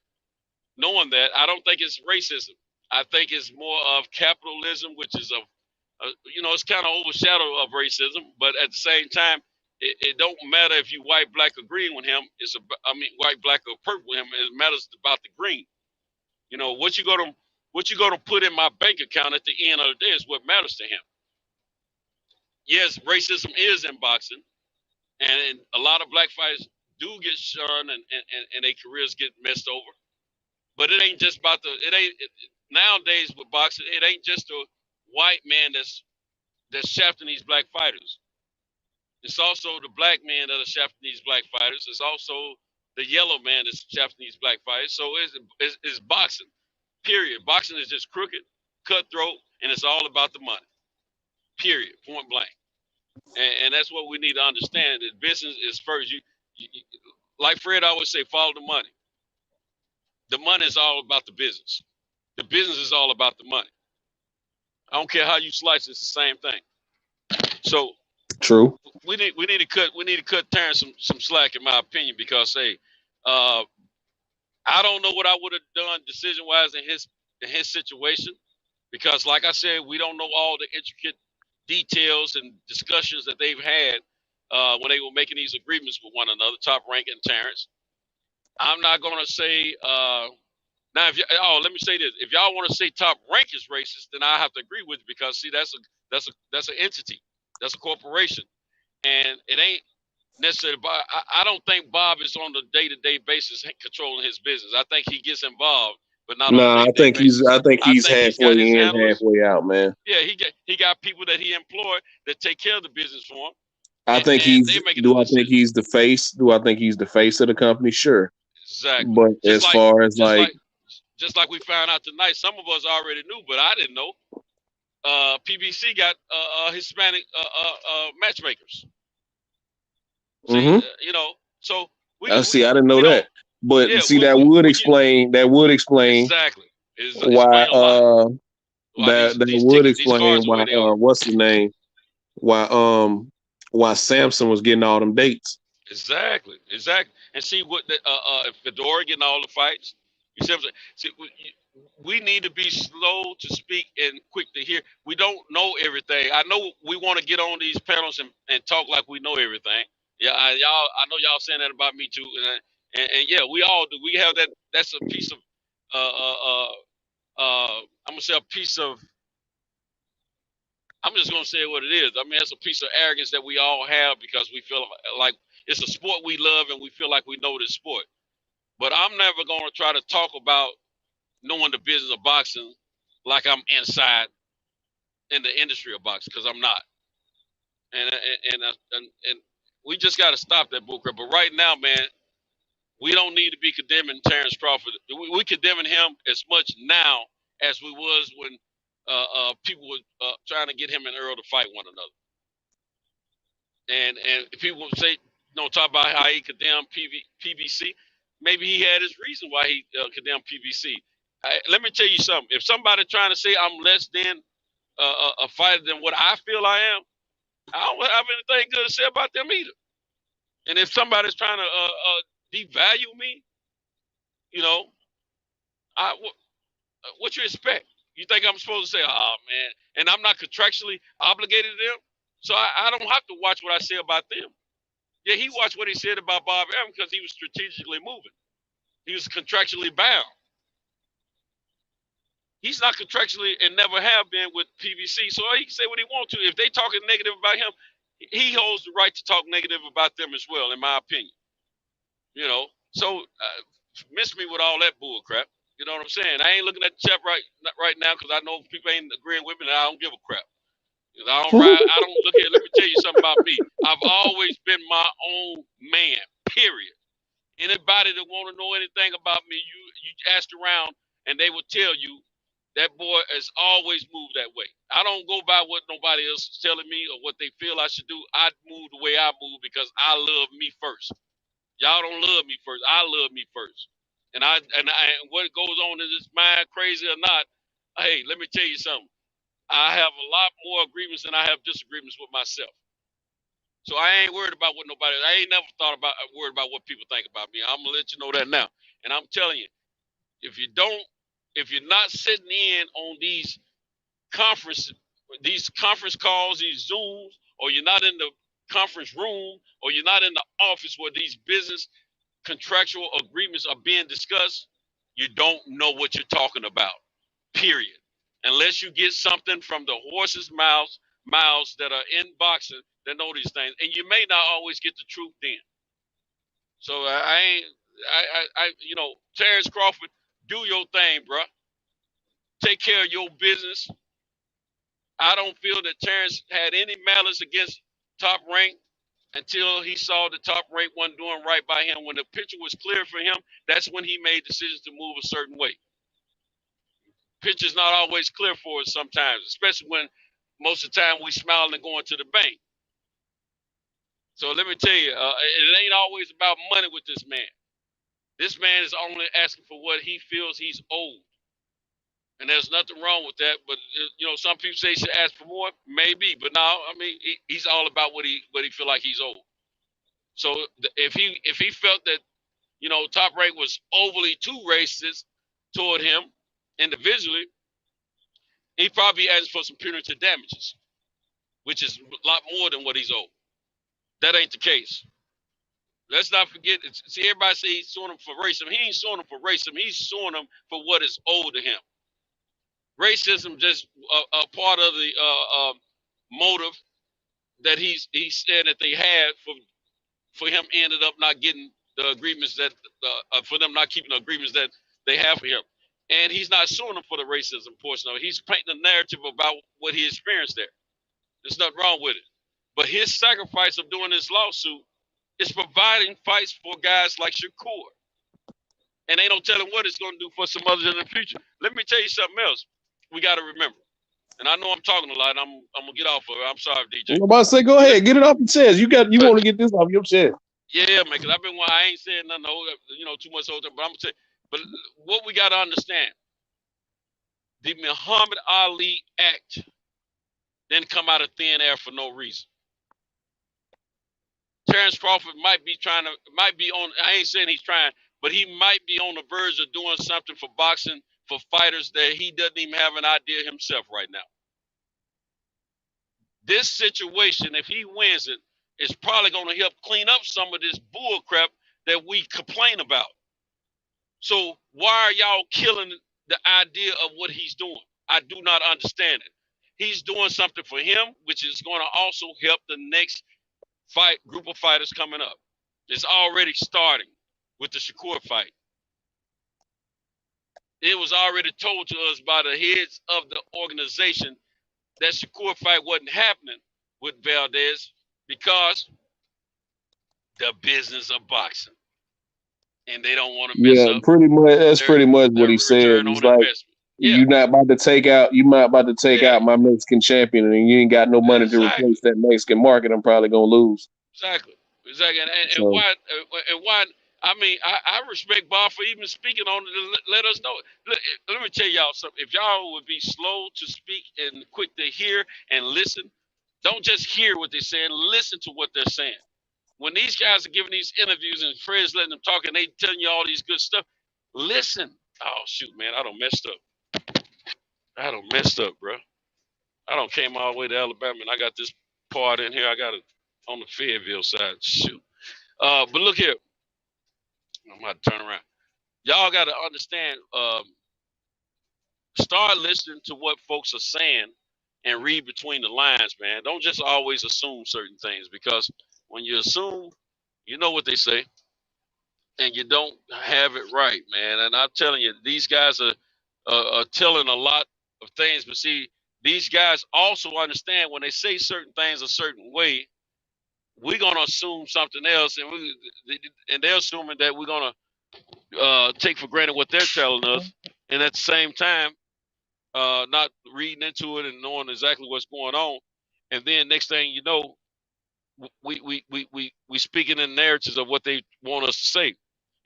Knowing that, I don't think it's racism. I think it's more of capitalism, which is it's kind of overshadowed of racism. But at the same time, it don't matter if you white, black, or green with him. White, black, or purple with him. It matters about the green. You know, what you gonna put in my bank account at the end of the day is what matters to him. Yes, racism is in boxing, and a lot of black fighters do get shunned and their careers get messed over. But it ain't just about nowadays with boxing, it ain't just a white man that's shafting these black fighters. It's also the black man that are shafting these black fighters. It's also the yellow man that's shafting these black fighters. So it's boxing, period. Boxing is just crooked, cutthroat, and it's all about the money, period, point blank. And that's what we need to understand. That business is first. You like Fred always say, follow the money. The money is all about the business. The business is all about the money. I don't care how you slice it, it's the same thing. So true. We need to cut Terrence some slack, in my opinion, because I don't know what I would have done decision wise in his situation, because like I said, we don't know all the intricate details and discussions that they've had when they were making these agreements with one another, Top Rank and Terrence. I'm not gonna say now. Let me say this: if y'all want to say Top Rank is racist, then I have to agree with you, because see, that's an entity, that's a corporation, and it ain't necessarily. I don't think Bob is on the day-to-day basis controlling his business. I think he gets involved, but not on a day-to-day basis. I think he's halfway in, halfway out, man. Yeah, he got people that he employed that take care of the business for him. I think he's the face? Do I think he's the face of the company? Sure. Exactly. But just as far as just like we found out tonight, some of us already knew, but I didn't know. PBC got Hispanic matchmakers. See, so I didn't know that. But that would explain exactly why what's the name? Why Samson was getting all them dates. Exactly. And see what Fedora getting all the fights. You see what I'm saying? See, we need to be slow to speak and quick to hear. We don't know everything. I know we want to get on these panels and talk like we know everything. Yeah, I know y'all saying that about me too, and yeah, we all do. We have that. That's a piece of I'm gonna say a piece of. I'm just gonna say what it is. I mean, that's a piece of arrogance that we all have, because we feel like it's a sport we love and we feel like we know this sport. But I'm never gonna try to talk about knowing the business of boxing like I'm inside in the industry of boxing, because I'm not. And we just got to stop that bullcrap. But right now, man, we don't need to be condemning Terrence Crawford. We condemning him as much now as we was when people were trying to get him and Earl to fight one another. And people would say, talk about how he condemned PBC. Maybe he had his reason why he condemned PBC. Let me tell you something. If somebody trying to say I'm less than a fighter than what I feel I am, I don't have anything good to say about them either. And if somebody's trying to devalue me, what you expect? You think I'm supposed to say, oh, man, and I'm not contractually obligated to them, so I don't have to watch what I say about them. Yeah, he watched what he said about Bob Arum because he was strategically moving. He was contractually bound. He's not contractually and never have been with PBC, so he can say what he wants to. If they talking negative about him, he holds the right to talk negative about them as well, in my opinion. So miss me with all that bull crap. You know what I'm saying? I ain't looking at the chat right now because I know people ain't agreeing with me, and I don't give a crap. I don't look at. Let me tell you something about me. I've always been my own man. Period. Anybody that want to know anything about me, you ask around, and they will tell you that boy has always moved that way. I don't go by what nobody else is telling me or what they feel I should do. I move the way I move because I love me first. Y'all don't love me first. I love me first. And what goes on in this mind, crazy or not, hey, let me tell you something. I have a lot more agreements than I have disagreements with myself. So I ain't worried about what nobody. I ain't never worried about what people think about me. I'm gonna let you know that now. And I'm telling you, if you're not sitting in on these conference calls, these Zooms, or you're not in the conference room, or you're not in the office where these business contractual agreements are being discussed, you don't know what you're talking about, period. Unless you get something from the horse's mouths that are in boxing that know these things. And you may not always get the truth then. So I Terrence Crawford, do your thing, bro. Take care of your business. I don't feel that Terrence had any malice against Top Rank until he saw the Top Rank wasn't doing right by him. When the picture was clear for him, that's when he made decisions to move a certain way. Picture's not always clear for us sometimes, especially when most of the time we smiling and going to the bank. So let me tell you, it ain't always about money with this man. This man is only asking for what he feels he's owed. And there's nothing wrong with that. But, some people say he should ask for more. Maybe. But no, I mean, he's all about what he feel like he's owed. So if he felt that, Top Rank was overly too racist toward him individually, he probably asked for some punitive damages, which is a lot more than what he's owed. That ain't the case. Let's not forget. See, everybody say he's suing him for racism. He ain't suing him for racism. He's suing him for what is owed to him. Racism just a part of the motive that he said that they had for him ended up not getting the agreements that for them not keeping the agreements that they have for him. And he's not suing them for the racism portion of it. He's painting a narrative about what he experienced there. There's nothing wrong with it. But his sacrifice of doing this lawsuit is providing fights for guys like Shakur. And ain't no telling what it's going to do for some others in the future. Let me tell you something else we got to remember. And I know I'm talking a lot. I'm going to get off of it. I'm sorry, DJ. I'm about to say, go ahead. Get it off your chest. You want to get this off your chest. Yeah, man, because I ain't saying nothing too much whole time, but I'm going to say, but what we got to understand, the Muhammad Ali Act didn't come out of thin air for no reason. Terrence Crawford might be on, I ain't saying he's trying, but he might be on the verge of doing something for boxing for fighters that he doesn't even have an idea himself right now. This situation, if he wins it, is probably going to help clean up some of this bull crap that we complain about. So why are y'all killing the idea of what he's doing? I do not understand it. He's doing something for him, which is going to also help the next group of fighters coming up. It's already starting with the Shakur fight. It was already told to us by the heads of the organization that Shakur fight wasn't happening with Valdez because the business of boxing. And they don't want to mess up. Pretty much. That's pretty much what he said. He's like, you're not about to take out. You might about to take out my Mexican champion, and you ain't got no money to replace that Mexican market. I'm probably gonna lose. Exactly. And why? I mean, I respect Bob for even speaking on it to let us know. Let me tell y'all something. If y'all would be slow to speak and quick to hear and listen, don't just hear what they're saying. Listen to what they're saying. When these guys are giving these interviews and Fred's letting them talk and they telling you all these good stuff, listen. Oh, shoot, man. I done messed up, bro. I done came all the way to Alabama, and I got this part in here. I got it on the Fayetteville side. Shoot. But look here. I'm about to turn around. Y'all got to understand, start listening to what folks are saying and read between the lines, man. Don't just always assume certain things, because when you assume, you know what they say, and you don't have it right, man. And I'm telling you, these guys are telling a lot of things, but see, these guys also understand when they say certain things a certain way, we're gonna assume something else, and they're assuming that we're gonna take for granted what they're telling us, and at the same time, not reading into it and knowing exactly what's going on. And then next thing you know, we speaking in narratives of what they want us to say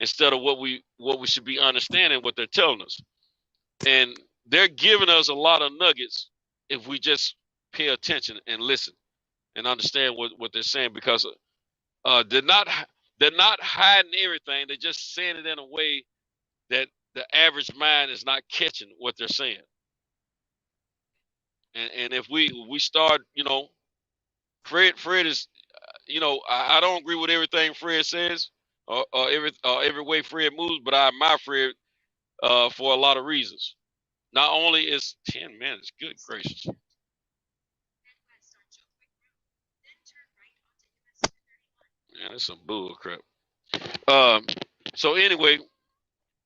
instead of what we should be understanding what they're telling us. And they're giving us a lot of nuggets if we just pay attention and listen and understand what they're saying, because they're not hiding everything. They're just saying it in a way that the average mind is not catching what they're saying. And if we start, Fred is, I don't agree with everything Fred says or every way Fred moves, but I admire Fred for a lot of reasons. Not only is 10 minutes, good gracious. Man, that's some bull crap. So anyway,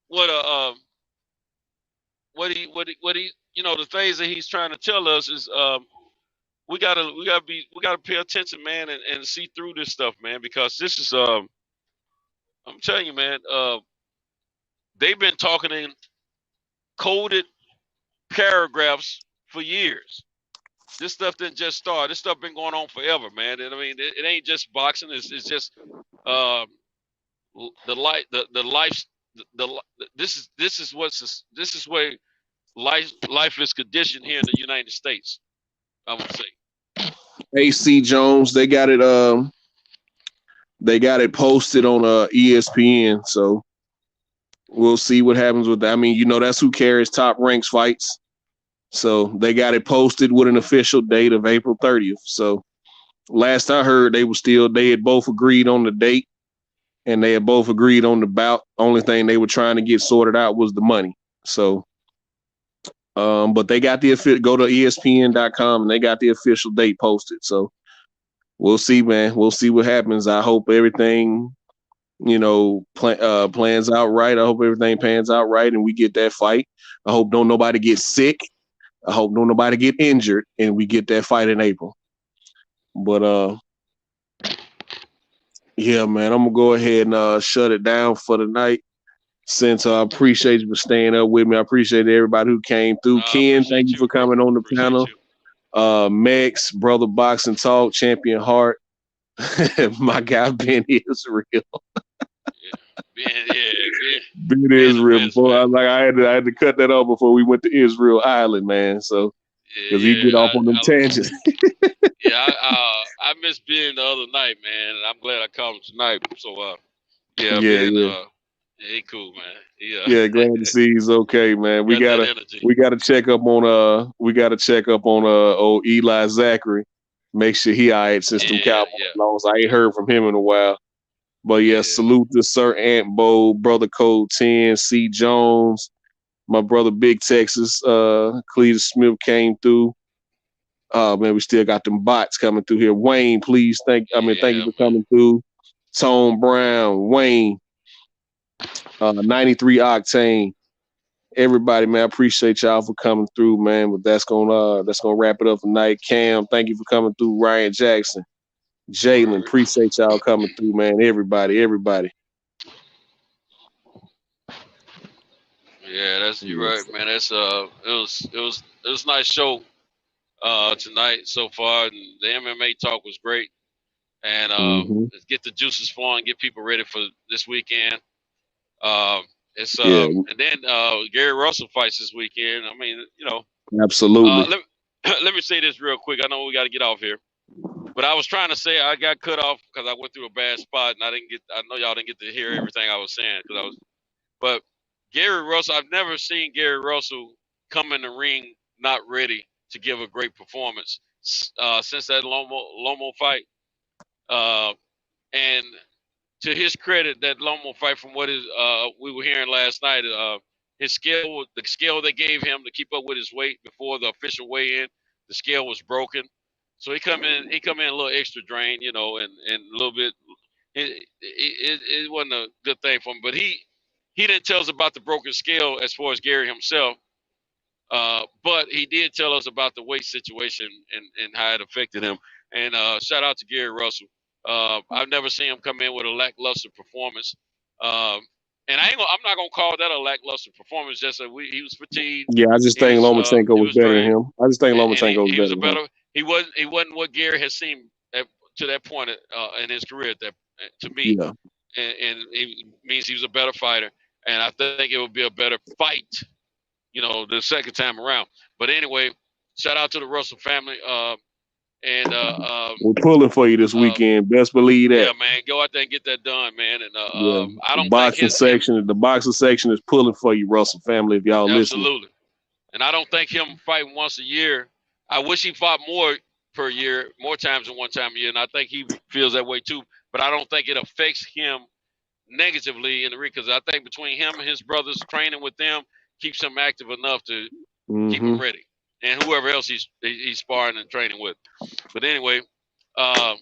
what he the things that he's trying to tell us is we gotta pay attention, man, and see through this stuff, man, because this is I'm telling you, man, they've been talking in coded paragraphs for years. This stuff didn't just start. This stuff been going on forever, man. And I mean, it ain't just boxing. It's just the life. This is where life is conditioned here in the United States. I would say. AC Jones, they got it. They got it posted on ESPN. So we'll see what happens with that. I mean, that's who carries Top Ranks fights. So they got it posted with an official date of April 30th. So last I heard, they had both agreed on the date and they had both agreed on the bout. Only thing they were trying to get sorted out was the money. So, but they got go to ESPN.com and they got the official date posted. So we'll see, man. We'll see what happens. I hope everything, plans out right. I hope everything pans out right and we get that fight. I hope don't nobody get sick. I hope don't nobody get injured and we get that fight in April. But yeah, man, I'm gonna go ahead and shut it down for the night. Since I appreciate you for staying up with me. I appreciate everybody who came through. Ken, thank you for coming on the panel. Mex, Brother Boxing Talk, Champion Heart. My guy Ben Israel. Ben Israel, boy. I had to cut that off before we went to Israel Island, man. So because he get off on them tangents. I missed being the other night, man, and I'm glad I caught him tonight. So he cool, man. Yeah, glad to see he's okay, man. We gotta check up on old Eli Zachary. Make sure he all right since them Cowboys lost. I ain't heard from him in a while. But salute to Sir Ant Bow, Brother Code 10, C. Jones, my brother Big Texas, Cletus Smith came through. Man, we still got them bots coming through here. Wayne, please thank you for coming through. Tone Brown, Wayne, 93 Octane. Everybody, man, I appreciate y'all for coming through, man. But that's gonna wrap it up tonight. Cam, thank you for coming through. Ryan Jackson, Jalen, appreciate y'all coming through, man. Everybody. Yeah, you're right, man. That's it was a nice show tonight so far, and the MMA talk was great. And let's get the juices flowing, get people ready for this weekend. And then Gary Russell fights this weekend. I mean, absolutely. Let me say this real quick. I know we got to get off here, but I was trying to say I got cut off because I went through a bad spot and I know y'all didn't get to hear everything I was saying but Gary Russell, I've never seen Gary Russell come in the ring not ready to give a great performance since that Lomo fight. And to his credit, that Lomo fight, from what we were hearing last night, the scale they gave him to keep up with his weight before the official weigh-in, the scale was broken. So he come in a little extra drained, and a little bit. It wasn't a good thing for him, but he didn't tell us about the broken scale as far as Gary himself. But he did tell us about the weight situation and how it affected him. And shout out to Gary Russell. I've never seen him come in with a lackluster performance. And I'm not gonna call that a lackluster performance. Just that he was fatigued. Yeah, I just think Lomachenko was better than him. I just think Lomachenko was better. He wasn't what Gary has seen to that point in his career. To me, and it means he was a better fighter. And I think it would be a better fight, the second time around. But anyway, shout out to the Russell family. We're pulling for you this weekend. Best believe that. Yeah, man, go out there and get that done, man. And I don't the boxing section is pulling for you, Russell family. If y'all listen, absolutely. And I don't think him fighting once a year. I wish he fought more per year, more times than one time a year, and I think he feels that way too. But I don't think it affects him negatively in the ring, because I think between him and his brothers, training with them keeps him active enough to keep him ready, and whoever else he's sparring and training with. But anyway,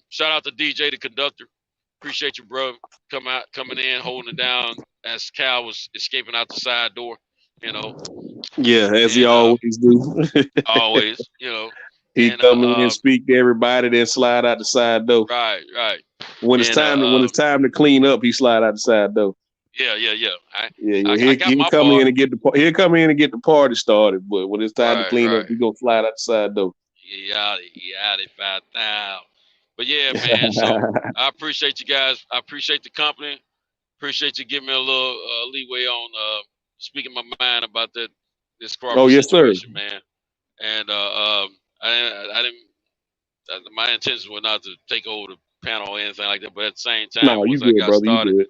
shout out to DJ the conductor. Appreciate you, bro, coming in, holding it down as Cal was escaping out the side door. You know. Yeah, as he always do. Always, you know. He come in and speak to everybody, then slide out the side door. Right. When it's time to clean up, he slide out the side door. Yeah. He'll come in and get the party started, but when it's time to clean up, he gonna slide out the side door. Yeah, 5,000. But yeah, man. So I appreciate you guys. I appreciate the company. Appreciate you giving me a little leeway on speaking my mind about this Crawford situation, man. And I didn't. My intentions were not to take over the panel or anything like that. But at the same time, once I got started,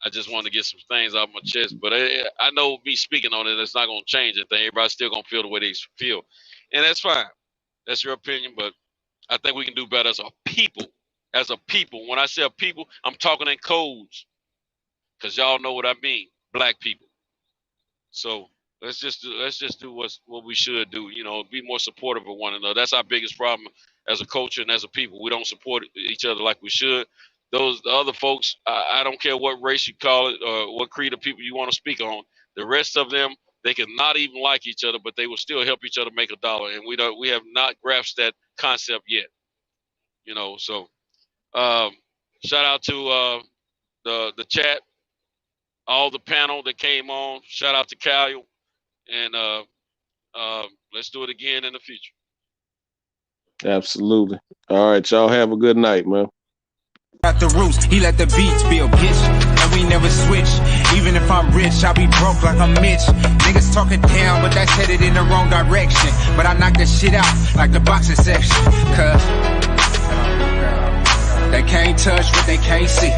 I just wanted to get some things off my chest. But I know me speaking on it, it's not going to change anything. Everybody's still going to feel the way they feel, and that's fine. That's your opinion, but I think we can do better as a people. As a people, when I say a people, I'm talking in codes, because y'all know what I mean. Black people. So let's just do what we should do. You know, be more supportive of one another. That's our biggest problem as a culture and as a people. We don't support each other like we should. The other folks, I don't care what race you call it or what creed of people you want to speak on. The rest of them, they can not even like each other, but they will still help each other make a dollar. And we have not grasped that concept yet. You know, so shout out to the chat, all the panel that came on. Shout out to Kyle, and let's do it again in the future. Absolutely. All right, y'all have a good night, man. At the roots, he let the beats build, bitch, and we never switch. Even if I'm rich, I'll be broke like I'm Mitch. Niggas talking down, but that's headed in the wrong direction. But I knock that shit out like the boxing section, cause they can't touch what they can't see.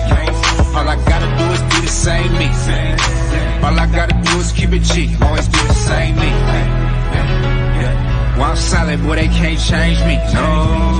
All I gotta do is be the same me. All I gotta do is keep it G, always be the same me. While I'm solid, boy, they can't change me. No.